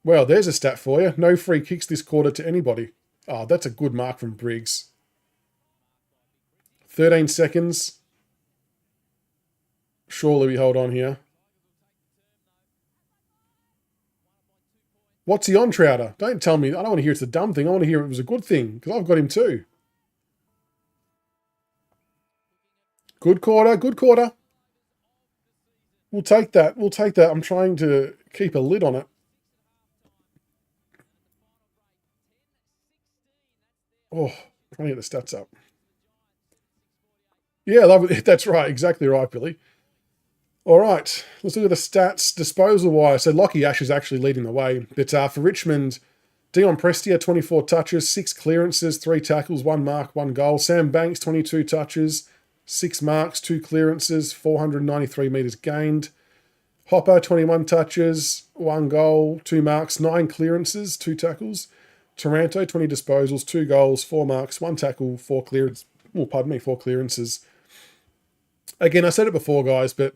Well, there's a stat for you. No free kicks this quarter to anybody. Oh, that's a good mark from Briggs. 13 seconds. Surely we hold on here. What's he on, Trouter? Don't tell me. I don't want to hear it's a dumb thing. I want to hear it was a good thing because I've got him too. Good quarter. Good quarter. We'll take that. We'll take that. I'm trying to keep a lid on it. Oh, trying to get the stats up. Yeah, love it. That's right. Exactly right, Billy. All right, let's look at the stats disposal-wise. So Lockie Ash is actually leading the way. But for Richmond, Dion Prestia, 24 touches, 6 clearances, 3 tackles, 1 mark, 1 goal. Sam Banks, 22 touches, 6 marks, 2 clearances, 493 metres gained. Hopper, 21 touches, 1 goal, 2 marks, 9 clearances, 2 tackles. Taranto, 20 disposals, 2 goals, 4 marks, 1 tackle, 4 clearances. Oh, pardon me, 4 clearances. Again, I said it before, guys, but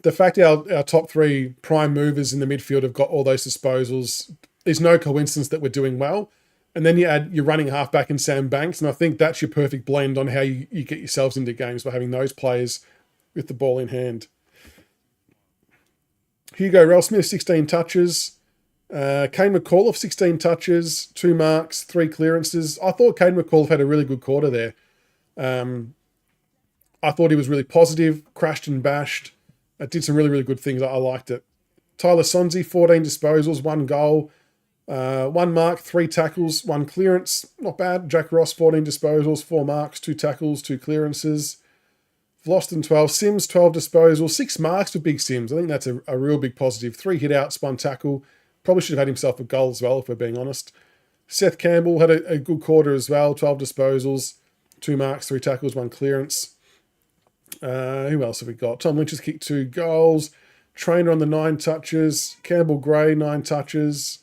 the fact our top 3 prime movers in the midfield have got all those disposals is no coincidence that we're doing well. And then you add your running halfback in Sam Banks, and I think that's your perfect blend on how you get yourselves into games by having those players with the ball in hand. Hugo Ralsmith, 16 touches. Kane McAuliffe, 16 touches, 2 marks, 3 clearances. I thought Kane McAuliffe had a really good quarter there. I thought he was really positive, crashed and bashed. Did some really, really good things. I liked it. Tyler Sonzi, 14 disposals, 1 goal, 1 mark, 3 tackles, 1 clearance. Not bad. Jack Ross, 14 disposals, 4 marks, 2 tackles, 2 clearances. Vlosten, 12. Sims, 12 disposals, 6 marks for Big Sims. I think that's a real big positive. 3 hit-outs, 1 tackle. Probably should have had himself a goal as well, if we're being honest. Seth Campbell had a good quarter as well. 12 disposals, 2 marks, 3 tackles, 1 clearance. Who else have we got? Tom Lynch has kicked 2 goals. Trainer on the 9 touches. Campbell Gray, 9 touches.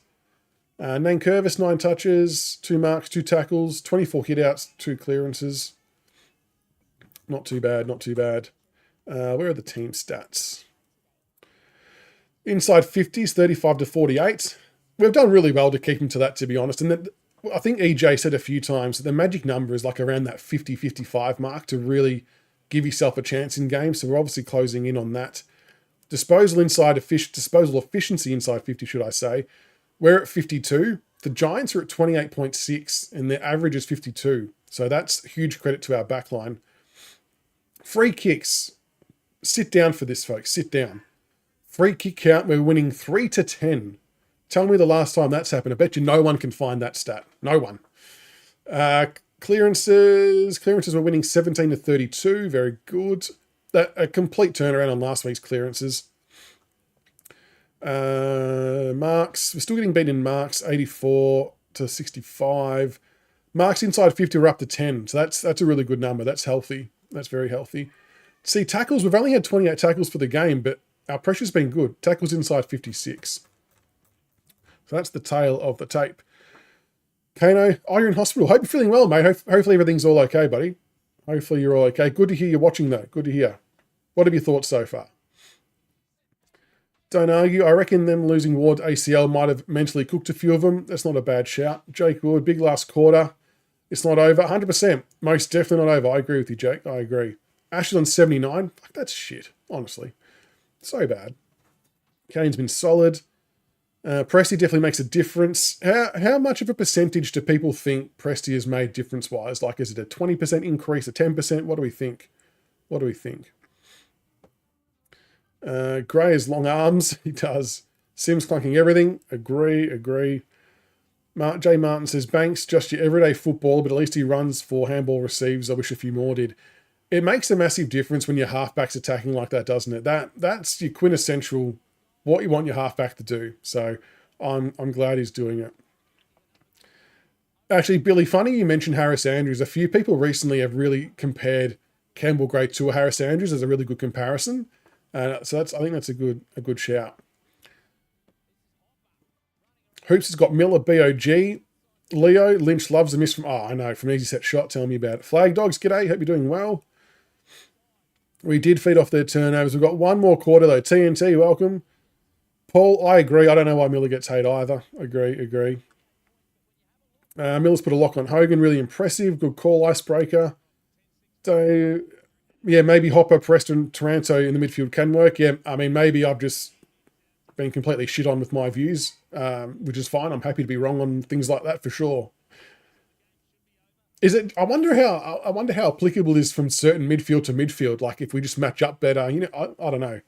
Nankervis, 9 touches. 2 marks, 2 tackles. 24 hit-outs, 2 clearances. Not too bad, not too bad. Where are the team stats? Inside 50s, 35 to 48. We've done really well to keep him to that, to be honest. And I think EJ said a few times that the magic number is like around that 50-55 mark to really give yourself a chance in games. So we're obviously closing in on that. Disposal efficiency inside 50, should I say. We're at 52. The Giants are at 28.6 and their average is 52. So that's huge credit to our backline. Free kicks. Sit down for this, folks. Sit down. Free kick count, we're winning 3-10. Tell me the last time that's happened. I bet you no one can find that stat. No one. Clearances we're winning 17-32. Very good. A complete turnaround on last week's clearances. Marks, we're still getting beaten in marks, 84-65. Marks inside 50 are up to 10. So that's a really good number. That's healthy. That's very healthy. See, tackles, we've only had 28 tackles for the game, but our pressure's been good. Tackles inside 56. So that's the tail of the tape. Kano, you're in hospital. Hope you're feeling well, mate. Hopefully everything's all okay, buddy. Hopefully you're all okay. Good to hear you're watching though. Good to hear. What have you thought so far? Don't argue. I reckon them losing Ward's ACL might have mentally cooked a few of them. That's not a bad shout. Jake Wood, big last quarter. It's not over. 100%. Most definitely not over. I agree with you, Jake. I agree. Ashes on 79. Fuck, that's shit, honestly. So bad. Kane's been solid. Presti definitely makes a difference. How much of a percentage do people think Presti has made difference-wise? Like, is it a 20% increase, a 10%? What do we think? What do we think? Gray has long arms. He does. Sims clunking everything. Agree. Jay Martin says, Banks, just your everyday football, but at least he runs for handball receives. I wish a few more did. It makes a massive difference when your halfback's attacking like that, doesn't it? That's your quintessential, what you want your halfback to do. So I'm glad he's doing it. Actually, Billy, funny you mentioned Harris Andrews. A few people recently have really compared Campbell Gray to Harris Andrews as a really good comparison. So I think that's a good shout. Hoops has got Miller, BOG. Leo, Lynch loves a miss from, I know, from Easy Set Shot. Tell me about it. Flag Dogs, g'day. Hope you're doing well. We did feed off their turnovers. We've got one more quarter, though. TNT, welcome. Paul, I agree. I don't know why Miller gets hate either. Agree. Miller's put a lock on Hogan. Really impressive. Good call, icebreaker. So, yeah, maybe Hopper, Preston, Taranto in the midfield can work. Yeah, I mean, maybe I've just been completely shit on with my views, which is fine. I'm happy to be wrong on things like that for sure. Is it? I wonder how applicable it is from certain midfield to midfield. Like if we just match up better, you know, I don't know.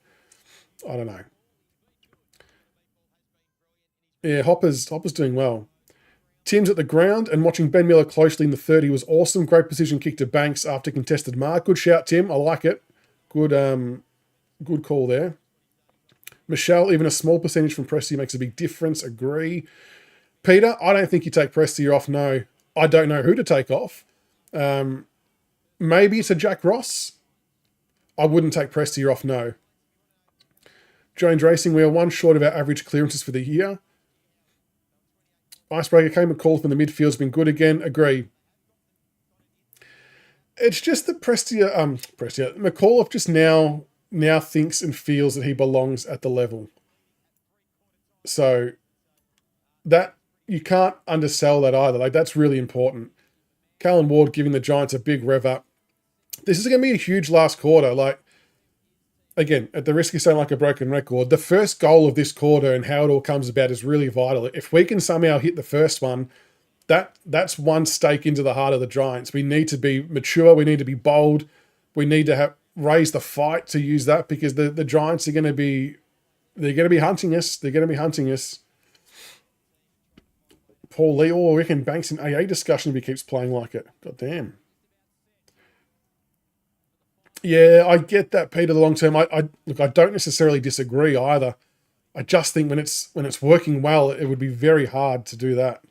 Yeah, Hopper's doing well. Tim's at the ground and watching Ben Miller closely in the 30 was awesome. Great precision kick to Banks after contested mark. Good shout, Tim. I like it. Good call there. Michelle, even a small percentage from Presti makes a big difference. Agree. Peter, I don't think you take Presti off. No, I don't know who to take off. Maybe it's a Jack Ross. I wouldn't take Presti off. No. Jones Racing, we are one short of our average clearances for the year. Icebreaker came a call from the midfield's been good again. Agree. It's just that McAuliffe just now thinks and feels that he belongs at the level. So that you can't undersell that either. Like that's really important. Callan Ward giving the Giants a big rev up. This is going to be a huge last quarter. Like again, at the risk of sounding like a broken record, the first goal of this quarter and how it all comes about is really vital. If we can somehow hit the first one, that's one stake into the heart of the Giants. We need to be mature. We need to be bold. We need to raise the fight to use that because the Giants are going to be hunting us. They're going to be hunting us. Paul Lee, we reckon Banks in AA discussion if he keeps playing like it. God damn. Yeah, I get that, Peter. The long term, I don't necessarily disagree either. I just think when it's working well, it would be very hard to do that.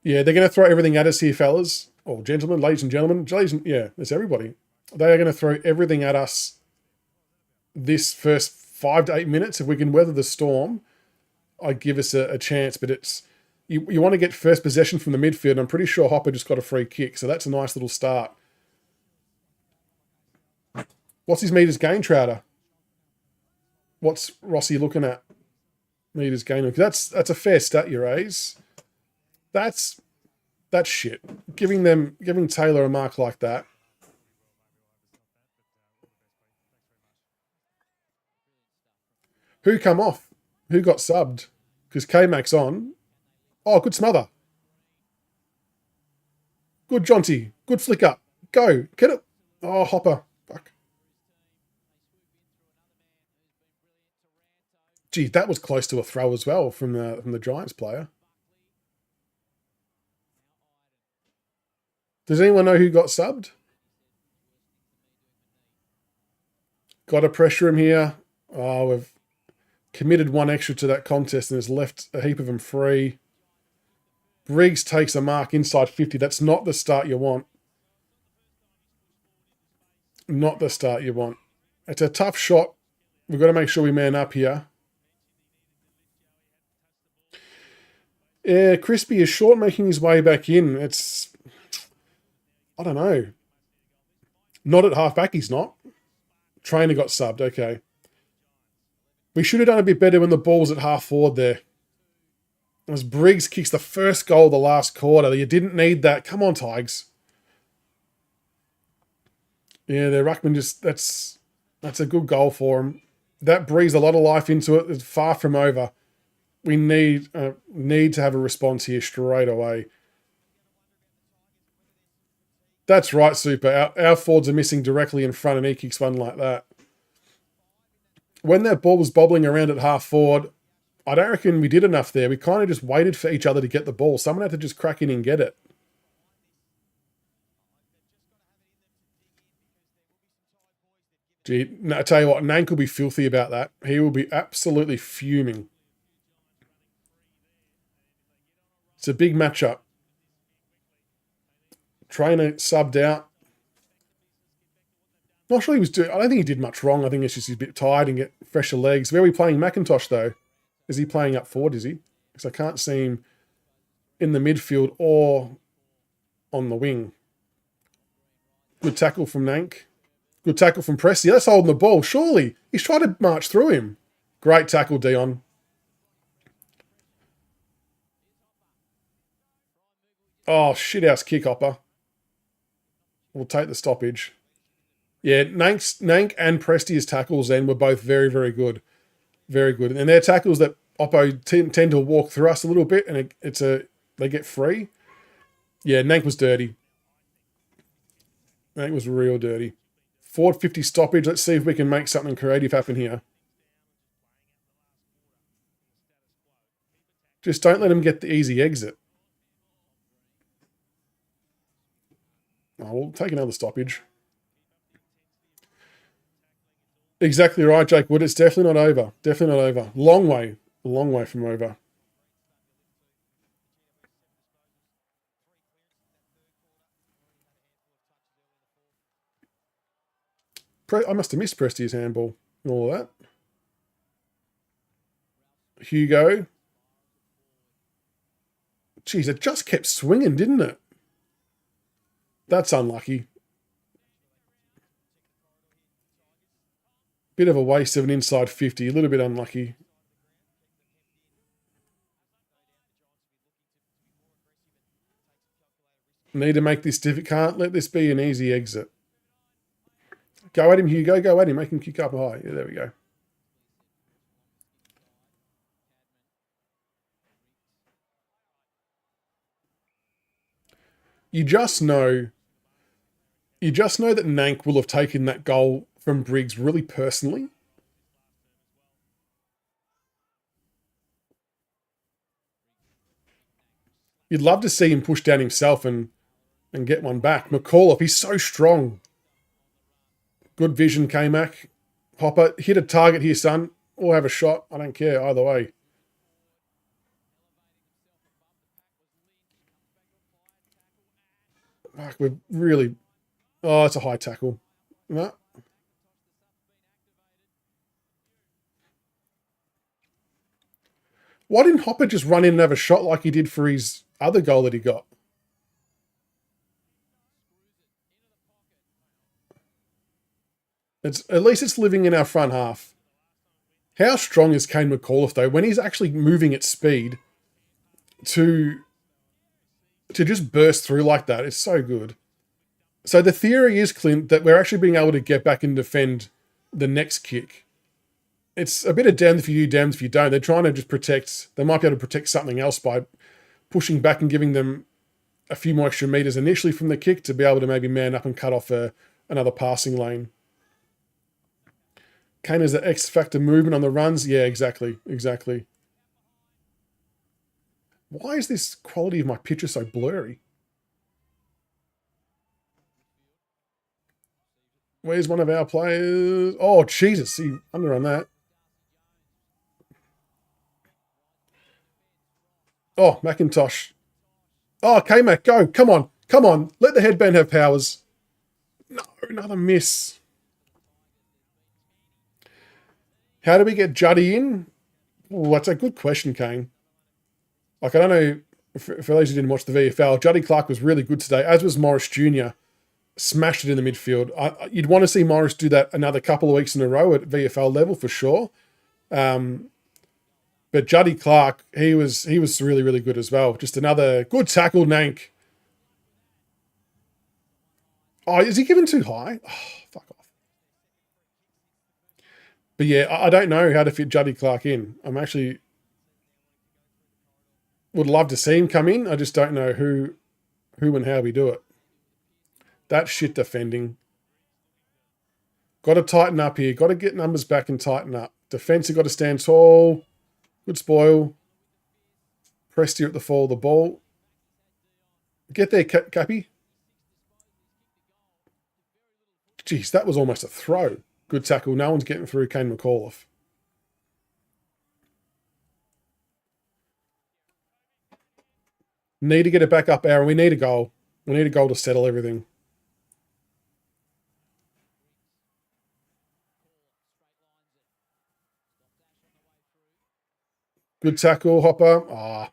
Yeah, they're going to throw everything at us here, fellas. Or gentlemen, ladies and gentlemen. Yeah, it's everybody. They are going to throw everything at us this first 5 to 8 minutes. If we can weather the storm, I give us a chance. But it's you want to get first possession from the midfield. I'm pretty sure Hopper just got a free kick, so that's a nice little start. What's his meters gain, Trouter? What's Rossi looking at? Meters gain. That's a fair stat, your A's. That's shit. Giving Taylor a mark like that. Who come off? Who got subbed? Because K-Mac's on. Oh, good smother. Good Jonty. Good flick up. Go. Get it. Oh, Hopper. Fuck. Gee, that was close to a throw as well from the Giants player. Does anyone know who got subbed? Got to pressure him here. Oh, we've committed one extra to that contest and has left a heap of them free. Briggs takes a mark inside 50. That's not the start you want. Not the start you want. It's a tough shot. We've got to make sure we man up here. Yeah, Crispy is short making his way back in. I don't know. Not at halfback, he's not. Trainer got subbed, okay. We should have done a bit better when the ball was at half forward there. As Briggs kicks the first goal of the last quarter. You didn't need that. Come on, Tigers. Yeah, the ruckman just, that's a good goal for him. That breathes a lot of life into it. It's far from over. We need to have a response here straight away. That's right, Super. Our forwards are missing directly in front, and he kicks one like that. When that ball was bobbling around at half forward, I don't reckon we did enough there. We kind of just waited for each other to get the ball. Someone had to just crack in and get it. Gee, I tell you what, Nank will be filthy about that. He will be absolutely fuming. It's a big matchup. Trainer subbed out. Not sure he was doing. I don't think he did much wrong. I think it's just he's a bit tired and get fresher legs. Where are we playing McIntosh though? Is he playing up forward? Is he? Because I can't see him in the midfield or on the wing. Good tackle from Nank. Good tackle from Presti. That's holding the ball. Surely he's trying to march through him. Great tackle, Dion. Oh, shithouse kick, Hopper. We'll take the stoppage. Yeah, Nank and Presti's tackles then were both very, very good. Very good. And they're tackles that Oppo tend to walk through us a little bit, and they get free. Yeah, Nank was dirty. Nank was real dirty. Forward 50 stoppage. Let's see if we can make something creative happen here. Just don't let him get the easy exit. Oh, we'll take another stoppage. Exactly right, Jake Wood. It's definitely not over. Definitely not over. Long way from over. I must have missed Presti's handball and all of that. Hugo. Jeez, it just kept swinging, didn't it? That's unlucky. Bit of a waste of an inside 50. A little bit unlucky. Need to make this difficult. Can't let this be an easy exit. Go at him, Hugo. Go at him. Make him kick up high. Yeah, there we go. You just know that Nank will have taken that goal from Briggs really personally. You'd love to see him push down himself and get one back. McAuliffe, he's so strong. Good vision, K-Mac. Hopper, hit a target here, son. Or have a shot. I don't care either way. Fuck, we're really... Oh, it's a high tackle. No. Why didn't Hopper just run in and have a shot like he did for his other goal that he got? At least it's living in our front half. How strong is Kane McAuliffe, though, when he's actually moving at speed to just burst through like that? It's so good. So the theory is, Clint, that we're actually being able to get back and defend the next kick. It's a bit of damned if you do, damned if you don't. They're trying to just protect... They might be able to protect something else by pushing back and giving them a few more extra meters initially from the kick to be able to maybe man up and cut off another passing lane. Kane is the X-factor movement on the runs. Yeah, exactly. Why is this quality of my picture so blurry? Where's one of our players? Oh, Jesus. He under on that. Oh, McIntosh. Oh, K-Mac, go. Come on. Let the headband have powers. No, another miss. How do we get Juddy in? Oh, that's a good question, Kane. Like, I don't know, for those who didn't watch the VFL, Juddy Clark was really good today, as was Morris Jr. smashed it in the midfield. You'd want to see Morris do that another couple of weeks in a row at VFL level for sure. But Juddy Clark, he was really, really good as well. Just another good tackle, Nank. Oh, is he given too high? Oh, fuck off. But yeah, I don't know how to fit Juddy Clark in. I'm actually would love to see him come in. I just don't know who and how we do it. That shit defending. Got to tighten up here. Got to get numbers back and tighten up. Defense have got to stand tall. Good spoil. Presti at the fall of the ball. Get there, Cappy. Jeez, that was almost a throw. Good tackle. No one's getting through Kane McAuliffe. Need to get it back up, Aaron. We need a goal. We need a goal to settle everything. Good tackle, Hopper.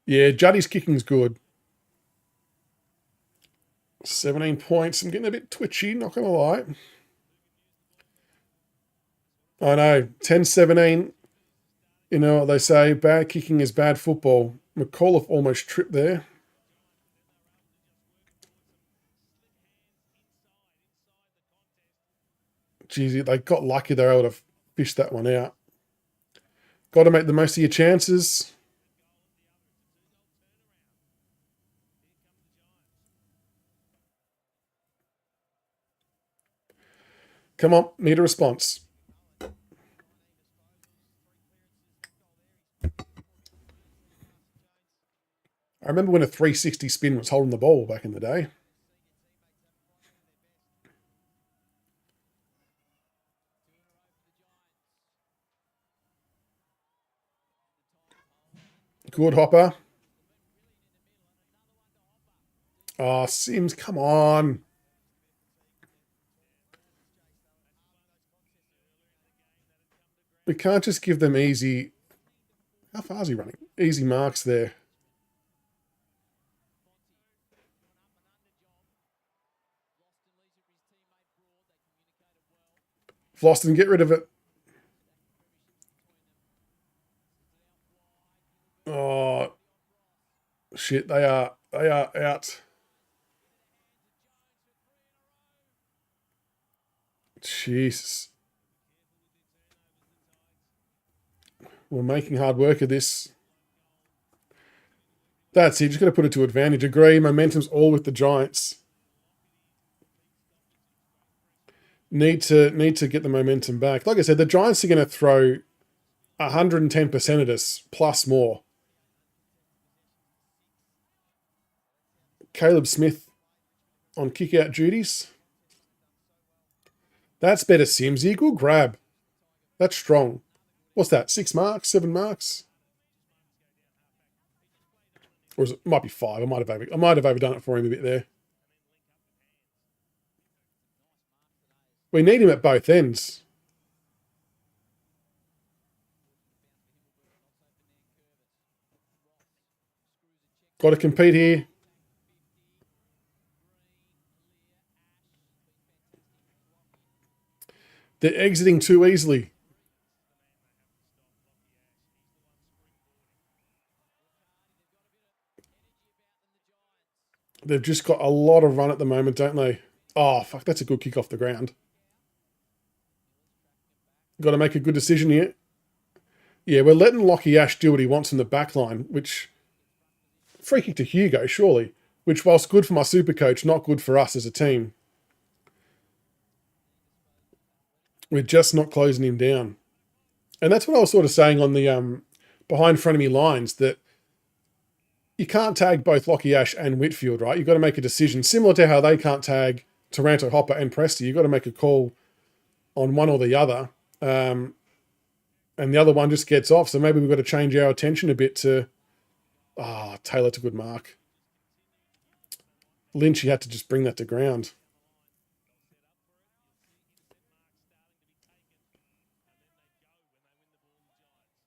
Yeah, Juddy's kicking's good. 17 points. I'm getting a bit twitchy, not going to lie. I know. 10-17. You know what they say, bad kicking is bad football. McAuliffe almost tripped there. Geez, they got lucky they were able to fish that one out. Got to make the most of your chances. Come on, need a response. I remember when a 360 spin was holding the ball back in the day. Good Hopper. Oh, Sims, come on. We can't just give them easy. How far is he running? Easy marks there. Floston, get rid of it. Oh, shit, they are out. Jesus. We're making hard work of this. That's it. Just got to put it to advantage. Agree. Momentum's all with the Giants. Need to get the momentum back. Like I said, the Giants are going to throw 110% at us, plus more. Caleb Smith on kick-out duties. That's better, Simsy. Good grab. That's strong. What's that? 6 marks? 7 marks? Or it might be 5. I might have overdone it for him a bit there. We need him at both ends. Got to compete here. They're exiting too easily. They've just got a lot of run at the moment, don't they? Oh, fuck, that's a good kick off the ground. Got to make a good decision here. Yeah, we're letting Lockie Ash do what he wants in the back line, which... Free kick to Hugo, surely. Which, whilst good for my super coach, not good for us as a team. We're just not closing him down. And that's what I was sort of saying on the behind front of me lines, that you can't tag both Lockie Ash and Whitfield, right? You've got to make a decision. Similar to how they can't tag Taranto, Hopper and Presti. You've got to make a call on one or the other. And the other one just gets off. So maybe we've got to change our attention a bit to... Taylor to good mark. Lynch, he had to just bring that to ground.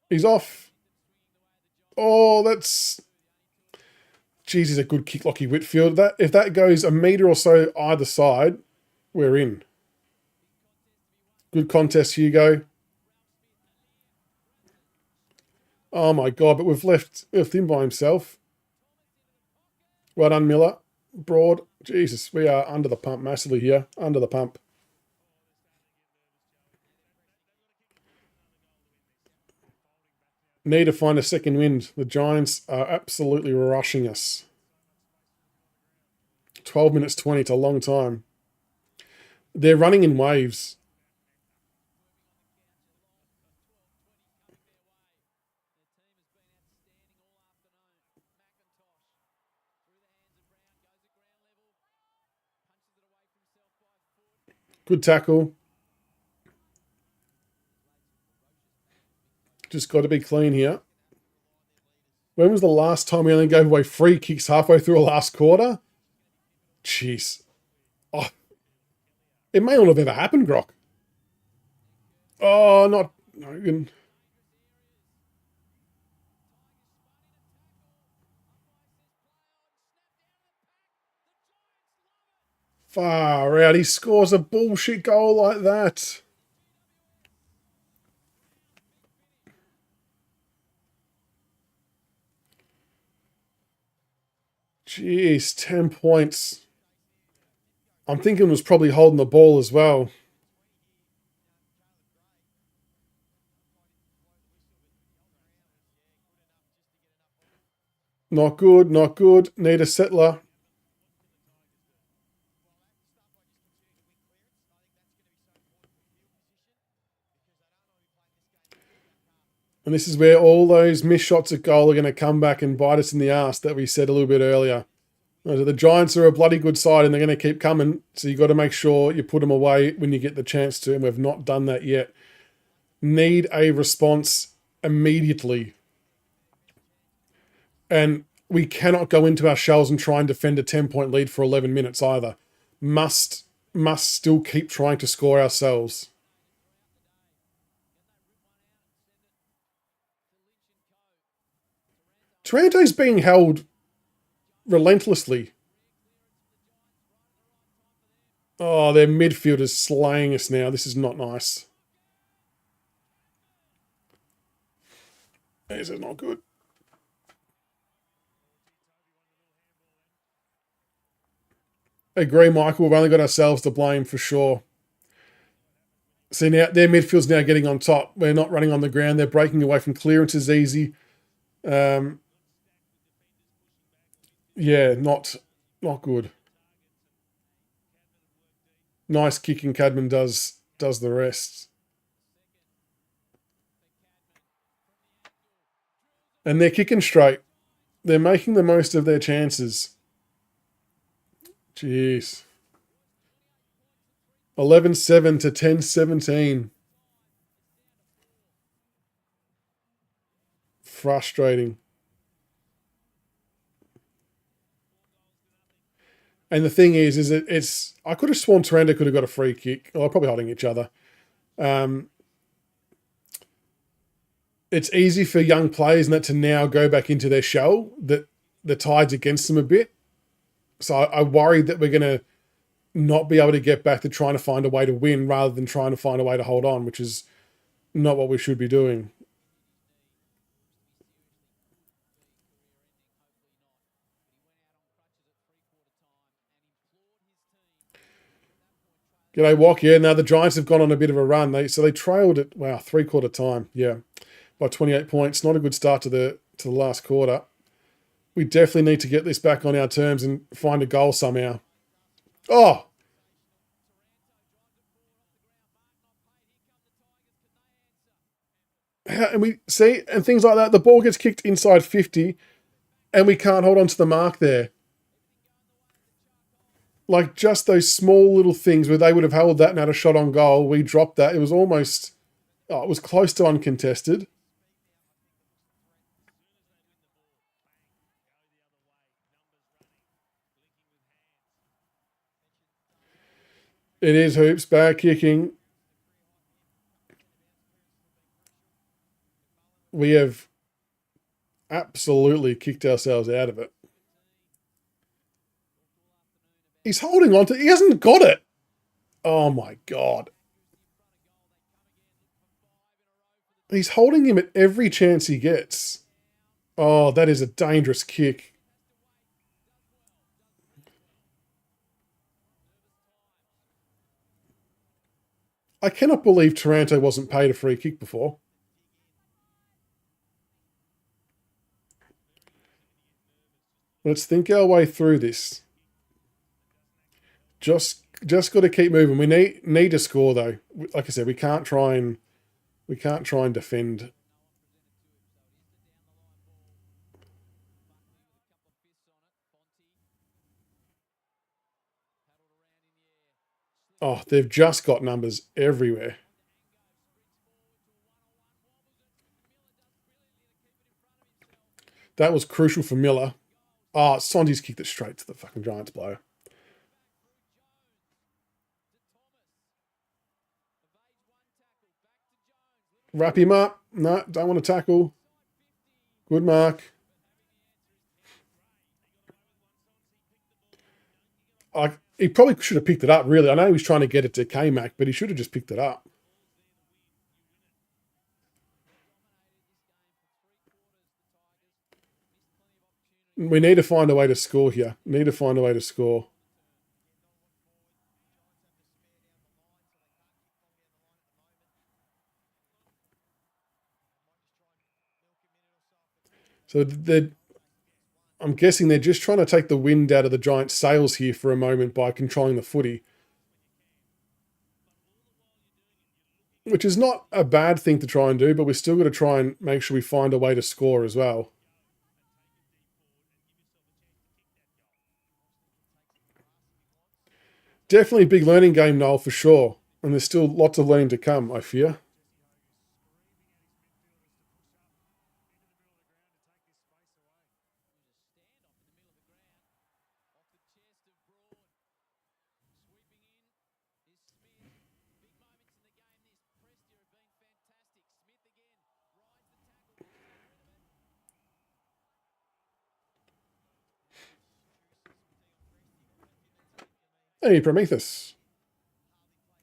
He's off. Oh, that's... Jeez, he's a good kick, Lockie Whitfield. That if that goes a metre or so either side, we're in. Good contest, Hugo. Oh my God, but we've left him by himself. Well done, Miller. Broad. Jesus, we are under the pump massively here. Under the pump. Need to find a second wind. The Giants are absolutely rushing us. 12 minutes 20, it's a long time. They're running in waves. Good tackle. Just got to be clean here. When was the last time we only gave away free kicks halfway through a last quarter? Jeez. Oh, it may not have ever happened, Grok. Oh, not... No, far out. He scores a bullshit goal like that. Jeez, 10 points. I'm thinking it was probably holding the ball as well. Not good, not good. Need a settler. And this is where all those missed shots at goal are going to come back and bite us in the ass that we said a little bit earlier. The Giants are a bloody good side and they're going to keep coming. So you've got to make sure you put them away when you get the chance to. And we've not done that yet. Need a response immediately. And we cannot go into our shells and try and defend a 10-point lead for 11 minutes either. Must still keep trying to score ourselves. Taranto's being held relentlessly. Oh, their midfield is slaying us now. This is not nice. This is not good. Agree, Michael. We've only got ourselves to blame for sure. See, now their midfield's now getting on top. We're not running on the ground. They're breaking away from clearances easy. Yeah, not good. Nice kicking. Cadman does the rest. And they're kicking straight. They're making the most of their chances. Jeez. 11-7 to 10-17. Frustrating. And the thing is it's... I could have sworn Taranto could have got a free kick. Well, they're probably holding each other. It's easy for young players and that to now go back into their shell, that the tide's against them a bit. So I worry that we're going to not be able to get back to trying to find a way to win rather than trying to find a way to hold on, which is not what we should be doing. G'day, Walk. Yeah, now the Giants have gone on a bit of a run. They trailed at, wow, three-quarter time. Yeah, by 28 points. Not a good start to the last quarter. We definitely need to get this back on our terms and find a goal somehow. Oh! And we see, and things like that, the ball gets kicked inside 50 and we can't hold on to the mark there. Like just those small little things where they would have held that and had a shot on goal. We dropped that. It was almost, it was close to uncontested. It is Hoops, bad kicking. we have absolutely kicked ourselves out of it. He's holding on to it. He hasn't got it. Oh my God. He's holding him at every chance he gets. Oh, that is a dangerous kick. I cannot believe Taranto wasn't paid a free kick before. Let's think our way through this. Just got to keep moving. We need to score though. Like I said, we can't try and defend. Oh, they've just got numbers everywhere. That was crucial for Miller. Oh, Sondi's kicked it straight to the fucking Giants player. Wrap him up. No, don't want to tackle. Good mark. He probably should have picked it up, really. I know he was trying to get it to K-Mac, but he should have just picked it up. We need to find a way to score here. Need to find a way to score. So I'm guessing they're just trying to take the wind out of the Giants' sails here for a moment by controlling the footy, which is not a bad thing to try and do, but we're still got to try and make sure we find a way to score as well. Definitely a big learning game, Noel, for sure. And there's still lots of learning to come, I fear. Hey, Prometheus.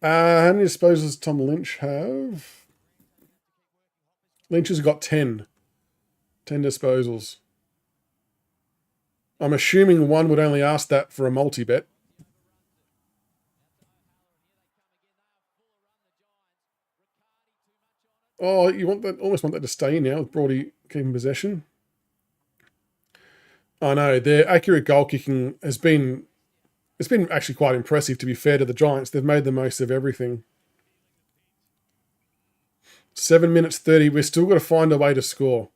How many disposals does Tom Lynch have? Lynch has got 10. 10 disposals. I'm assuming one would only ask that for a multi-bet. Oh, you want that? Almost want that to stay now with Brody keeping possession. I know their accurate goal kicking has been it's been actually quite impressive. To be fair to the Giants, they've made the most of everything. 7 minutes 30. We've still got to find a way to score.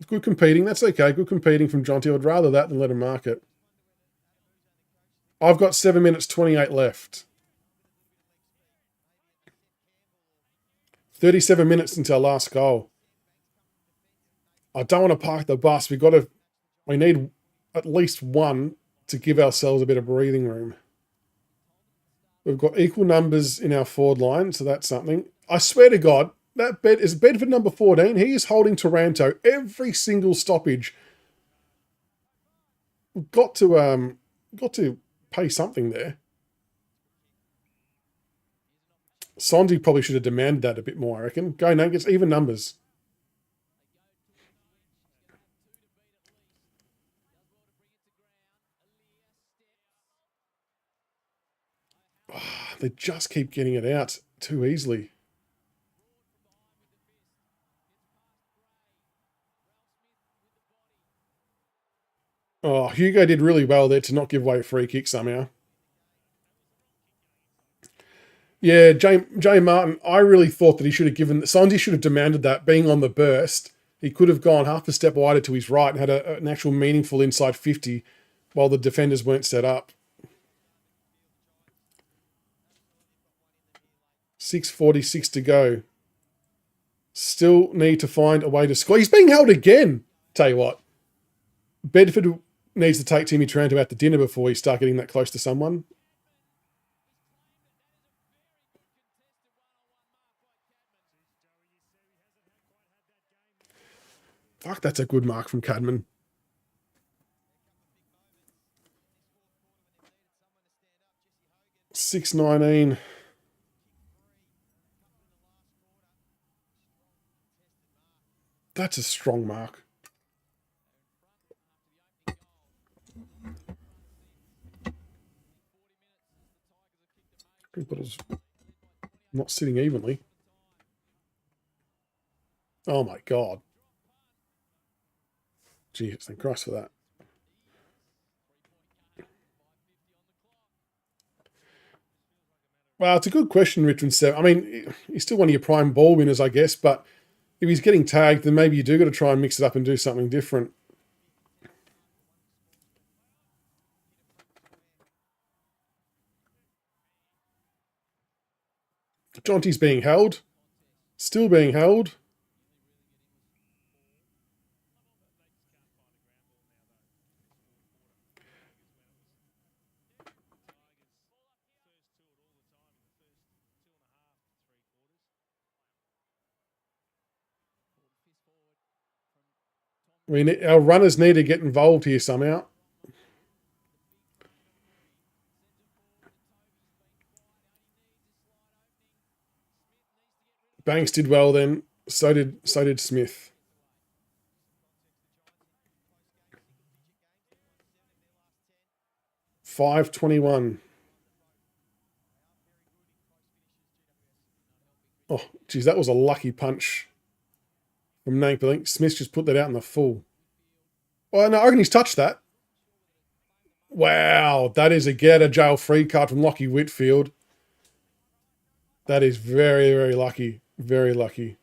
Good competing. That's okay. Good competing from Jonty. I'd rather that than let him mark it. I've got 7 minutes 28 left. 37 minutes since our last goal. I don't want to park the bus. We need at least one to give ourselves a bit of breathing room. We've got equal numbers in our forward line, so that's something. I swear to God, that is Bedford number 14. He is holding Taranto every single stoppage. We've got to pay something there. Sondi probably should have demanded that a bit more, I reckon. Go Nuggets, even numbers. They just keep getting it out too easily. Oh, Hugo did really well there to not give away a free kick somehow. Yeah, Jay Martin, I really thought that he should have given, Sondy should have demanded that, being on the burst. He could have gone half a step wider to his right and had an actual meaningful inside 50 while the defenders weren't set up. 6:46 to go. Still need to find a way to score. He's being held again. Tell you what, Bedford needs to take Timmy Taranto out to dinner before he start getting that close to someone. Fuck, that's a good mark from Cadman. $6.19. That's a strong mark. But it's not sitting evenly. Oh my God. Jeez, thank Christ for that. Well, it's a good question, Richmond 7. I mean, he's still one of your prime ball winners, I guess, but if he's getting tagged, then maybe you do got to try and mix it up and do something different. Jonty's being held. Still being held. I mean, our runners need to get involved here somehow. Banks did well then. So did Smith. $5.21. Oh, geez, that was a lucky punch from Nank. I think Smith just put that out in the full. Oh, no, I reckon he's touched that. Wow, that is a get out of jail free card from Lockie Whitfield. That is very, very lucky. Very lucky.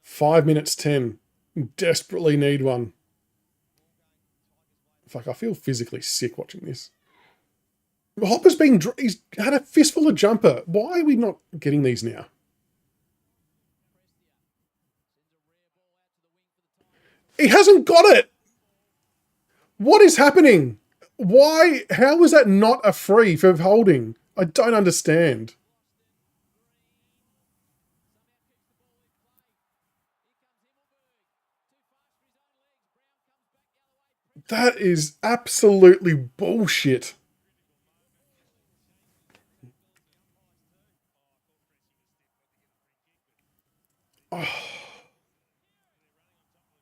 Five minutes 10. Desperately need one. Fuck, I feel physically sick watching this. Hopper's he's had a fistful of jumper. Why are we not getting these now? He hasn't got it. What is happening? Why? How was that not a free for holding? I don't understand. That is absolutely bullshit. Oh.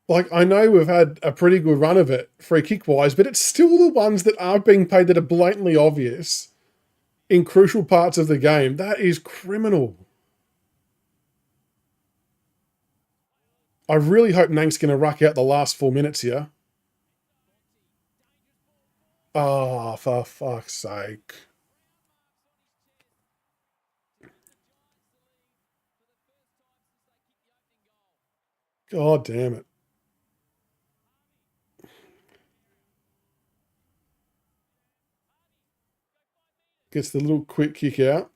Like, I know we've had a pretty good run of it, free kick wise, but it's still the ones that aren't being paid that are blatantly obvious in crucial parts of the game. That is criminal. I really hope Nank's going to ruck out the last 4 minutes here. Oh, for fuck's sake. God damn it. Gets the little quick kick out.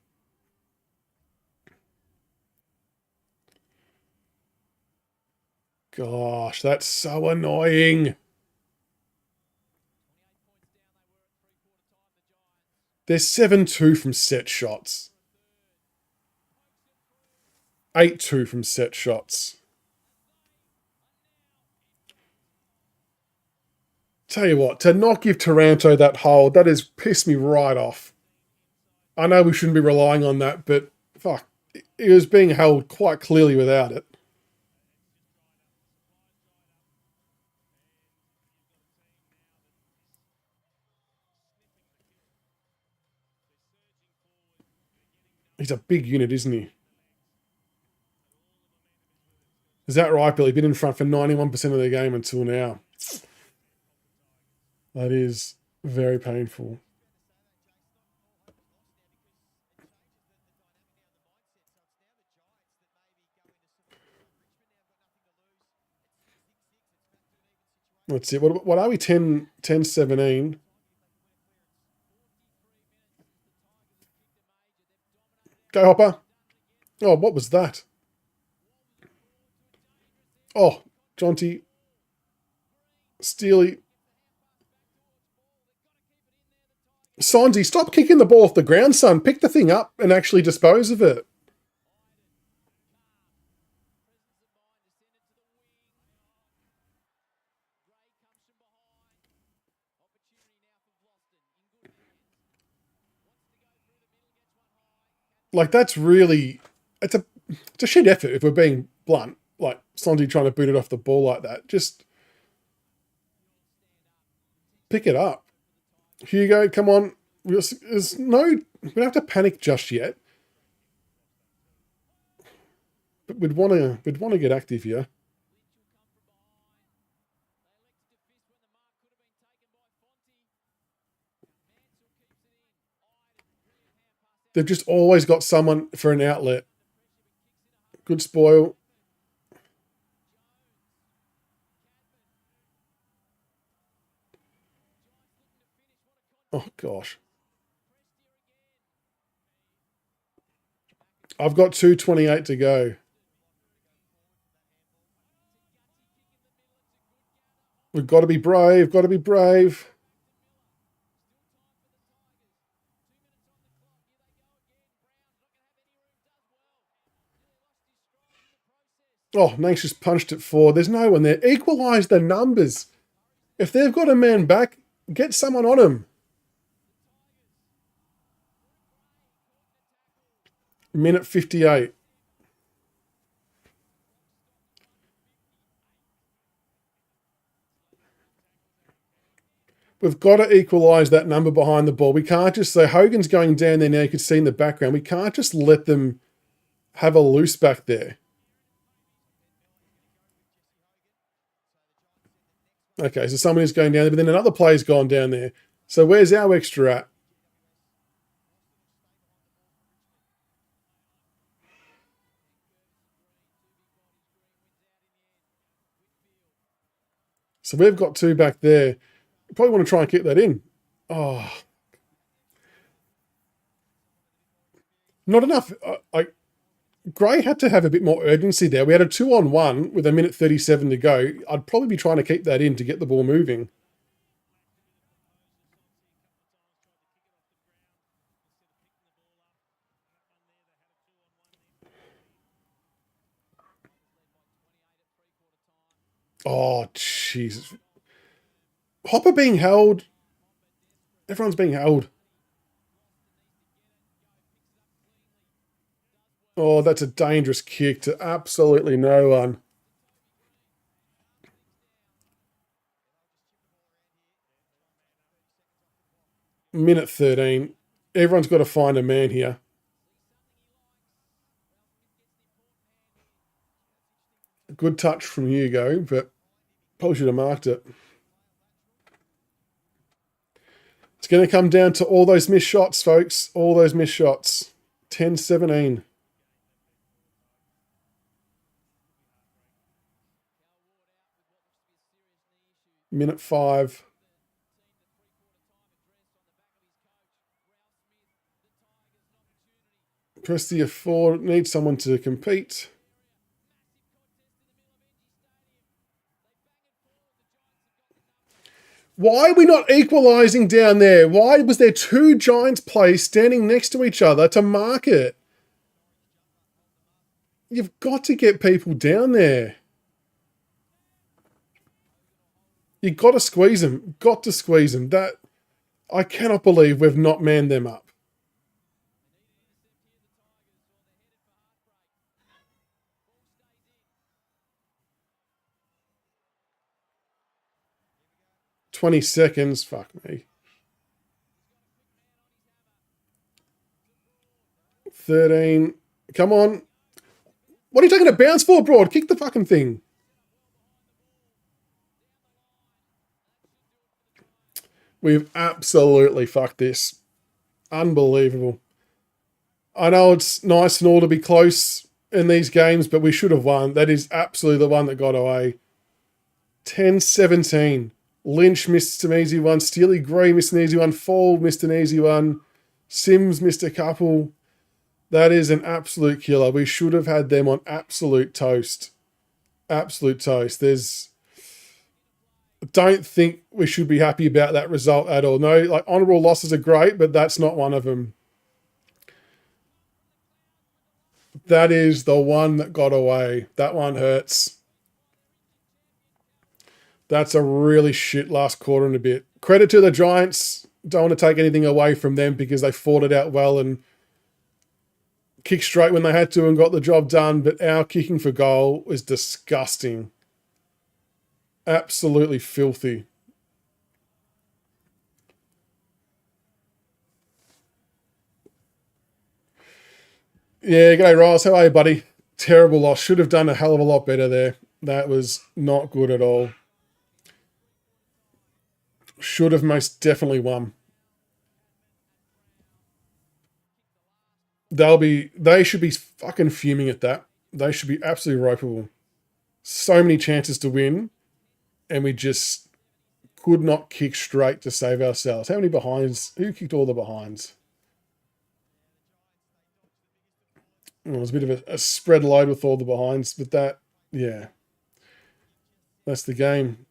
Gosh, that's so annoying. They're 7-2 from set shots. 8-2 from set shots. Tell you what, to not give Taranto that hold, that has pissed me right off. I know we shouldn't be relying on that, but fuck, it was being held quite clearly without it. He's a big unit, isn't he? Is that right, Billy? Been in front for 91% of the game until now. That is very painful. Let's see. What are we? 10, 17. Go, Hopper. Oh, what was that? Oh, Jonty. Steely. Sonzy, stop kicking the ball off the ground, son. Pick the thing up and actually dispose of it. Like, that's really, it's a shit effort if we're being blunt. Like, Sonji trying to boot it off the ball like that. Just pick it up. Hugo, come on. There's no, we don't have to panic just yet. But we'd want to get active here. They've just always got someone for an outlet. Good spoil. Oh, gosh. I've got 2:28 to go. We've got to be brave. Got to be brave. Oh, Nank's just punched it forward. There's no one there. Equalise the numbers. If they've got a man back, get someone on him. Minute 58. We've got to equalise that number behind the ball. We can't just say Hogan's going down there now. You could see in the background. We can't just let them have a loose back there. Okay, so someone is going down there, but then another player's gone down there. So where's our extra at? So we've got two back there. Probably want to try and keep that in. Oh, not enough. Gray had to have a bit more urgency there. We had a 2-on-1 with a minute 37 to go. I'd probably be trying to keep that in to get the ball moving. Oh, Jesus. Hopper being held. Everyone's being held. Oh, that's a dangerous kick to absolutely no one. Minute 13. Everyone's got to find a man here. Good touch from Hugo, but probably should have marked it. It's going to come down to all those missed shots, folks. All those missed shots. 10-17. Minute 5. Press the F4. Need someone to compete. Why are we not equalising down there? Why was there two Giants players standing next to each other to mark it? You've got to get people down there. You've got to squeeze them. Got to squeeze them. That I cannot believe we've not manned them up. "20 seconds. Fuck me. 13. Come on. What are you taking a bounce for, Broad? Kick the fucking thing. We've absolutely fucked this. Unbelievable. I know it's nice and all to be close in these games, but we should have won. That is absolutely the one that got away. 10-17. Lynch missed some easy ones. Steely Gray missed an easy one. Fall missed an easy one. Sims missed a couple. That is an absolute killer. We should have had them on absolute toast. Absolute toast. Don't think we should be happy about that result at all. No, like, honourable losses are great, but that's not one of them. That is the one that got away. That one hurts. That's a really shit last quarter and a bit. Credit to the Giants. Don't want to take anything away from them because they fought it out well, and kicked straight when they had to and got the job done, but our kicking for goal was disgusting. Absolutely filthy. Yeah, g'day Ross. How are you, buddy? Terrible loss. Should have done a hell of a lot better there. That was not good at all. Should have most definitely won. They should be fucking fuming at that. They should be absolutely ropeable. So many chances to win, and we just could not kick straight to save ourselves. How many behinds? Who kicked all the behinds? Well, it was a bit of a spread load with all the behinds, but yeah, that's the game.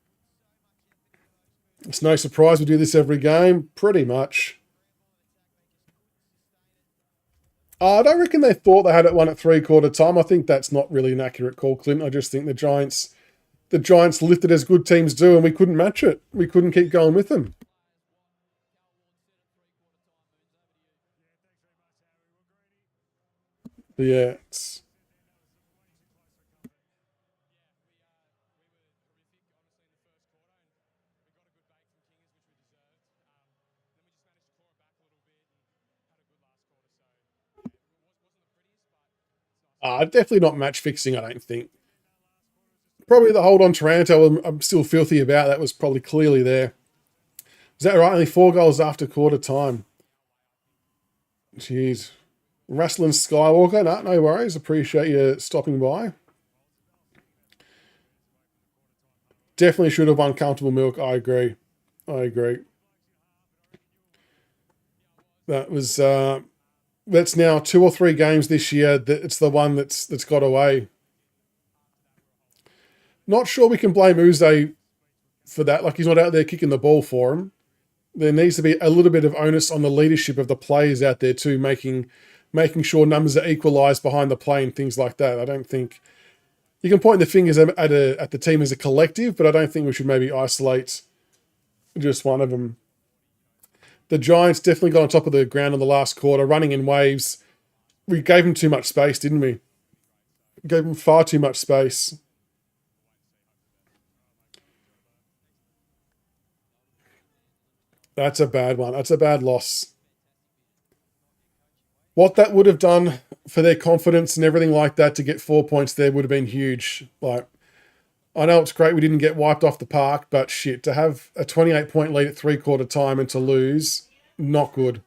It's no surprise we do this every game, pretty much. I don't reckon they thought they had it won at 3/4 time. I think that's not really an accurate call, Clint. I just think the Giants lifted as good teams do, and we couldn't match it. We couldn't keep going with them. But yeah, definitely not match fixing, I don't think. Probably the hold on Toronto, I'm still filthy about. That was probably clearly there. Is that right? Only 4 goals after quarter time. Jeez. Wrestling Skywalker, no worries. Appreciate you stopping by. Definitely should have won comfortable milk. I agree. That was that's now 2 or 3 games this year that it's the one that's got away. Not sure we can blame Uze for that. Like, he's not out there kicking the ball for him. There needs to be a little bit of onus on the leadership of the players out there too, making sure numbers are equalised behind the play and things like that. I don't think you can point the fingers at the team as a collective, but I don't think we should maybe isolate just one of them. The Giants definitely got on top of the ground in the last quarter, running in waves. We gave them too much space, didn't we? Gave them far too much space. That's a bad one. That's a bad loss. What that would have done for their confidence and everything like that to get 4 points there would have been huge. Like, I know it's great we didn't get wiped off the park, but shit, to have a 28-point lead at 3/4 time and to lose, not good.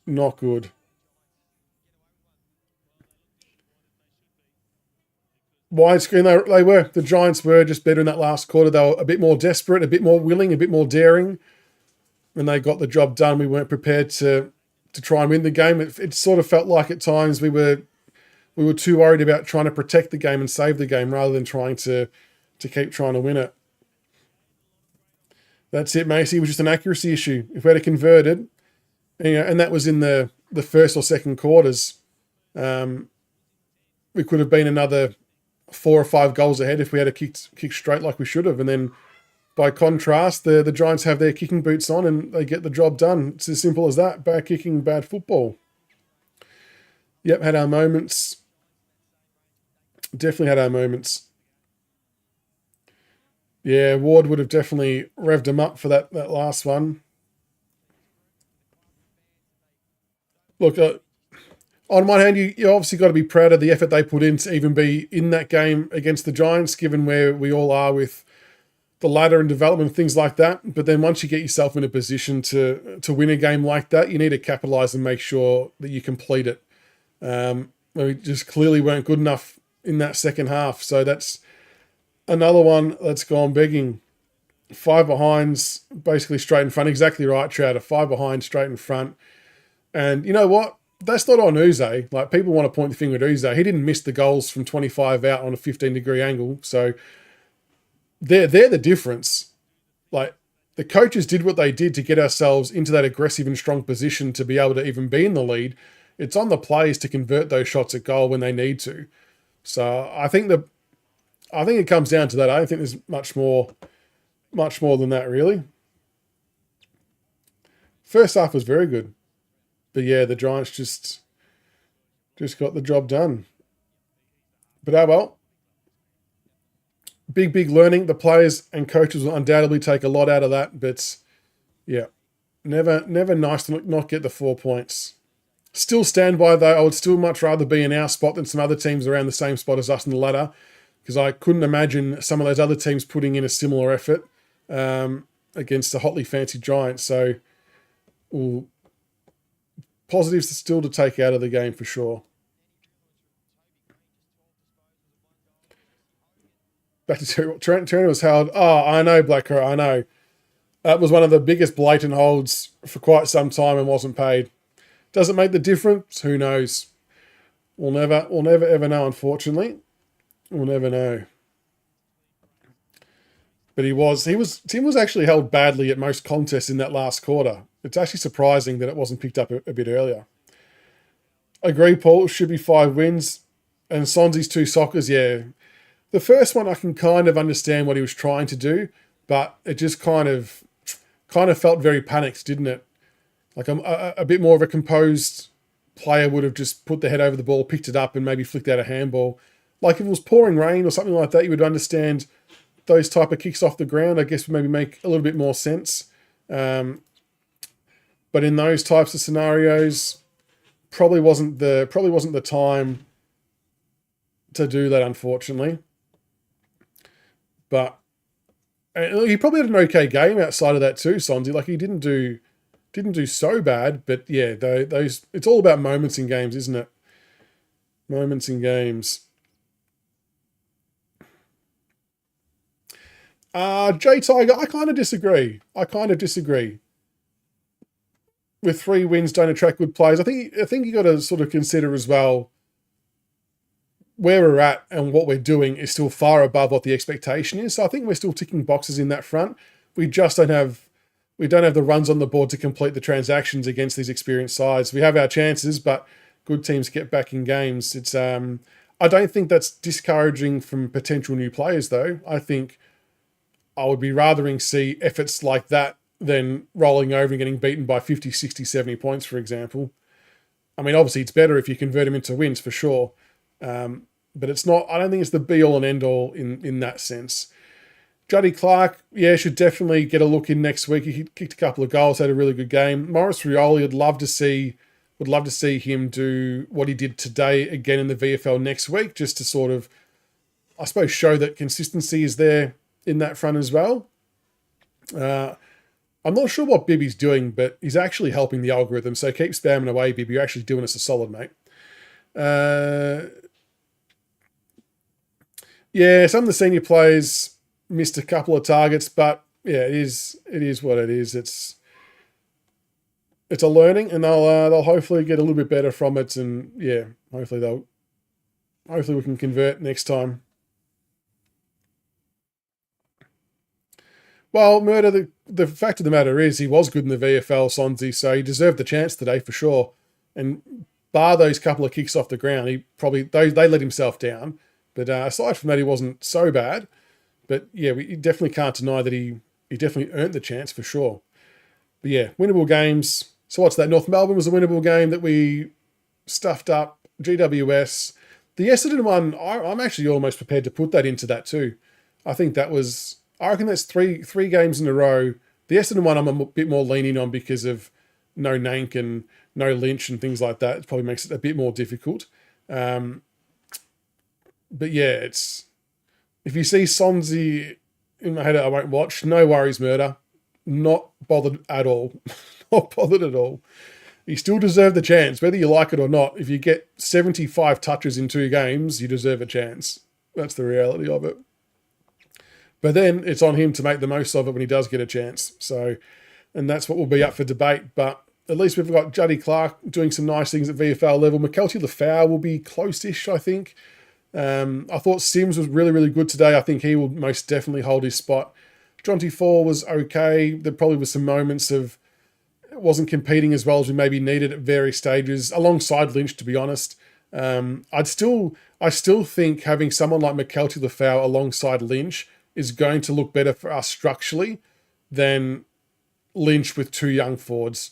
Not good. Widescreen, they were. The Giants were just better in that last quarter. They were a bit more desperate, a bit more willing, a bit more daring. When they got the job done, we weren't prepared to try and win the game. It sort of felt like at times we were too worried about trying to protect the game and save the game rather than trying to keep trying to win it. That's it, Macy. It was just an accuracy issue. If we had converted, and that was in the first or second quarters, we could have been another 4 or 5 goals ahead if we had kicked straight like we should have. And then by contrast, the Giants have their kicking boots on and they get the job done. It's as simple as that. Bad kicking, bad football. Yep, had our moments. Definitely had our moments. Yeah, Ward would have definitely revved him up for that last one. Look, on one hand, you obviously got to be proud of the effort they put in to even be in that game against the Giants, given where we all are with the ladder and development and things like that. But then once you get yourself in a position to win a game like that, you need to capitalise and make sure that you complete it. We just clearly weren't good enough in that second half. So that's another one that's gone begging. 5 behinds, basically straight in front. Exactly right, Trout. 5 behind, straight in front. And you know what? That's not on Uze. Like, people want to point the finger at Uze. He didn't miss the goals from 25 out on a 15-degree angle. So they're the difference. Like, the coaches did what they did to get ourselves into that aggressive and strong position to be able to even be in the lead. It's on the players to convert those shots at goal when they need to. So I think it comes down to that. I don't think there's much more than that, really. First half was very good. But yeah, the Giants just Just got the job done. But oh well. Big learning. The players and coaches will undoubtedly take a lot out of that. But yeah, never nice to not get the 4 points. Still stand by though. I would still much rather be in our spot than some other teams around the same spot as us in the ladder, because I couldn't imagine some of those other teams putting in a similar effort against the hotly fancied Giants. So, positives still to take out of the game for sure. Back to Trent was held. Oh, I know, Blacker. I know. That was one of the biggest blatant holds for quite some time and wasn't paid. Does it make the difference? Who knows? We'll never ever know, unfortunately. We'll never know. But Tim was actually held badly at most contests in that last quarter. It's actually surprising that it wasn't picked up a bit earlier. Agree, Paul. Should be 5 wins. And Sonzi's 2 soccers, yeah. The first one I can kind of understand what he was trying to do, but it just kind of felt very panicked, didn't it? Like a bit more of a composed player would have just put the head over the ball, picked it up, and maybe flicked out a handball. Like if it was pouring rain or something like that, you would understand those type of kicks off the ground. I guess would maybe make a little bit more sense. But in those types of scenarios, probably wasn't the time to do that, unfortunately. But he probably had an okay game outside of that too, Sonzi. Like he didn't do so bad, but yeah, those it's all about moments in games, isn't it? Moments in games. J Tiger, I kind of disagree. With 3 wins don't attract good players. I think you got to sort of consider as well where we're at and what we're doing is still far above what the expectation is. So I think we're still ticking boxes in that front. We just don't have the runs on the board to complete the transactions against these experienced sides. We have our chances, but good teams get back in games. It's I don't think that's discouraging from potential new players though. I think I would be rathering see efforts like that than rolling over and getting beaten by 50, 60, 70 points, for example. I mean, obviously it's better if you convert them into wins for sure. But it's not, I don't think it's the be all and end all in that sense. Juddy Clark, yeah, should definitely get a look in next week. He kicked a couple of goals, had a really good game. Maurice Rioli, would love to see him do what he did today again in the VFL next week, just to sort of, I suppose, show that consistency is there in that front as well. I'm not sure what Bibby's doing, but he's actually helping the algorithm. So keep spamming away, Bibby. You're actually doing us a solid, mate. Yeah, some of the senior players missed a couple of targets, but yeah, it is what it is. It's a learning, and they'll hopefully get a little bit better from it, and yeah, hopefully we can convert next time. Well, Murder, the fact of the matter is he was good in the VFL, Sonzi, so he deserved the chance today for sure. And bar those couple of kicks off the ground, they let himself down. But aside from that, he wasn't so bad. But yeah, we definitely can't deny that he definitely earned the chance for sure. But yeah, winnable games. So what's that? North Melbourne was a winnable game that we stuffed up. GWS. The Essendon one, I'm actually almost prepared to put that into that too. I reckon that's three games in a row. The Essendon one I'm a bit more leaning on because of no Nank and no Lynch and things like that. It probably makes it a bit more difficult. But yeah, if you see Sonzi in my head, I won't watch. No worries, Murder. Not bothered at all. Not bothered at all. You still deserve the chance, whether you like it or not. If you get 75 touches in 2 games, you deserve a chance. That's the reality of it. But then it's on him to make the most of it when he does get a chance. So, and that's what will be up for debate. But at least we've got Juddy Clark doing some nice things at VFL level. McKelty Lafau will be close-ish, I think. I thought Sims was really, really good today. I think he will most definitely hold his spot. Jonty 4 was okay. There probably was some moments of wasn't competing as well as we maybe needed at various stages, alongside Lynch, to be honest. I still think having someone like McKelty Lafau alongside Lynch is going to look better for us structurally than Lynch with 2 young forwards.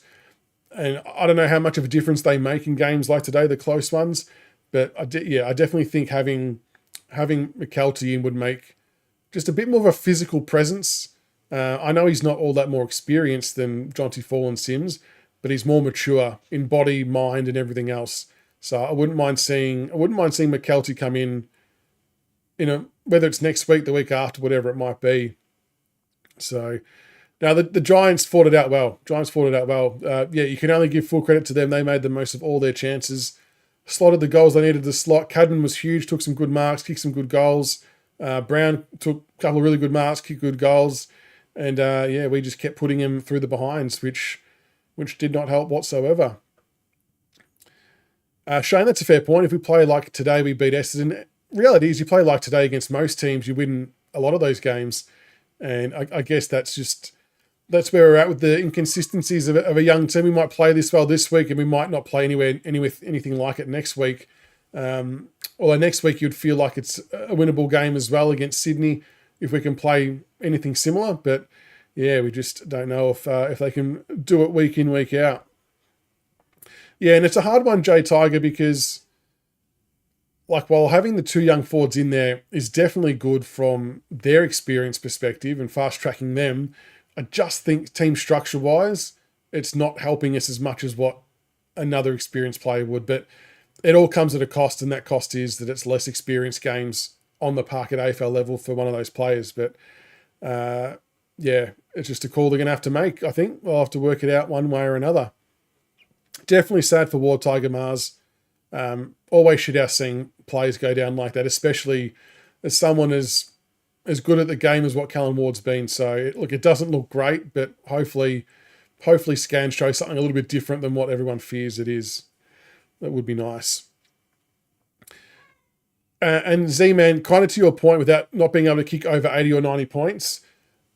And I don't know how much of a difference they make in games like today, the close ones. But I definitely think having McKelty in would make just a bit more of a physical presence. I know he's not all that more experienced than Jonty Fall and Sims, but he's more mature in body, mind, and everything else. So I wouldn't mind seeing McKelty come in, whether it's next week, the week after, whatever it might be. So now the Giants fought it out well. You can only give full credit to them. They made the most of all their chances, slotted the goals they needed to slot. Cadden was huge, took some good marks, kicked some good goals. Brown took a couple of really good marks, kicked good goals. And we just kept putting him through the behinds, which did not help whatsoever. Shane, that's a fair point. If we play like today, we beat Essendon. Reality is you play like today against most teams, you win a lot of those games. And I guess that's where we're at with the inconsistencies of a young team. We might play this well this week and we might not play anything like it next week. Although next week you'd feel like it's a winnable game as well against Sydney if we can play anything similar. But yeah, we just don't know if they can do it week in, week out. Yeah, and it's a hard one, Jay Tiger, because while having the two young forwards in there is definitely good from their experience perspective and fast-tracking them, I just think team structure-wise, it's not helping us as much as what another experienced player would. But it all comes at a cost, and that cost is that it's less experienced games on the park at AFL level for one of those players. But it's just a call they're going to have to make, I think. We'll have to work it out one way or another. Definitely sad for Ward Tiger Mars. Always shit out seeing players go down like that, especially as someone as good at the game as what Callan Ward's been. So, look, it doesn't look great, but hopefully scans show something a little bit different than what everyone fears it is. That would be nice. And Z-Man, kind of to your point, without not being able to kick over 80 or 90 points,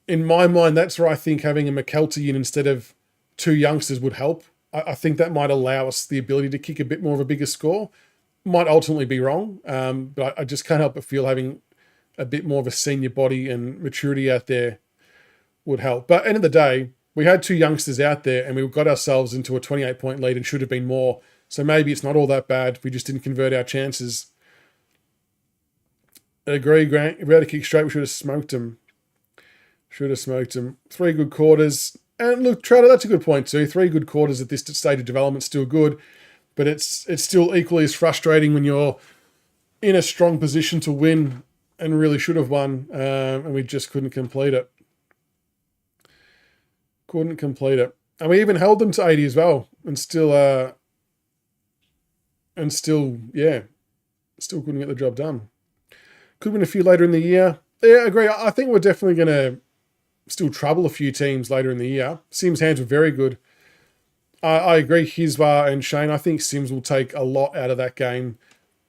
in my mind, that's where I think having a McKelty in instead of two youngsters would help. I think that might allow us the ability to kick a bit more of a bigger score. Might ultimately be wrong, but I just can't help but feel having a bit more of a senior body and maturity out there would help. But at the end of the day, we had two youngsters out there and we got ourselves into a 28-point lead and should have been more. So maybe it's not all that bad. We just didn't convert our chances. I agree, Grant. If we had to kick straight, we should have smoked them. 3 good quarters. And look, Trotter, that's a good point too. 3 good quarters at this stage of development, still good. But it's still equally as frustrating when you're in a strong position to win and really should have won, and we just couldn't complete it. And we even held them to 80 as well, and still couldn't get the job done. Could win a few later in the year. Yeah, I agree. I think we're definitely going to still trouble a few teams later in the year. Sims' hands were very good. I agree, Hiswa and Shane. I think Sims will take a lot out of that game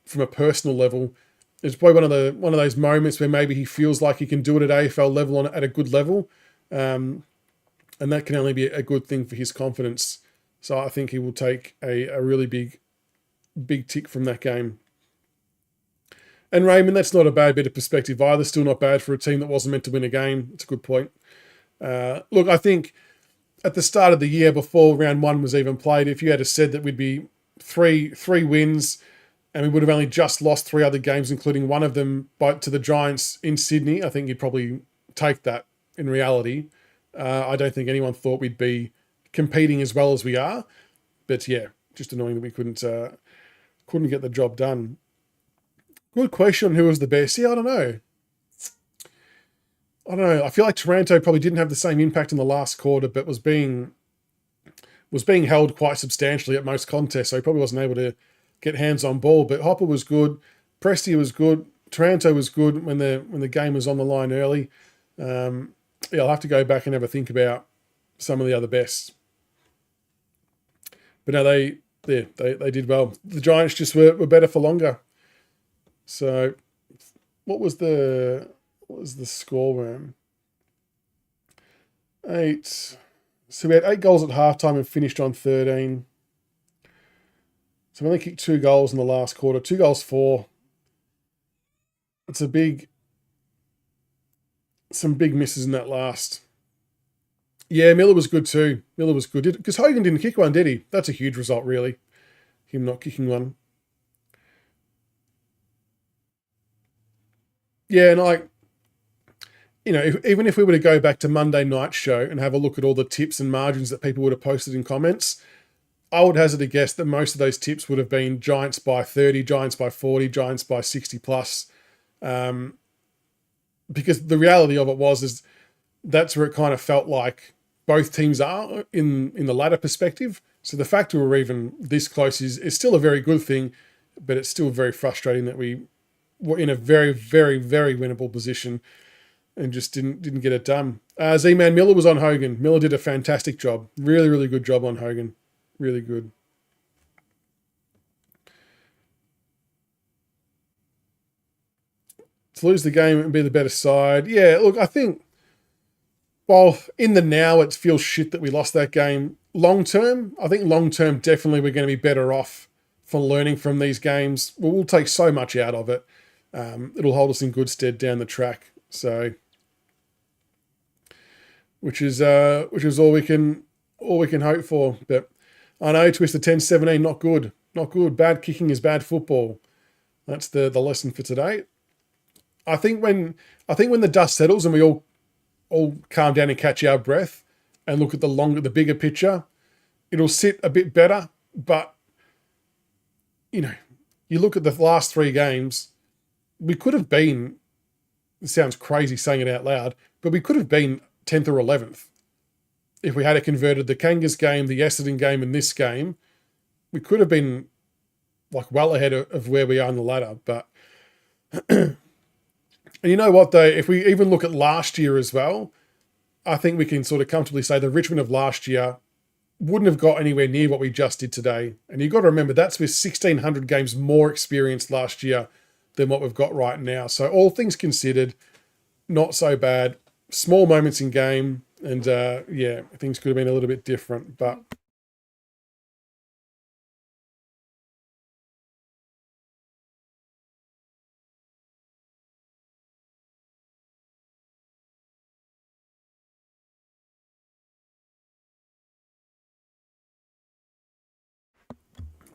from a personal level. It's probably one of those moments where maybe he feels like he can do it at AFL level at a good level, and that can only be a good thing for his confidence. So I think he will take a really big tick from that game. And Raymond, that's not a bad bit of perspective either. Still not bad for a team that wasn't meant to win a game. It's a good point. Look, I think at the start of the year, before round 1 was even played, if you had said that we'd be three wins and we would have only just lost 3 other games, including one of them to the Giants in Sydney, I think you'd probably take that in reality. I don't think anyone thought we'd be competing as well as we are. But yeah, just annoying that we couldn't get the job done. Good question on who was the best. Yeah, I don't know. I feel like Taranto probably didn't have the same impact in the last quarter, but was being held quite substantially at most contests, so he probably wasn't able to get hands on ball. But Hopper was good, Prestia was good, Taranto was good when the game was on the line early. I'll have to go back and have a think about some of the other bests. But no, they did well. The Giants just were better for longer. So, what was the score, man? 8. So we had 8 goals at halftime and finished on 13. So we only kicked 2 goals in the last quarter. 2 goals for. It's some big misses in that last Yeah, Miller was good too. Miller was good. Because Hogan didn't kick one, did he? That's a huge result, really. Him not kicking one. Yeah, and even if we were to go back to Monday night show and have a look at all the tips and margins that people would have posted in comments, I would hazard a guess that most of those tips would have been Giants by 30, Giants by 40, Giants by 60 plus. Because the reality of it is that's where it kind of felt like both teams are in the ladder perspective. So the fact that we're even this close is still a very good thing, but it's still very frustrating that we were in a very, very, very winnable position and just didn't get it done. Z-Man Miller was on Hogan. Miller did a fantastic job. Really, really good job on Hogan. Really good. To lose the game and be the better side. Yeah, look, I think, while in the now it feels shit that we lost that game, long term, I think long term definitely we're going to be better off for learning from these games. We'll take so much out of it. It'll hold us in good stead down the track. So, which is all we can hope for. But I know Twister 10-17, not good. Not good. Bad kicking is bad football. That's the lesson for today. I think when the dust settles and we all calm down and catch our breath and look at the bigger picture, it'll sit a bit better. But you look at the last 3 games, we could have been, it sounds crazy saying it out loud, but we could have been 10th or 11th. If we had converted the Kangas game, the Essendon game, and this game, we could have been like well ahead of where we are on the ladder. But and you know what, though? If we even look at last year as well, I think we can sort of comfortably say the Richmond of last year wouldn't have got anywhere near what we just did today. And you've got to remember, that's with 1,600 games more experience last year than what we've got right now. So all things considered, not so bad. Small moments in game, and things could have been a little bit different. But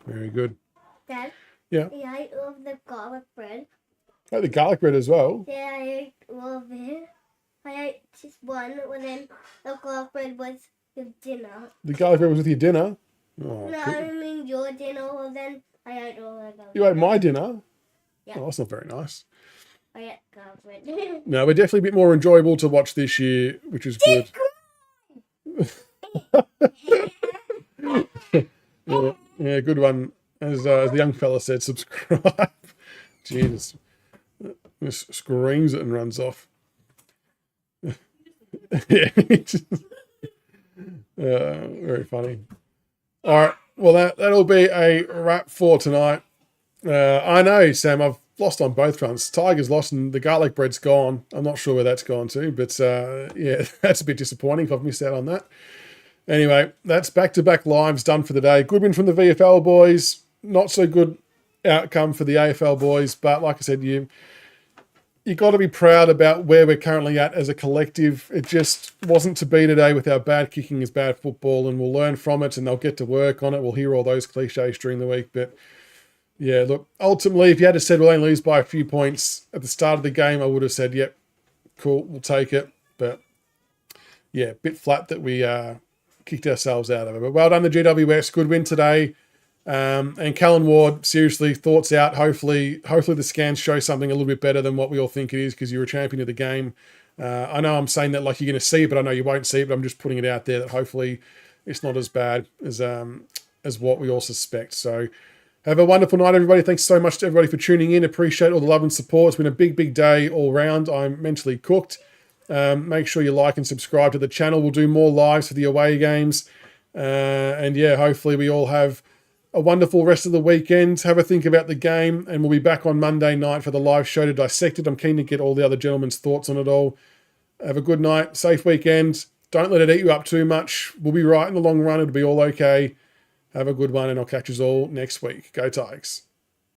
very good. Dad? Yeah. Yeah, I love the garlic bread. Oh, the garlic bread as well? Yeah, I love it. I ate just one, and then the garlic bread was with dinner. The garlic bread was with your dinner? Oh, No, cool. I mean your dinner, and then I ate all the garlic You ate my dinner? Yeah. Oh, that's not very nice. I ate garlic bread. No, we're definitely a bit more enjoyable to watch this year, which is good. Yeah, good one. As the young fella said, subscribe. Jesus. Just screams it and runs off. Yeah. Very funny. All right. Well, that'll be a wrap for tonight. I know, Sam, I've lost on both fronts. Tigers lost and the garlic bread's gone. I'm not sure where that's gone to, but yeah, that's a bit disappointing if I've missed out on that. Anyway, that's back-to-back lives done for the day. Good win from the VFL boys. Not so good outcome for the AFL boys, but like I said, you got to be proud about where we're currently at as a collective. It just wasn't to be today with our bad kicking is bad football, and we'll learn from it and they'll get to work on it. We'll hear all those cliches during the week, but yeah, look, ultimately, if you had to said we'll only lose by a few points at the start of the game, I would have said, yep, cool, we'll take it. But yeah, a bit flat that we kicked ourselves out of it. But well done, the GWS. Good win today. And Callan Ward, seriously, thoughts out. Hopefully the scans show something a little bit better than what we all think it is, because you're a champion of the game. I know I'm saying that like you're going to see it, but I know you won't see it, but I'm just putting it out there that hopefully it's not as bad as what we all suspect. So have a wonderful night, everybody. Thanks so much to everybody for tuning in. Appreciate all the love and support. It's been a big, big day all round. I'm mentally cooked. Make sure you like and subscribe to the channel. We'll do more lives for the away games. And yeah, hopefully we all have a wonderful rest of the weekend. Have a think about the game, and we'll be back on Monday night for the live show to dissect it. I'm keen to get all the other gentlemen's thoughts on it all. Have a good night. Safe weekend. Don't let it eat you up too much. We'll be right in the long run. It'll be all okay. Have a good one, and I'll catch you all next week. Go Tigers.